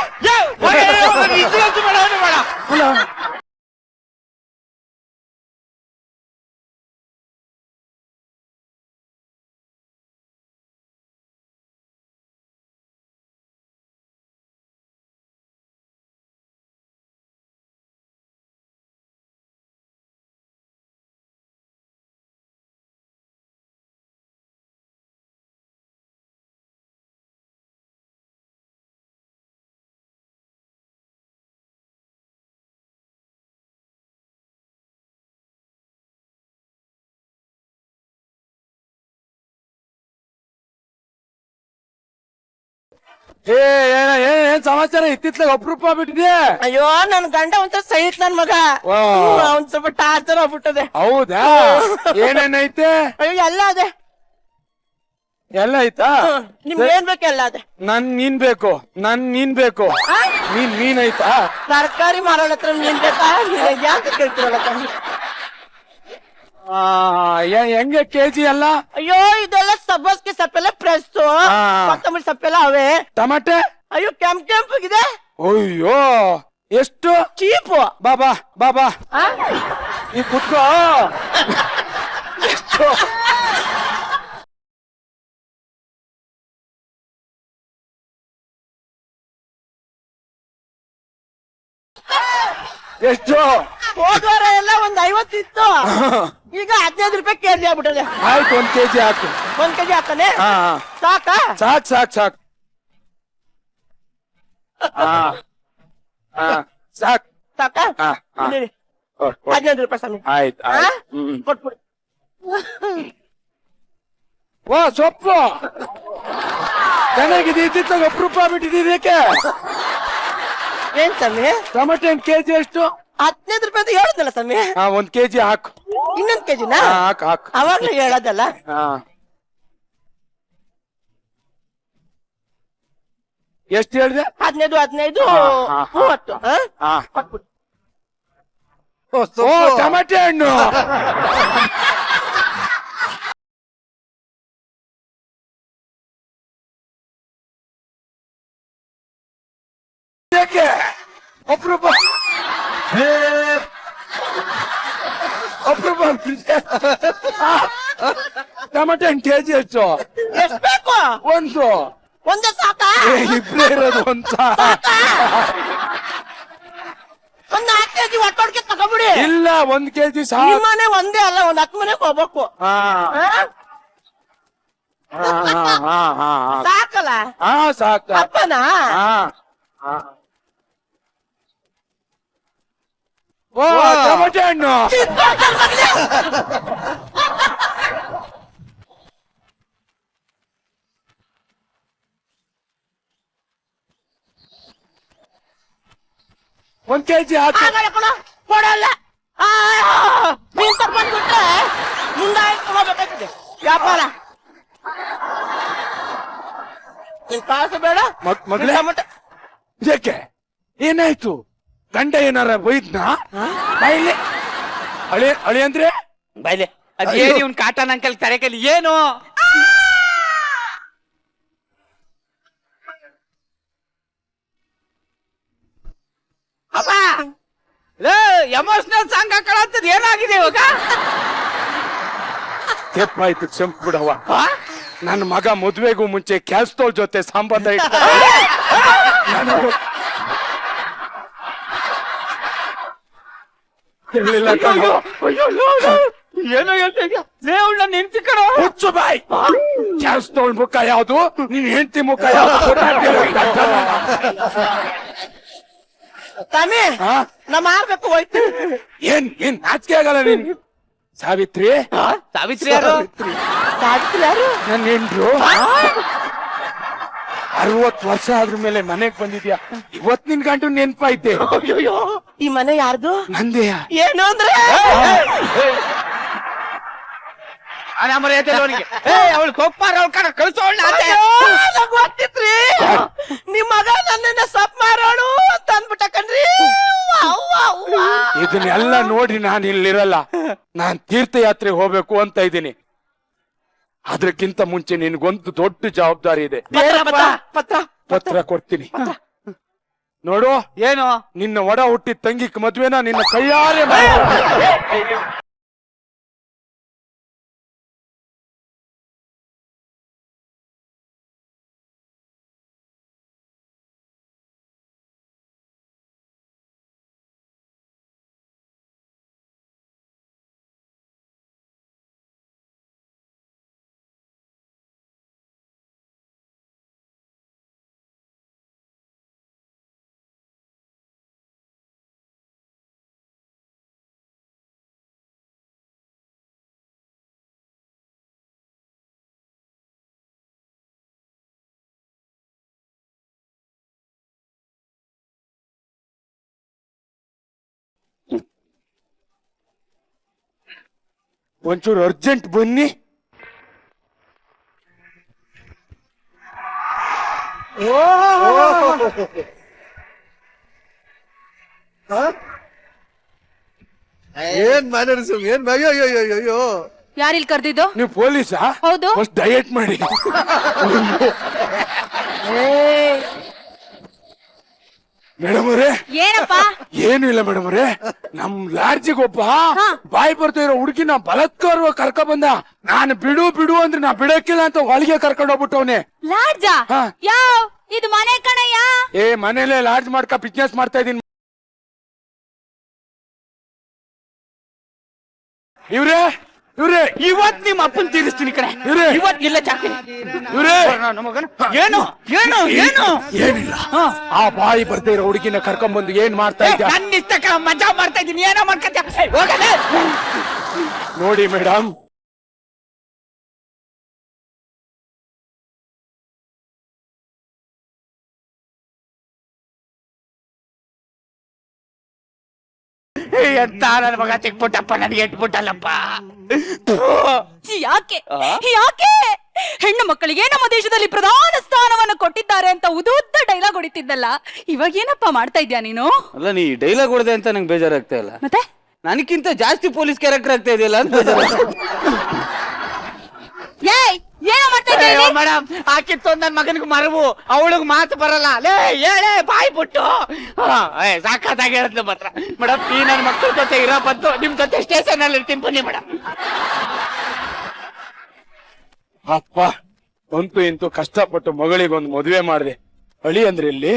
ಏನ್ ಸಮಾಚಾರ ಇತ್ತಿತ್ಲಾಗ ಅಪರೂಪ ಆಗ್ಬಿಟ್ಟಿದೆ ಅಯ್ಯೋ ನನ್ ಗಂಡ ಒಂಥರ ಸಹಿತ್ ನನ್ ಮಗ ಅವ್ನ್ ಸ್ವಲ್ಪ ಟಾರ್ಚರ್ ಆಗ್ಬಿಟ್ಟದೆ ಹೌದಾ ಏನೇನೈತೆ ಅಯ್ಯೋ ಎಲ್ಲ ಅದೇ ಎಲ್ಲ ಐತಾ ನಿಮ್ಗೆ ಏನ್ ಬೇಕು ಎಲ್ಲ ಅದೇ ನೀನ್ ಬೇಕು ನೀನ್ ಐತಾ ತರಕಾರಿ ಮಾರೋಳ ಹತ್ರ ನೀನ್ ಬೇಕಾ ಯಾಕೆ ಕೇಳ್ತಿರಲ್ಲ ಹೆಂಗೆ ಕೆಜಿ ಎಲ್ಲ ಅಯ್ಯೋ ಇದೆಲ್ಲ ಸಬ್ಬಸ್ಗೆ ಸಪ್ಪೆಲ್ಲ ಫ್ರೆಶ್ ಕೊತ್ತಂಬರಿ ಸಪ್ಪೆಲ್ಲ ಅವೇ ಟಮಾಟೆ ಅಯ್ಯೋ ಕೆಂಪಗಿದೆ ಅಯ್ಯೋ ಎಷ್ಟು ಚೀಪು ಬಾಬಾ ಈ ಕುತ್ಕೋ ಎಷ್ಟು ಹೋದ್ವಾರ ಎಲ್ಲ ಒಂದ್ 50 ಇತ್ತು ಈಗ 15 ರೂಪಾಯಿ ಕೆಜಿ ಆಗ್ಬಿಟ್ಟದೆ ಆಯ್ತು 1 ಕೆಜಿ ಹಾಕು 1 ಕೆಜಿ ಹಾಕನೆ ಸಾಕಾ ಸಾಕ್ ಸಾಕ ಹಾ, ಹಾ. ಇಲ್ಲಿ. ಓ, ಓ. 15 ರೂಪಾಯಿ ಸ್ವಾಮಿ ಆಯ್ತು ಹಾ? ಆಯ್ತು. ಹ್ಮ್. ಕೊಟ್ಬಿಡಿ. ಓ ಸೊಪ್ಪು ಚೆನ್ನಾಗಿದೆ, ಇದ್ದಿತ್ತಾಗ ಅಪರೂಪ ಆಗ್ಬಿಟ್ಟಿದ್ದಕ್ಕೆ. ಏನ್ ಸ್ವಾಮಿ ಟೊಮೆಟೊ ಹಣ್ಣು ಕೆಜಿ ಎಷ್ಟು? 15 ರೂಪಾಯಿ ಅಂತ ಹೇಳುದಲ್ಲ ಸ್ವಾಮಿ. 1 ಕೆಜಿ ಹಾಕು. ಇನ್ನೊಂದ್ ಕೆಜಿನ ಹಾಕು ಹಾಕು. ಅವಾಗ್ಲೂ ಹೇಳೋದಲ್ಲ. ಹಾ. ಎಷ್ಟು ಹೇಳಿದೆ? 15 15 ಹಾ, ಹಾ, 30 ಹಾ? ಹಾ. ಕೊಟ್ಬಿಡಿ. ಓ ಟೊಮೆಟೊ ಹಣ್ಣು. ಯಾಕೆ ಅಪರೂಪ ಅಪರೂಪ ಟೊಮೆಟೊ ಹಣ್ಣು ಕೆಜಿ ಎಷ್ಟು? ಎಷ್ಟ್ ಬೇಕು? ಒಂದು. ಒಂದೇ ಸಾಕ? ಇಬ್ಬರೇ ಇರೋದು ಅಂತ. ಒಂದ್ 4 ಕೆಜಿ ಒಟ್ಟೊಡ್ಕೆ ತಗೊಂಬಿಡಿ. ಇಲ್ಲ 1 ಕೆಜಿ ಸಾಕು. ನಿಮ್ಮನೆ ಒಂದೇ ಅಲ್ಲ, ಒಂದ್ 10 ಮನೆಗೆ ಹೋಗ್ಬೇಕು. ಹಾ ಹಾ? ಹಾ ಹಾ ಹಾ ಹಾ ಸಾಕಲ್ಲ ಹಾ ಸಾಕು. ಅಪ್ಪನ ಹಾ ಹಾ. ಓ ಟೊಮೆಟೊ ಹಣ್ಣು. ಒಂದ್ ಕೆಜಿ ಹಾಕು. ಆಗಲ್ಲ ಕಣೋ, ಕೊಡಲ್ಲ. ನೀನ್ ತಗೊಂಡ್ಬಿಟ್ರೆ ಮುಂದೆ ತಗೋಬೇಕಾಗ್ತದೆ ವ್ಯಾಪಾರ. ನಿನ್ ಕಾಸು ಬೇಡ. ಮಗಳೇ ಯಾಕೆ ಏನಾಯ್ತು? ಗಂಡ ಏನಾರ ಬೈದ್ನಾ? ಬಾಯಿಲೆ ಅಳಿ ಅಂದ್ರೆ ಬೈಲೆ ಅದೇನು ಇವ್ನ್ ಕಾಟನ್ ಅಂಕಲ್ ತರೆಕಲ್ಲಿ ಏನು? ಅಪ್ಪ ಎಮೋಷನಲ್ ಸಾಂಗ್ ಹಾಕೊಳ್ಳೋದು ಏನಾಗಿದೆ ಇವಾಗ? ತೆಪ್ಪಾಯ್ತು, ಚಂಪ್ ಬಿಡವ. ನನ್ನ ಮಗ ಮದ್ವೆಗೂ ಮುಂಚೆ ಕ್ಯಾಸ್ತೋಳ್ ಜೊತೆ ಸಂಬಂಧ ಇಟ್ಟ. ಏನೋ ಹೇಳ್ತಾ ದೇವ್ಳ ನಿಂತಿ ಕಣೋ. ಹುಚ್ಚು ಬಾಯ್. ಕ್ಯಾಸ್ತೋಳ್ ಮುಖ ಯಾವ್ದು, ನಿನ್ ಹೆಂಡತಿ ಮುಖ ಯಾವ್ದು? ತಾಮಿ ಹಾ? ನಮ್ಮ ಆಗ್ಬೇಕು ಹೋಯ್ತು. ಏನ್ ನಾಚಿಕೆ ಆಗಲ್ಲ ನಿನ್? ಸಾವಿತ್ರಿ ಸಾವಿತ್ರಿ ಯಾರು? ಸಾಧ್ಯ ಯಾರು? ನನ್ನ ಹೆಂಡ್ರು 60 ವರ್ಷ ಆದ್ರ ಮೇಲೆ ಮನೆಗ್ ಬಂದಿದ್ಯಾ, ಇವತ್ ನಿನ್ ಗಂಟು ನೆನ್ಪಾಯ್ತೆ. ಈ ಮನೆ ಯಾರ್ದು? ನಂದೇಯ? ಏನು ಅಂದ್ರೆ ಅವನಿಗೆ ಅವಳು ಕೊಪ್ಪಾರ ಅವಳು ಕಣ ಕಳಿಸೋಳ ಗೊತ್ತಿತ್ರಿ. ನಿಮ್ ಮಗ ನನ್ನನ್ನ ಸಪ್ ಮಾರೋಳು ಅಂತ ಅಂದ್ಬಿಟ್ಟ ಕಣ್ರಿ. ಇದನ್ನೆಲ್ಲ ನೋಡಿ ನಾನು ಇಲ್ಲಿರಲ್ಲ. ನಾನ್ ತೀರ್ಥಯಾತ್ರೆ ಹೋಗ್ಬೇಕು ಅಂತ ಇದ್ದೀನಿ. ಅದಕ್ಕಿಂತ ಮುಂಚೆ ನಿನ್ಗೊಂದು ದೊಡ್ಡ ಜವಾಬ್ದಾರಿ ಇದೆ. ಪತ್ರ ಕೊಡ್ತೀನಿ ನೋಡು. ಏನು? ನಿನ್ನ ಒಡ ಹುಟ್ಟಿದ ತಂಗಿಕ್ ಮದ್ವೆನ ನಿನ್ನ ಕೈಯಾರೆ ಮಾಡಿ. ಒಂಚೂರು ಅರ್ಜೆಂಟ್ ಬನ್ನಿ. ಏನ್ ಮ್ಯಾನರಿಸಮ್, ಏನ್ ಅಯ್ಯೋ. ಯಾರಿಲ್ ಕರ್ದಿದ್ದು? ನೀವು ಪೊಲೀಸಾ? ಹೌದು. ಫಸ್ಟ್ ಡಯಟ್ ಮಾಡಿ. ಮೇಡಮ್ ಅವರೇ. ಏನಪ್ಪ? ಏನು ಇಲ್ಲ ಮೇಡಮ್ ಅವರೇ, ನಮ್ ಲಾಡ್ಜಿಗೆ ಒಬ್ಬ ಬಾಯಿ ಬರ್ತಾ ಇರೋ ಹುಡುಗಿನ ಬಲತ್ಕಾರವಾಗಿ ಕರ್ಕ ಬಂದ. ನಾನು ಬಿಡು ಅಂದ್ರೆ ನಾ ಬಿಡಕ್ಕಿಲ್ಲ ಅಂತ ಒಳಗೆ ಕರ್ಕೊಂಡು ಹೋಗ್ಬಿಟ್ಟವನೆ. ಲಾಡ್ಜಾ? ಹಾ. ಯಾವ ಇದು ಮನೆ ಕಣಯ್ಯ? ಮನೇಲೆ ಲಾಡ್ಜ್ ಮಾಡ್ಕ ಬಿಸ್ನೆಸ್ ಮಾಡ್ತಾ ಇದೀನಿ. ಇವ್ರೆ ಇವ್ರೇ ಇವತ್ ನಿಮ್ಮ ಅಪ್ಪನ್ ತೀರಿಸ್ತೀನಿ ಕಣೆ. ಇವ್ರೇ ಇವತ್ ಇಲ್ಲ ಚಾಕಿ. ಇವ್ರೇ ಏನು ಏನು ಏನು ಏನಿಲ್ಲ, ಆ ಬಾಯಿ ಬರ್ದೇ ಇರೋ ಹುಡುಗಿನ ಕರ್ಕೊಂಡ್ ಬಂದು ಏನ್ ಮಾಡ್ತಾ ಇದ್ದ ನನ್ನ ಇಷ್ಟ ಮಜಾ ಮಾಡ್ತಾ ಇದ್ದೀನಿ. ಏನೋ ಮಾಡ್ಕೊತ ಹೋಗಲೇ. ನೋಡಿ ಮೇಡಮ್, ಎಂತ ನನ್ನ ಮಗ ಚಿಕ್ಬಿಟ್ಟಪ್ಪ, ನನಗೆ ಇಟ್ಬಿಟ್ಟಲ್ಲಪ್ಪ. ಯಾಕೆ ಯಾಕೆ ಹೆಣ್ಣು ಮಕ್ಕಳಿಗೆ ನಮ್ಮ ದೇಶದಲ್ಲಿ ಪ್ರಧಾನ ಸ್ಥಾನವನ್ನು ಕೊಟ್ಟಿದ್ದಾರೆ ಅಂತ ಉದ್ದ ಡೈಲಾಗ್ ಹೊಡಿತಿದ್ದಲ್ಲ, ಇವಾಗ ಏನಪ್ಪ ಮಾಡ್ತಾ ಇದ್ಯಾ ನೀನು? ಅಲ್ಲ, ನೀ ಡೈಲಾಗ್ ಹೊಡೆದೆ ಅಂತ ನಂಗೆ ಬೇಜಾರಾಗ್ತಾ ಇಲ್ಲ, ಮತ್ತೆ ನನಗಿಂತ ಜಾಸ್ತಿ ಪೊಲೀಸ್ ಕ್ಯಾರೆಕ್ಟರ್ ಆಗ್ತಾ ಇದೆಯಲ್ಲ ಅಂತ ಬೇಜಾರಾಗ್ತಾ. ಏಯ್ ಏನೋ ಮಾಡ್ತಾ ಇದ್ಯಾ? ಮೇಡಮ್, ಹಾಕಿತ್ತು ನನ್ನ ಮಗನಿಗೆ ಮರವು, ಅವಳಿಗೆ ಮಾತು ಬರಲ್ಲ. ಲೇ ಹೇಳೇ ಬಾಯಿ ಬಿಟ್ಟು ಸಾಕಾಗಿ ಹೇಳಿದ್ಲು ಮಾತ್ರ. ಮೇಡಮ್, ಈ ನನ್ನ ಮಕ್ಕಳ ಜೊತೆ ಇರೋ ಬಂದು ನಿಮ್ ಜೊತೆ ಸ್ಟೇಷನ್ ಅಲ್ಲಿ ಇರ್ತೀನಿ, ಬನ್ನಿ ಮೇಡಮ್. ಅಪ್ಪ ಅಂತೂ ಇಂತೂ ಕಷ್ಟಪಟ್ಟು ಮಗಳಿಗೊಂದು ಮದುವೆ ಮಾಡಿದೆ. ಅಳಿ ಅಂದ್ರೆ ಇಲ್ಲಿ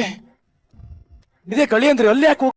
ಇದೇ ಕಳಿ ಅಂದ್ರೆ ಅಲ್ಲಿ ಯಾಕೆ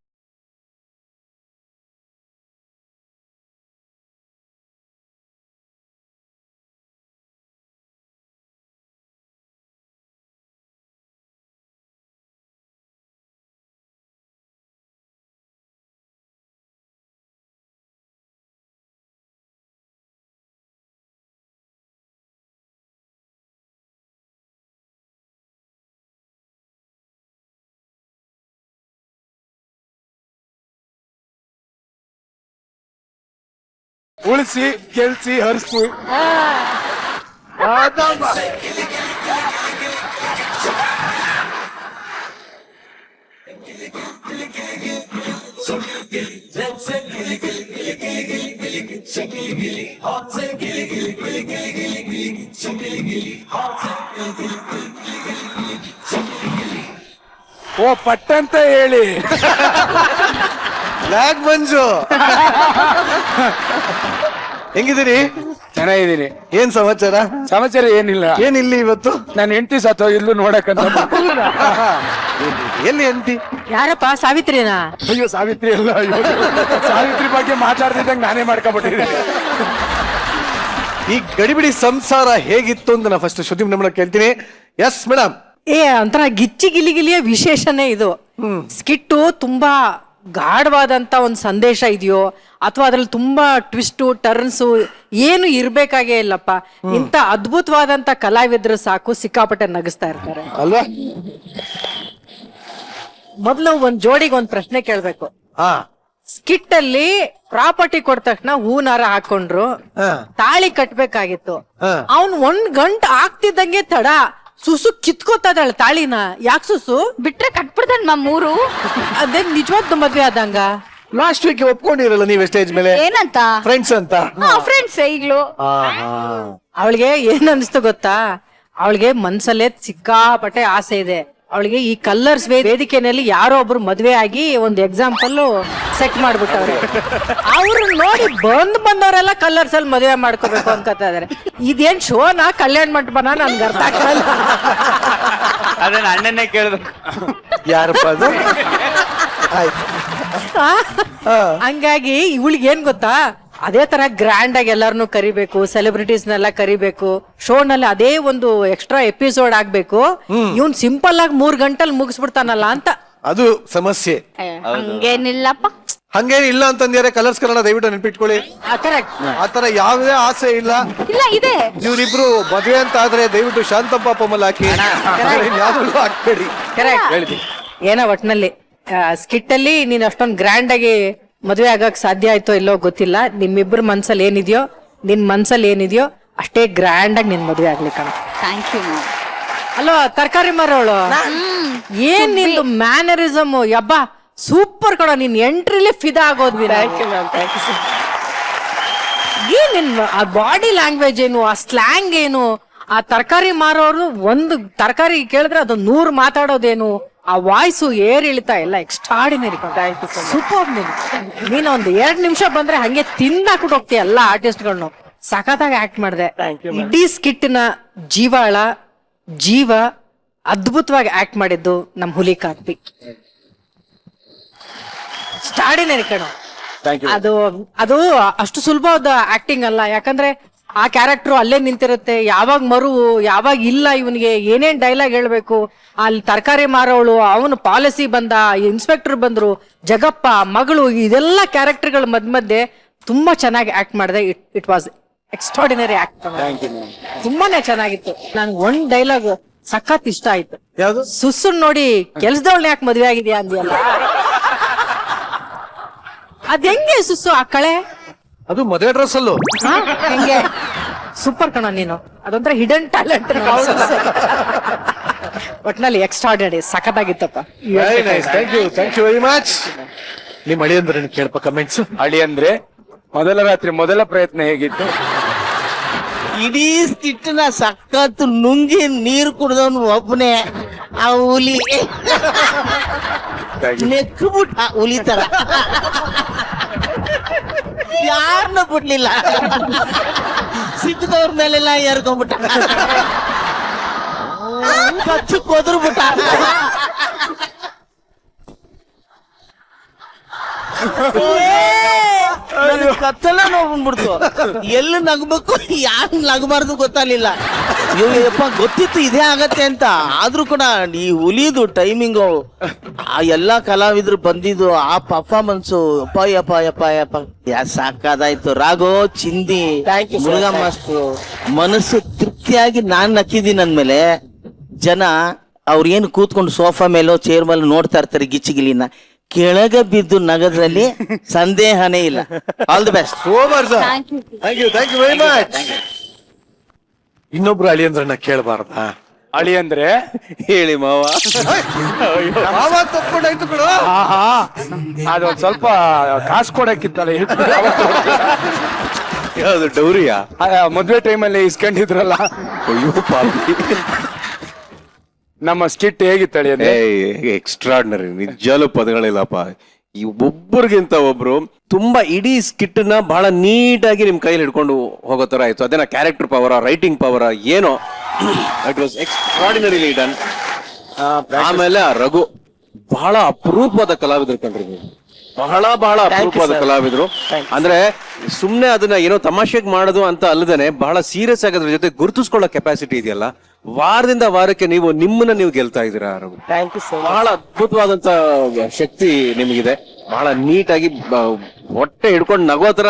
ಉಳಿಸಿ ಕೆಲ್ಸಿ ಹರಿಸು. ಓ ಪಟ್ಟಂತ ಹೇಳಿ ಬ್ಲಾಕ್ ಮಂಜು ಹೆಂಗಿದ್ದೀರಿ? ಚೆನ್ನಾಗಿದ್ದೀನಿ. ಏನ್ ಸಮಾಚಾರ? ಸಮಾಚಾರ ಏನಿಲ್ಲ. ಏನಿಲ್ಲಿ ಇವತ್ತು? ನಾನು ಹೆಂಡತಿ ಸತ್ತೋ ಇಲ್ಲೂ ನೋಡಕ್ಕಂತ. ಎಲ್ಲಿ ಹೆಂಡತಿ? ಯಾರಪ್ಪ? ಸಾವಿತ್ರಿನಾ? ಅಯ್ಯೋ ಸಾವಿತ್ರಿ ಅಲ್ಲ, ಅಯ್ಯೋ ಸಾವಿತ್ರಿ ಬಗ್ಗೆ ಮಾತಾಡ್ತಿದ್ದಂಗೆ ನಾನೇ ಮಾಡ್ಕೊಂಡ್ಬಿಟ್ಟಿದ್ದೆ. ಈ ಗಡಿಬಿಡಿ ಸಂಸಾರ ಹೇಗಿತ್ತು ಅಂತ ನಾ ಫಸ್ಟ್ ಶ್ರುತಿ ನಮ್ಮನ್ನ ಕೇಳ್ತೀನಿ. Yes madam. ಒಂಥರ ಗಿಚ್ಚಿ ಗಿಲಿಗಿಲಿಯ ವಿಶೇಷನೇ ಇದು. ಸ್ಕಿಟ್ಟು ತುಂಬಾ ಗಾಢವಾದಂತ ಒಂದು ಸಂದೇಶ ಇದೆಯೋ ಅಥವಾ ಅದ್ರಲ್ಲಿ ತುಂಬಾ ಟ್ವಿಸ್ಟು ಟರ್ನ್ಸು ಏನು ಇರ್ಬೇಕಾಗೇ ಇಲ್ಲಪ್ಪ. ಇಂಥ ಅದ್ಭುತವಾದಂತ ಕಲಾವಿದ್ರು ಸಾಕು, ಸಿಕ್ಕಾಪಟ್ಟೆ ನಗಿಸ್ತಾ ಇರ್ತಾರೆ ಅಲ್ವಾ? ಮೊದ್ಲು ಒಂದ್ ಜೋಡಿಗೆ ಒಂದ್ ಪ್ರಶ್ನೆ ಕೇಳ್ಬೇಕು. ಸ್ಕಿಟ್ ಅಲ್ಲಿ ಪ್ರಾಪರ್ಟಿ ಕೊಟ್ಟ ತಕ್ಷಣ ಹೂನಾರ ಹಾಕೊಂಡ್ರು, ತಾಳಿ ಕಟ್ಬೇಕಾಗಿತ್ತು. ಅವನ್ 1 ಗಂಟೆ ಆಗ್ತಿದ್ದಂಗೆ ತಡ ಸುಸು ಕಿತ್ಕೋತದಳ ತಾಳಿನ. ಯಾಕೆ ಸುಸು ಬಿಟ್ರೆ ಕಟ್ಬಿಡ್ತಾನ ನಮ್ಮೂರು. ಅದೇ ನಿಜವಾದ ಮದ್ವೆ ಆದಂಗ. ಲಾಸ್ಟ್ ವೀಕ್ ಒಪ್ಕೊಂಡಿರಲ್ಲ ನೀವು ಸ್ಟೇಜ್ ಮೇಲೆ? ಏನಂತ? ಫ್ರೆಂಡ್ಸ್ ಅಂತ. ಫ್ರೆಂಡ್ಸ್ ಈಗ್ಲೂ. ಅವಳಿಗೆ ಏನ್ ಅನಿಸ್ತು ಗೊತ್ತಾ? ಅವಳಿಗೆ ಮನ್ಸಲ್ಲೇ ಸಿಕ್ಕಾಪಟ್ಟೆ ಆಸೆ ಇದೆ. ಅವಳಿಗೆ ಈ ಕಲರ್ಸ್ ವೇದಿಕೆನಲ್ಲಿ ಯಾರೋ ಒಬ್ರು ಮದ್ವೆ ಆಗಿ ಒಂದು ಎಕ್ಸಾಂಪಲ್ ಸೆಟ್ ಮಾಡ್ಬಿಟ್ಟವ್ರೆ. ಅವ್ರು ನೋಡಿ ಬಂದವರೆಲ್ಲ ಕಲರ್ಸ್ ಅಲ್ಲಿ ಮದುವೆ ಮಾಡ್ಕೋಬೇಕು ಅನ್ಕೋತಾ ಇದಾರೆ. ಇದೇನ್ ಶೋನಾ ಕಲ್ಯಾಣ ಮಂಟಪನ? ನನ್ಗೆ ಅರ್ಥ ಆಗಲ್ಲ. ಅದನ್ನ ಅಣ್ಣನ್ನೇ ಕೇಳ್ಬೇಕು. ಯಾರಪ್ಪ ಅದು? ಆಯ್ತು. ಹಂಗಾಗಿ ಇವಳಿಗೆ ಏನ್ ಗೊತ್ತಾ, ಅದೇ ತರ ಗ್ರ್ಯಾಂಡ್ ಆಗಿ ಎಲ್ಲಾರನು ಕರಿಬೇಕು, ಸೆಲೆಬ್ರಿಟೀಸ್ನೆಲ್ಲ ಕರಿಬೇಕು, ಶೋನಲ್ಲಿ ಅದೇ ಒಂದು ಎಕ್ಸ್ಟ್ರಾ ಎಪಿಸೋಡ್ ಆಗ್ಬೇಕು. ಇವ್ನ್ ಸಿಂಪಲ್ ಆಗಿ 3 ಗಂಟೆಲ್ ಮುಗಿಸ್ಬಿಡ್ತಾನಲ್ಲ ಅಂತ ಅದು ಸಮಸ್ಯೆ. ಹಂಗೇನಿಲ್ಲಪ್ಪ. ಹಂಗೇನಿಲ್ಲ ಅಂತಂದ್ರೆ ಕಲರ್ಸ್ ಕನ್ನಡ ದಯವಿಟ್ಟು ನೆನ್ಪಿಟ್ಕೊಳ್ಳಿ. ಆತರ ಯಾವುದೇ ಆಸೆ ಇಲ್ಲ. ಇಲ್ಲ ಇದೆ. ಇವ್ರಿಬ್ರು ಮದುವೆ ಅಂತ ಆದ್ರೆ ದಯವಿಟ್ಟು ಶಾಂತಪ್ಪ ಪೊಮ್ಮಲ್ ಹಾಕಿ, ಯಾವ್ದು ಹಾಕ್ಬೇಡಿ. ಏನೋ ಒಟ್ನಲ್ಲಿ ಸ್ಕಿಟ್ ಅಲ್ಲಿ ನೀನ್ ಅಷ್ಟೊಂದು ಗ್ರ್ಯಾಂಡ್ ಆಗಿ ಮದುವೆ ಆಗಕ್ ಸಾಧ್ಯ ಆಯ್ತೋ ಇಲ್ಲೋ ಗೊತ್ತಿಲ್ಲ. ನಿಮ್ಮಿಬ್ರು ಮನ್ಸಲ್ಲಿ ಏನಿದ್ಯೋ, ನಿನ್ ಮನ್ಸಲ್ಲಿ ಏನಿದ್ಯೋ ಅಷ್ಟೇ ಗ್ರ್ಯಾಂಡ್ ಆಗಿ ನಿನ್ ಮದುವೆ ಆಗ್ಲಿ ಕಣ. Thank you. ಅಲ್ವಾ ತರಕಾರಿ ಮಾರೋಳು? ಏನ್ ನಿಂದು ಮ್ಯಾನರಿಸಮ್ ಯಬ್ಬ ಸೂಪರ್ ಕಣ. ನಿನ್ ಎಂಟ್ರಿಲಿ ಫಿದಾ ಆಗೋದ್ವಿ. ಏನ್ ನಿನ್ ಆ ಬಾಡಿ ಲ್ಯಾಂಗ್ವೇಜ್ ಏನು, ಆ ಸ್ಲ್ಯಾಂಗ್ ಏನು, ಆ ತರಕಾರಿ ಮಾರೋರು ಒಂದು ತರಕಾರಿ ಕೇಳಿದ್ರೆ ಅದು 100 ಮಾತಾಡೋದೇನು, ಆ ವಾಯ್ಸು ಏರ್ ಇಳಿತಾ ಎಲ್ಲ ಎಕ್ಸ್ಟ್ರಾಡಿನರಿ. ಸೂಪರ್. ನೀನು ಒಂದು 2 ನಿಮಿಷ ಬಂದ್ರೆ ಹಂಗೆ ತಿಂದಾಕ್ಬಿಟ್ಟು ಹೋಗ್ತೀಯ ಎಲ್ಲ ಆರ್ಟಿಸ್ಟ್ಗಳನ್ನು. ಸಖತ್ತಾಗಿ ಆಕ್ಟ್ ಮಾಡಿದೆ. ಇಡೀ ಸ್ಕಿಟ್ನ ಜೀವ ಅದ್ಭುತವಾಗಿ ಆಕ್ಟ್ ಮಾಡಿದ್ದು ನಮ್ ಹುಲಿ ಕಾರ್ತಿಕ್. ಎಕ್ಸ್ಟ್ರಾಡಿನರಿ ಕಣೋ. ಅದು ಅದು ಅಷ್ಟು ಸುಲಭವಾದ ಆಕ್ಟಿಂಗ್ ಅಲ್ಲ, ಯಾಕಂದ್ರೆ ಆ ಕ್ಯಾರೆಕ್ಟರ್ ಅಲ್ಲೇ ನಿಂತಿರುತ್ತೆ. ಯಾವಾಗ ಮರುವು, ಯಾವಾಗ ಇಲ್ಲ, ಇವನಿಗೆ ಏನೇನ್ ಡೈಲಾಗ್ ಹೇಳ್ಬೇಕು, ಅಲ್ಲಿ ತರಕಾರಿ ಮಾರೋಳು, ಅವನು ಪಾಲಿಸಿ ಬಂದ, ಇನ್ಸ್ಪೆಕ್ಟರ್ ಬಂದ್ರು, ಜಗಪ್ಪ, ಮಗಳು, ಇದೆಲ್ಲ ಕ್ಯಾರೆಕ್ಟರ್ಗಳ ಮಧ್ಯೆ ತುಂಬಾ ಚೆನ್ನಾಗಿ ಆಕ್ಟ್ ಮಾಡಿದೆ. It was extraordinary act. ತುಂಬಾನೇ ಚೆನ್ನಾಗಿತ್ತು. ನನ್ಗೆ ಒಂದ್ ಡೈಲಾಗ್ ಸಖತ್ ಇಷ್ಟ ಆಯ್ತು. ಯಾವ್ದು? ಸುಸ್ಸನ್ ನೋಡಿ ಕೆಲ್ಸದವಳನ್ನ ಯಾಕೆ ಮದ್ವೆ ಆಗಿದ್ಯಾ ಅಂದ್ಯಲ್ಲ, ಅದ್ ಹೆಂಗೆ ಸುಸ್ಸು ಆ ಕಳೆ? ಅದು ಮದುವೆ ಡ್ರೆಸ್ ಅಲ್ಲೂ ಹೆಂಗೆ? ಸೂಪರ್ ಕಣ ನೀನು, ಅದೊಂಥರ ಹಿಡನ್ ಟ್ಯಾಲೆಂಟ್. ಒಟ್ನಲ್ಲಿ ಎಕ್ಸ್ಟ್ರಾರ್ಡಿನರಿ, ಸಖತ್ತಾಗಿತ್ತಪ್ಪ. Very nice, thank you very much. ನಿಮ್ ಅಳಿ ಅಂದ್ರೆ ಕೇಳ್ಪ ಕಮೆಂಟ್ಸ್. ಅಳಿ ಅಂದ್ರೆ ಮೊದಲ ರಾತ್ರಿ ಮೊದಲ ಪ್ರಯತ್ನ ಹೇಗಿತ್ತು? ಇಡೀ ಸ್ಕಿಟ್ನ ಸಖತ್ ನುಂಗಿ ನೀರು ಕುಡ್ದವನು ಒಬ್ಬನೇ. ಆ ಹುಲಿ ನೆಕ್ಬಿಟ್ಟ, ಹುಲಿ ತರ ಯಾರನ್ನ ಬಿಡ್ಲಿಲ್ಲ, ಸಿಕ್ಕದವ್ರ ಮೇಲೆಲ್ಲ ಏರ್ಕೊಂಡ್ಬಿಟ್ಟ, ಕಚ್ಚು ಕೊದ್ರುಬಿಟ್ಟ. ಕತ್ತಲ್ಲ ನೋಡ್ಬಿಡ್ತು, ಎಲ್ಲಿ ನಗ್ಬೇಕು ಯಾರು ನಗಬಾರ್ದು ಗೊತ್ತಾಗ್ಲಿಲ್ಲ. ಯಪ್ಪ ಗೊತ್ತಿತ್ತು ಇದೇ ಆಗತ್ತೆ ಅಂತ, ಆದ್ರೂ ಕೂಡ ಈ ಹುಲಿದು ಟೈಮಿಂಗು, ಆ ಎಲ್ಲಾ ಕಲಾವಿದ್ರು ಬಂದಿದ್ದು, ಆ ಪರ್ಫಾರ್ಮೆನ್ಸು, ಯಪ್ಪ ಸಾಕಾದಾಯ್ತು. ರಾಘೋ, ಚಿಂದಿ, ಮುರುಘಾ ಮಾಸ್ಟ್ರು, ಮನಸ್ಸು ತೃಪ್ತಿಯಾಗಿ ನಾನ್ ನಕ್ಕಿದ್ದೀನಿ ಅಂದ್ಮೇಲೆ ಜನ ಅವ್ರೇನು ಕೂತ್ಕೊಂಡು ಸೋಫಾ ಮೇಲೋ ಚೇರ್ ಮೇಲೆ ನೋಡ್ತಾ ಇರ್ತಾರೆ ಗಿಚ್ಚಿಗಿಲಿನ, ಕೆಳಗೆ ಬಿದ್ದು ನಗದ್ರಲ್ಲಿ ಸಂದೇಹನೇ ಇಲ್ಲ. All the best. Super sir, thank you very much. ಇನ್ನೊಬ್ರು ಅಳಿ ಅಂದ್ರನ್ನ ಕೇಳಬಾರ್ದಾ? ಅಳಿ ಅಂದ್ರೆ ಹೇಳಿ ಮಾವ. ತಪ್ಕೊಂಡಾಯ್ತು ಬಿಡು. ಅದೊಂದ್ ಸ್ವಲ್ಪ ಕಾಸು ಕೊಡಕ್ಕಿತ್ತಲ್ಲ. ಯಾವ್ದು ಡೌರಿಯಾ? ಮದ್ವೆ ಟೈಮಲ್ಲಿ ಇಸ್ಕೊಂಡಿದ್ರಲ್ಲ. ಅಯ್ಯೋ ಪಾಪಿ. ನಮ್ಮ ಸ್ಕಿಟ್ ಹೇಗಿತ್ತಳಿ ಅಂದ್ರೆ ಎಕ್ಸ್ಟ್ರಾರ್ಡಿನರಿ, ನಿಜಾಲು ಪದಗಳಿಲ್ಲಪ್ಪ. ಈ ಒಬ್ಬರಿಗಿಂತ ಒಬ್ರು ತುಂಬಾ ಇಡೀ ಸ್ಕಿಟ್ ನ ಬಹಳ ನೀಟಾಗಿ ನಿಮ್ ಕೈಲಿ ಹಿಡ್ಕೊಂಡು ಹೋಗೋ ತರ ಆಯ್ತು. ಅದೇನ ಕ್ಯಾರೆಕ್ಟರ್ ಪವರ್, ರೈಟಿಂಗ್ ಪವರ್ ಏನೋ, ಇಟ್ ವಾಸ್ ಎಕ್ಸ್ಟ್ರಾರ್ಡಿನರಿಲಿ ಡನ್. ಆಮೇಲೆ ಆ ರಘು ಬಹಳ ಅಪರೂಪವಾದ ಕಲಾವಿದ್ರು ಕಂಡ್ರಿ ನೀವು, ಬಹಳ ಅಪರೂಪವಾದ ಕಲಾವಿದ್ರು. ಅಂದ್ರೆ ಸುಮ್ನೆ ಅದನ್ನ ಏನೋ ತಮಾಷೆಗೆ ಮಾಡೋದು ಅಂತ ಅಲ್ಲದೇನೆ ಬಹಳ ಸೀರಿಯಸ್ ಆಗಿ ಅದ್ರ ಜೊತೆ ಗುರುತಿಸ್ಕೊಳ್ಳೋ ಕೆಪಾಸಿಟಿ ಇದೆಯಲ್ಲ. ವಾರದಿಂದ ವಾರಕ್ಕೆ ನೀವು ಗೆಲ್ತಾ ಇದ್ದೀರಾ ರಘು. ಬಹಳ ಅದ್ಭುತವಾದಂತ ಶಕ್ತಿ ನಿಮಗಿದೆ. ಬಹಳ ನೀಟಾಗಿ ಹೊಟ್ಟೆ ಹಿಡ್ಕೊಂಡು ನಗೋ ತರ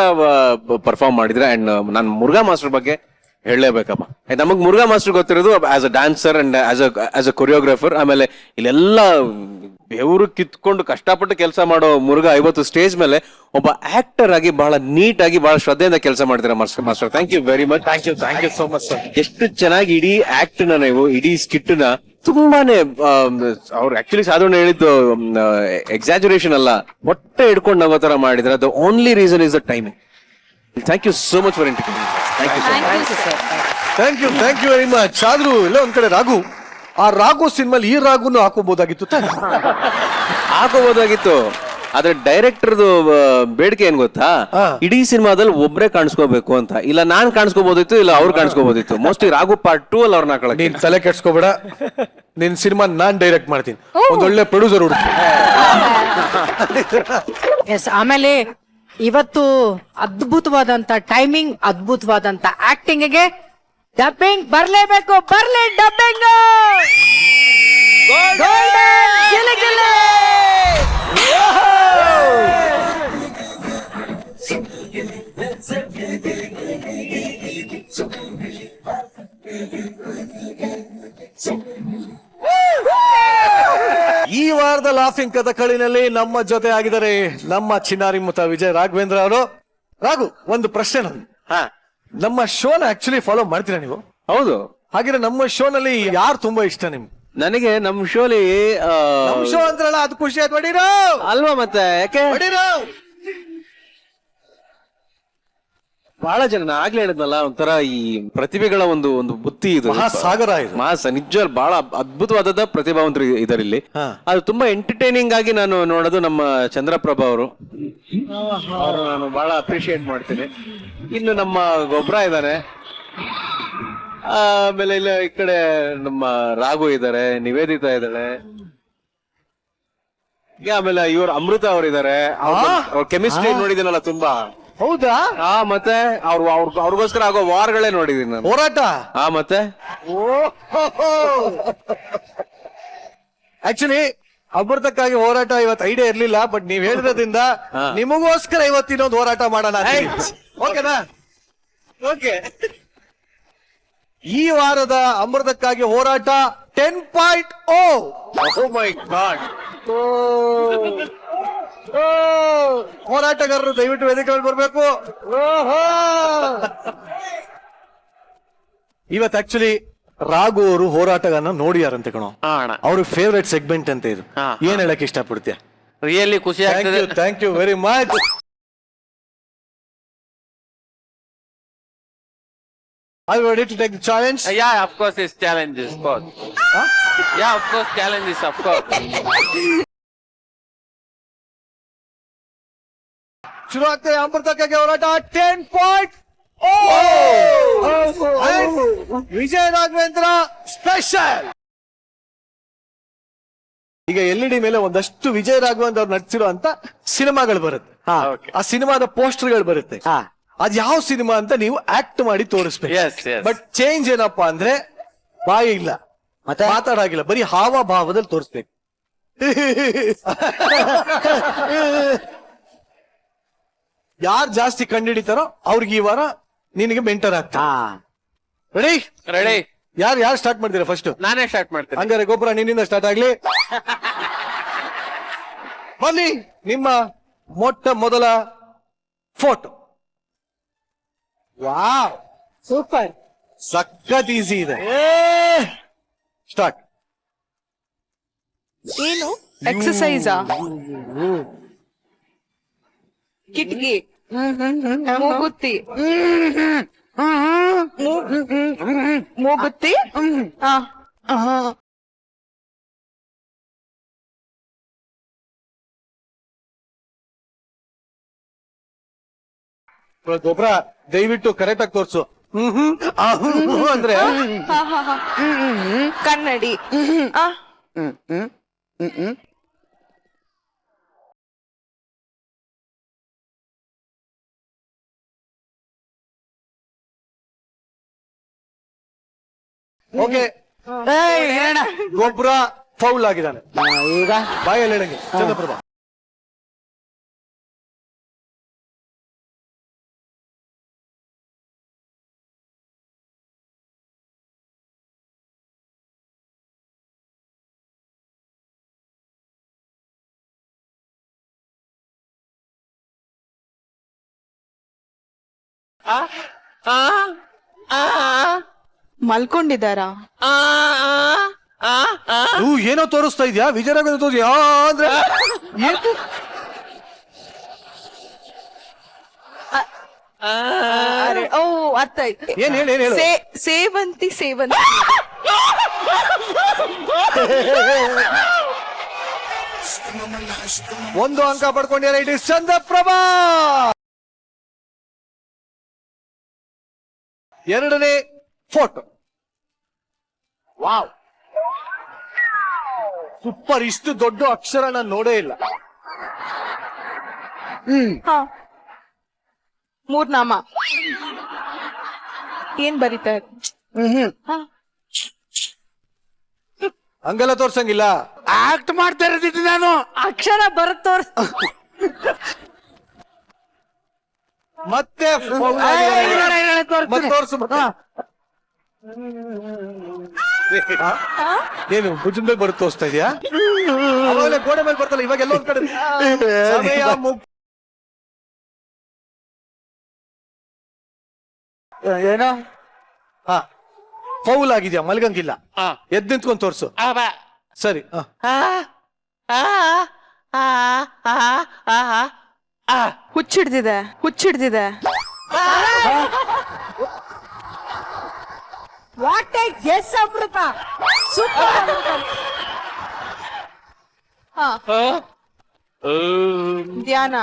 ಪರ್ಫಾರ್ಮ್ ಮಾಡಿದ್ರೆ. ಅಂಡ್ ನಾನು ಮುರುಘಾ ಮಾಸ್ಟರ್ ಬಗ್ಗೆ ಹೇಳಲೇಬೇಕಪ್ಪ. ನಮಗ್ ಮುರುಘಾ ಮಾಸ್ಟರ್ ಗೊತ್ತಿರೋದು as a dancer and as a choreographer. ಆಮೇಲೆ ಇಲ್ಲೆಲ್ಲ ಬೆವರು ಕಿತ್ಕೊಂಡು ಕಷ್ಟಪಟ್ಟು ಕೆಲಸ ಮಾಡೋ ಮುರುಘಾ ಇವತ್ತು ಸ್ಟೇಜ್ ಮೇಲೆ ಒಬ್ಬ ಆಕ್ಟರ್ ಆಗಿ ಬಹಳ ನೀಟಾಗಿ ಬಹಳ ಶ್ರದ್ಧೆಯಿಂದ ಕೆಲಸ ಮಾಡ್ತೀರಾ master. Thank you very much. Thank you so much sir. ಎಷ್ಟು ಚೆನ್ನಾಗಿ ಇಡೀ ಆಕ್ಟ್ ನ ನೀವು, ಇಡೀ ಸ್ಕಿಟ್ ನ ತುಂಬಾನೇ ಅವ್ರು ಆಕ್ಚುಲಿ ಸಾಧಾರಣ ಹೇಳಿದ್ದು ಎಕ್ಸಾಜುರೇಷನ್ ಅಲ್ಲ, ಹೊಟ್ಟೆ ಹಿಡ್ಕೊಂಡು ನಗೋ ತರ ಮಾಡಿದ್ರೆ. The only reason is the timing. Thank you so much for interview. Thank you very much. ಆದ್ರೂ ಇಲ್ಲ ಒಂದ್ ಕಡೆ ರಾಘು, ಆ ರಾಘು ಸಿನಿಮಾಲಿ ಈ ರಾಘುನು ಹಾಕೋಬಹುದಾಗಿತ್ತು ತಾನೆ? ಹಾಕೋಬಹುದಾಗಿತ್ತು. ಆದ್ರೆ ಡೈರೆಕ್ಟರ್ದು ಬೇಡಿಕೆ ಏನ್ ಗೊತ್ತಾ, ಇಡೀ ಸಿನಿಮಾದಲ್ಲಿ ಒಬ್ರೇ ಕಾಣಿಸ್ಕೋಬೇಕು ಅಂತ. ಇಲ್ಲ ನಾನ್ ಕಾಣಿಸ್ಕೋಬಹುದಿತ್ತು, ಇಲ್ಲ ಅವ್ರು ಕಾಣಿಸ್ಕೋಬಹುದಿತ್ತು. ಮೋಸ್ಟ್ಲಿ ರಾಘು ಪಾರ್ಟ್ 2 ಅಲ್ಲಿ ಅವ್ರನ್ನ ಹಾಕೊಳ್ಳಿ. ನೀನ್ ತಲೆ ಕೆಡ್ಸ್ಕೋಬೇಡ, ನಿನ್ ಸಿನಿಮಾ ನಾನ್ ಡೈರೆಕ್ಟ್ ಮಾಡ್ತೀನಿ. ಒಂದೊಳ್ಳೆ ಪ್ರೊಡ್ಯೂಸರ್ ಹುಡುಕಿ. ಎಸ್. ಆಮೇಲೆ ಇವತ್ತು ಅದ್ಭುತವಾದಂತ ಟೈಮಿಂಗ್, ಅದ್ಭುತವಾದಂತ ಆಕ್ಟಿಂಗ್ಗೆ ಡಬ್ಬಿಂಗ್ ಬರ್ಲೇಬೇಕು. ಬರ್ಲಿ ಡಬ್ಬಿಂಗ್. ಈ ವಾರದ ಲಾಫಿಂಗ್ ಕಥಕಳಿನಲ್ಲಿ ನಮ್ಮ ಜೊತೆ ಆಗಿದ್ದಾರೆ ನಮ್ಮ ಚಿನ್ನಾರಿ ಮುತ್ತ ವಿಜಯ್ ರಾಘವೇಂದ್ರ ಅವರು. ರಾಘು, ಒಂದು ಪ್ರಶ್ನೆ ನಂದು. ನಮ್ಮ ಶೋನ ಆಕ್ಚುಲಿ ಫಾಲೋ ಮಾಡ್ತೀರಾ ನೀವು? ಹೌದು. ಹಾಗಿದ್ರೆ ನಮ್ಮ ಶೋನಲ್ಲಿ ಯಾರು ತುಂಬಾ ಇಷ್ಟ ನಿಮ್ಗೆ? ನನಗೆ ನಮ್ ಶೋಲಿ ನಮ್ ಶೋ ಅಂದ್ರಲ್ಲ, ಅದು ಖುಷಿ ಆಯ್ತು. ಹೊಡೀರೋ ಅಲ್ವಾ? ಮತ್ತೆ ಯಾಕೆ ಹೊಡೀರೋ? ಬಹಳ ಜನ ಆಗ್ಲೇ ಹೇಳಿದ್ನಲ್ಲ, ಒಂಥರ ಈ ಪ್ರತಿಭೆಗಳ ಒಂದು ಬುತ್ತಿ ಇದು, ಮಹಾಸಾಗರ ಇದು. ನಿಜ ಬಹಳ ಅದ್ಭುತವಾದ ಪ್ರತಿಭಾವಂತರು ಇದಾರೆ ಇಲ್ಲಿ. ಅದು ತುಂಬಾ ಎಂಟರ್ಟೈನಿಂಗ್ ಆಗಿ ನಾನು ನೋಡೋದು ನಮ್ಮ ಚಂದ್ರಪ್ರಭಾ ಅವರು ನಾನು ಬಹಳ ಅಪ್ರಿಶಿಯೇಟ್ ಮಾಡ್ತೀನಿ. ಇನ್ನು ನಮ್ಮ ಗೊಬ್ಬರ ಇದಾರೆ, ಆಮೇಲೆ ಇಲ್ಲ ಈ ಕಡೆ ನಮ್ಮ ರಾಘು ಇದಾರೆ, ನಿವೇದಿತಾ ಇದ್ದಾಳೆ, ಆಮೇಲೆ ಇವ್ರು ಅಮೃತ ಅವರಿದ್ದಾರೆ, ಅವ್ರ ಕೆಮಿಸ್ಟ್ರಿ ನೋಡಿದ್ದೀನಲ್ಲ ತುಂಬಾ. ಹೌದಾ? ಮತ್ತೆ ಅವ್ರಿಗೋಸ್ಕರ ಆಗೋ ವಾರ್ಗಳೇ ನೋಡಿದೀನಿ ನಾನು. ಹೋರಾಟ. ಮತ್ತೆ ಆಕ್ಚುಲಿ ಅಮೃತಕ್ಕಾಗಿ ಹೋರಾಟ ಇವತ್ತು ಐಡಿಯಾ ಇರ್ಲಿಲ್ಲ, ಬಟ್ ನೀವ್ ಹೇಳಿದ್ರಿಂದ ನಿಮಗೋಸ್ಕರ ಇವತ್ತಿನೊಂದು ಹೋರಾಟ ಮಾಡೋಣ. ಓಕೆನಾ? ಓಕೆ. ಈ ವಾರದ ಅಮೃತಕ್ಕಾಗಿ ಹೋರಾಟ 10.0. ಓ ಮೈ ಗಾಡ್. ಹೋರಾಟಗಾರರು ದಯವಿಟ್ಟು ವೇದಿಕೆಯಲ್ಲಿ ಬರ್ಬೇಕು. ಇವತ್ತು ಆಕ್ಚುಲಿ ರಾಘು ಅವರು ಹೋರಾಟಗಾರನ ನೋಡಿಯಾರಂತೆ ಕಣೋ. ಅವ್ರ ಫೇವ್ರೆಟ್ ಸೆಗ್ಮೆಂಟ್ ಅಂತ ಇದು. ಏನ್ ಹೇಳಕ್ ಇಷ್ಟಪಡ್ತೀಯ? ರಿಯಲಿ ಖುಷಿ ಆಗ್ತದೆ. Thank you very much. Are you ready to take the challenge? Yeah, of course it's challenges, of course. Yeah, of course challenges, of course. ಶುರು ಆಗ್ತದೆ ಅಮೃತಕ್ಕಾಗಿ ಹೋರಾಟ 10.0. ವಿಜಯ ರಾಘವೇಂದ್ರ ಸ್ಪೆಷಲ್. ಈಗ LED ಮೇಲೆ ಒಂದಷ್ಟು ವಿಜಯ ರಾಘವೇಂದ್ರ ಅವ್ರು ನಟಿಸಿರೋ ಅಂತ ಸಿನಿಮಾಗಳು ಬರುತ್ತೆ. ಆ ಸಿನಿಮಾದ ಪೋಸ್ಟರ್ಗಳು ಬರುತ್ತೆ. ಅದ್ ಯಾವ ಸಿನಿಮಾ ಅಂತ ನೀವು ಆಕ್ಟ್ ಮಾಡಿ ತೋರಿಸ್ಬೇಕು. ಬಟ್ ಚೇಂಜ್ ಏನಪ್ಪಾ ಅಂದ್ರೆ ಬಾಯಿ ಇಲ್ಲ, ಮತ್ತೆ ಮಾತಾಡಾಗಿಲ್ಲ, ಬರೀ ಹಾವಭಾವದಲ್ಲಿ ತೋರಿಸ್ಬೇಕು. ಯಾರು ಜಾಸ್ತಿ ಕಂಡುಹಿಡಿತಾರೋ ಅವ್ರಿಗೆ ಈ ವಾರ ನಿನಗೆ ಮೆಂಟರ್ ಆಗ್ತಾರೆ. ರೆಡಿ? ರೆಡಿ. ಯಾರು ಸ್ಟಾರ್ಟ್ ಮಾಡ್ತೀರಾ ಫಸ್ಟ್? ನಾನೇ ಸ್ಟಾರ್ಟ್ ಮಾಡ್ತೇನೆ. ಹಂಗಾರೆ ಗೊಬ್ಬರ ನಿನ್ನಿಂದ ಸ್ಟಾರ್ಟ್ ಆಗ್ಲಿ. ಬನ್ನಿ ನಿಮ್ಮ ಮೊಟ್ಟ ಮೊದಲ ಫೋಟೋ. ವಾವ್, ಸೂಪರ್, ಸಖತ್ ಈಸಿ ಇದೆ. ಸ್ಟಾರ್ಟ್. ಏನು ಎಕ್ಸಸೈಸಾ? ಕಿಟ್ಕಿ, ಮೂಗುತ್ತಿ, ಮೂಗುತ್ತಿ, ಗೊಬ್ಬರ ದಯವಿಟ್ಟು ಕರೆಕ್ಟ್ ಆಗಿ ತೋರ್ಸು. ಅಂದ್ರೆ ಕನ್ನಡಿ, ಓಕೆ. ಗೊಬ್ಬರ ಫೌಲ್ ಆಗಿದ್ದಾನೆ. ಈಗ ಬಾಯಲ್ಲಿ ಹೇಳಂಗೆ ಚಂದ್ರಪ್ರಭಾ. ಮಲ್ಕೊಂಡಿದ್ದಾರಾ? ಏನೋ ತೋರಿಸ್ತಾ ಇದ್ಯಾ? ವಿಜಯರಾಘವೇಂದ್ರ ತೋರಿಸ್ಯಾ ಅಂದ್ರೆ ಓ ಅರ್ಥಾಯ್ತು. ಏನ್ ಹೇಳಿ ಹೇಳು. ಸೇವಂತಿ, ಸೇವಂತಿ. ಒಂದು ಅಂಕ ಪಡ್ಕೊಂಡಿದ್ದಾರೆ. It is Chandraprabha. ಎರಡನೇ ಫೋಟೋ. Wow, super. ಇಷ್ಟು ದೊಡ್ಡ ಅಕ್ಷರ ನಾನು ನೋಡೇ ಇಲ್ಲ. ಮೂರ್ನಾಮ ಏನ್ ಬರೀತಾರೆ? ಹಂಗೆಲ್ಲ ತೋರ್ಸಂಗಿಲ್ಲ. ಆಕ್ಟ್ ಮಾಡ್ತಾ ಇರೋದಿದ್ದು ನಾನು. ಅಕ್ಷರ ಬರುತ್ತೋರ್. ಮತ್ತೆ ತೋರ್ಸು. ಏನು ಭುಜದ ಮೇಲೆ ಬರುತ್ತೆ ತೋರಿಸ್ತಾ ಇದೆಯಾ? ಅವಾಗಲೇ ಗೋಡೆ ಮೇಲೆ ಬರ್ತಲ್ಲ, ಇವಾಗ ಎಲ್ಲೋ ಒಂದ್ ಕಡೆ ಸಮಯ ಏನೋ ಫೌಲ್ ಆಗಿದ್ಯಾ? ಮಲ್ಗಂಗಿಲ್ಲ, ಎದ್ದು ನಿಂತ್ಕೊಂಡು ತೋರ್ಸು. ಸರಿ. ಹುಚ್ಚಿಡ್ದಿದೆ, ಹುಚ್ಚಿಡ್ದಿದೆ. What a guess Amrita. Super. ಧ್ಯಾನ.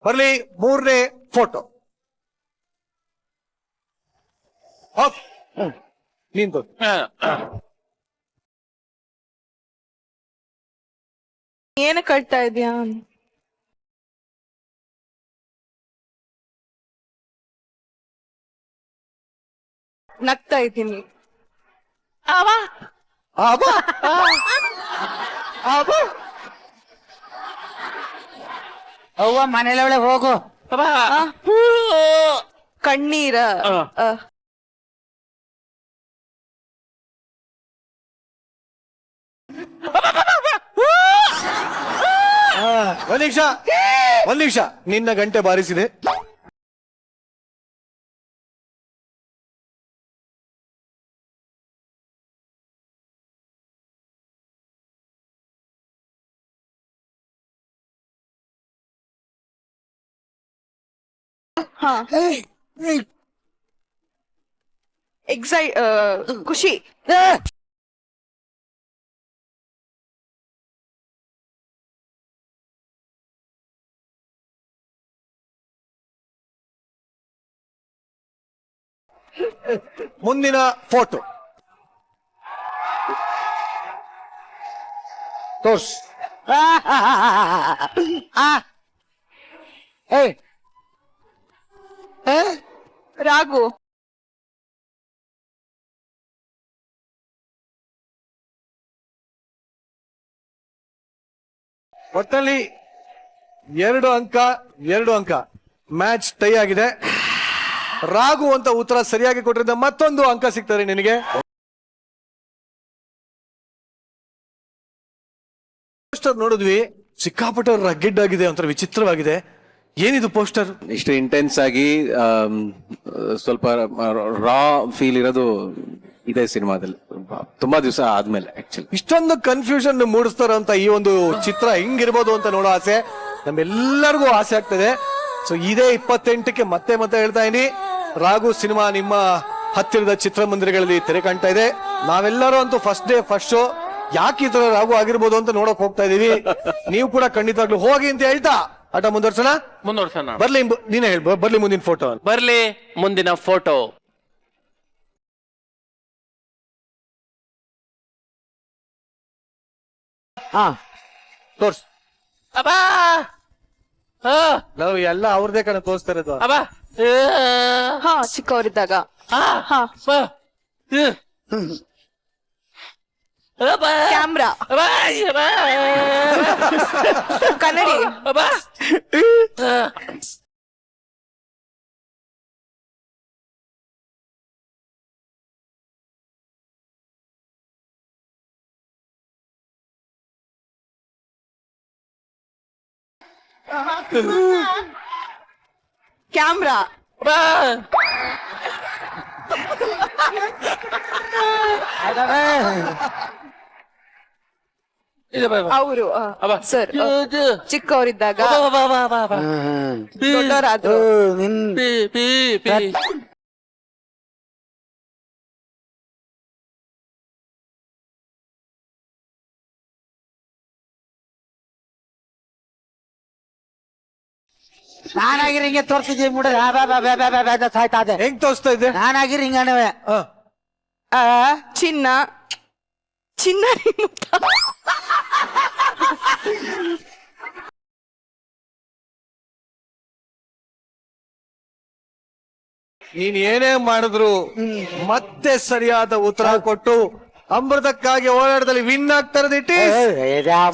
ಬರ್ಲಿ ಮೂರನೇ ಫೋಟೋ. ನಿಂತು ಏನು ಕಳ್ತಾ ಇದ್ಯಾ? ನಗ್ತಾ ಇದ್ದೀನಿ. ಅವ್ವ ಮನೇಲವಳೆ ಹೋಗು. ಕಣ್ಣೀರ ಒಂದ್ ನಿಮಿಷ ನಿನ್ನ ಗಂಟೆ ಬಾರಿಸಿದೆ. ಖುಷಿ. ಮುಂದಿನ ಫೋಟೋ ತೋರ್ಸ್. ರಾಘು ಒಟ್ಟಲ್ಲಿ 2 ಅಂಕ ಮ್ಯಾಚ್ ಟೈ ಆಗಿದೆ. ರಾಘು ಅಂತ ಉತ್ತರ ಸರಿಯಾಗಿ ಕೊಟ್ಟಿದ್ದ ಮತ್ತೊಂದು ಅಂಕ ಸಿಗ್ತದೆ ನಿನಗೆ. ಪೋಸ್ಟರ್ ನೋಡಿದ್ವಿ, ಸಿಕ್ಕಾಪಟ್ಟೆ ರಗ್ಗಿಡ್ ಆಗಿದೆ, ಒಂಥರ ವಿಚಿತ್ರವಾಗಿದೆ. ಏನಿದು ಪೋಸ್ಟರ್? ಇಷ್ಟು ಇಂಟೆನ್ಸ್ ಆಗಿ ಸ್ವಲ್ಪ ರಾ ಫೀಲ್ ಇರೋದು ಇದೆ ಸಿನಿಮಾದಲ್ಲಿ ತುಂಬಾ ದಿವಸ ಆದ್ಮೇಲೆ. ಆಕ್ಚುಲಿ ಇಷ್ಟೊಂದು ಕನ್ಫ್ಯೂಷನ್ ಮೂಡಿಸ್ತಾರಂತ ಈ ಒಂದು ಚಿತ್ರ ಹಿಂಗಿರ್ಬೋದು ಅಂತ ನೋಡೋ ಆಸೆ ನಮ್ಮೆಲ್ಲರಿಗೂ ಆಸೆ ಆಗ್ತದೆ. ಸೊ ಇದೇ 28ಕ್ಕೆ ಮತ್ತೆ ಹೇಳ್ತಾ ಇದೀನಿ, ರಾಘು ಸಿನಿಮಾ ನಿಮ್ಮ ಹತ್ತಿರದ ಚಿತ್ರಮಂದಿರಗಳಲ್ಲಿ ತೆರೆ ಕಾಣ್ತಾ ಇದೆ. ನಾವೆಲ್ಲರೂ ಅಂತೂ ಫಸ್ಟ್ ಡೇ ಫಸ್ಟ್ ಶೋ ಯಾಕೆ ಈ ತರ ರಾಘು ಆಗಿರ್ಬೋದು ಅಂತ ನೋಡಕ್ ಹೋಗ್ತಾ ಇದೀವಿ. ನೀವು ಕೂಡ ಖಂಡಿತವಾಗ್ಲೂ ಹೋಗಿ ಅಂತ ಹೇಳ್ತಾ ಆಟ ಮುಂದುವರ್ಸೋಣ. ಬರ್ಲಿ ನೀನೇ ಹೇಳ್ಬೋ, ಬರ್ಲಿ ಮುಂದಿನ ಫೋಟೋ. ಬರ್ಲಿ ಮುಂದಿನ ಫೋಟೋ. ತೋರ್ಸ್. ನಾವು ಎಲ್ಲ ಅವ್ರದೇ ಕಣ ತೋರಿಸ್ತಾ ಇರೋದು. ಚಿಕ್ಕವರಿದ್ದಾಗ ಕ್ಯಾಮ್ರಾ ಕನ್ನಡಿ ಕ್ಯಾಮ್ರಾ ಅವರು ಸರ್ ಚಿಕ್ಕವರಿದ್ದಾಗ ದೊಡ್ಡವರಾದ್ರು ನಾನಾಗಿರಿ ಹಿಂಗೆ ತೋರ್ಸಿದ್ವಿ ಮುಡ ಸಾಯ್ತಾ ಇದೆ. ಹೆಂಗ್ ತೋರಿಸ್ತಾ ಇದ್ದೆ? ನಾನಾಗಿರಿ ಹಿಂಗಣವೆ ಚಿನ್ನ ಚಿನ್ನ ನೀನ್ ಏನೇ ಮಾಡಿದ್ರು ಮತ್ತೆ ಸರಿಯಾದ ಉತ್ತರ ಕೊಟ್ಟು ಅಮೃತಕ್ಕಾಗಿ ಹೋರಾಟದಲ್ಲಿ ವಿನ್ ಆಗ್ತಾರೆ.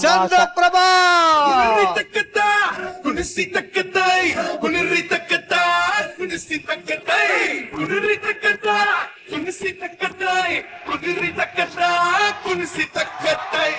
ಚಂದ್ರಪ್ರಭಾ ಕುಣಿಸಿ ತಕ್ಕತಾಯಿ ಕುಣಿರಿ ತಕ್ಕತಾಯಿ ಕುಣಿಸಿ ತಕ್ಕತಾಯಿ ಕುಣಿರಿ ತಕ್ಕತಾಯಿ ಕುಣಿಸಿ ತಕ್ಕತಾಯಿ ಕುಣಿರಿ ತಕ್ಕತಾಯಿ ಕುಣಿಸಿ ತಕ್ಕತಾಯಿ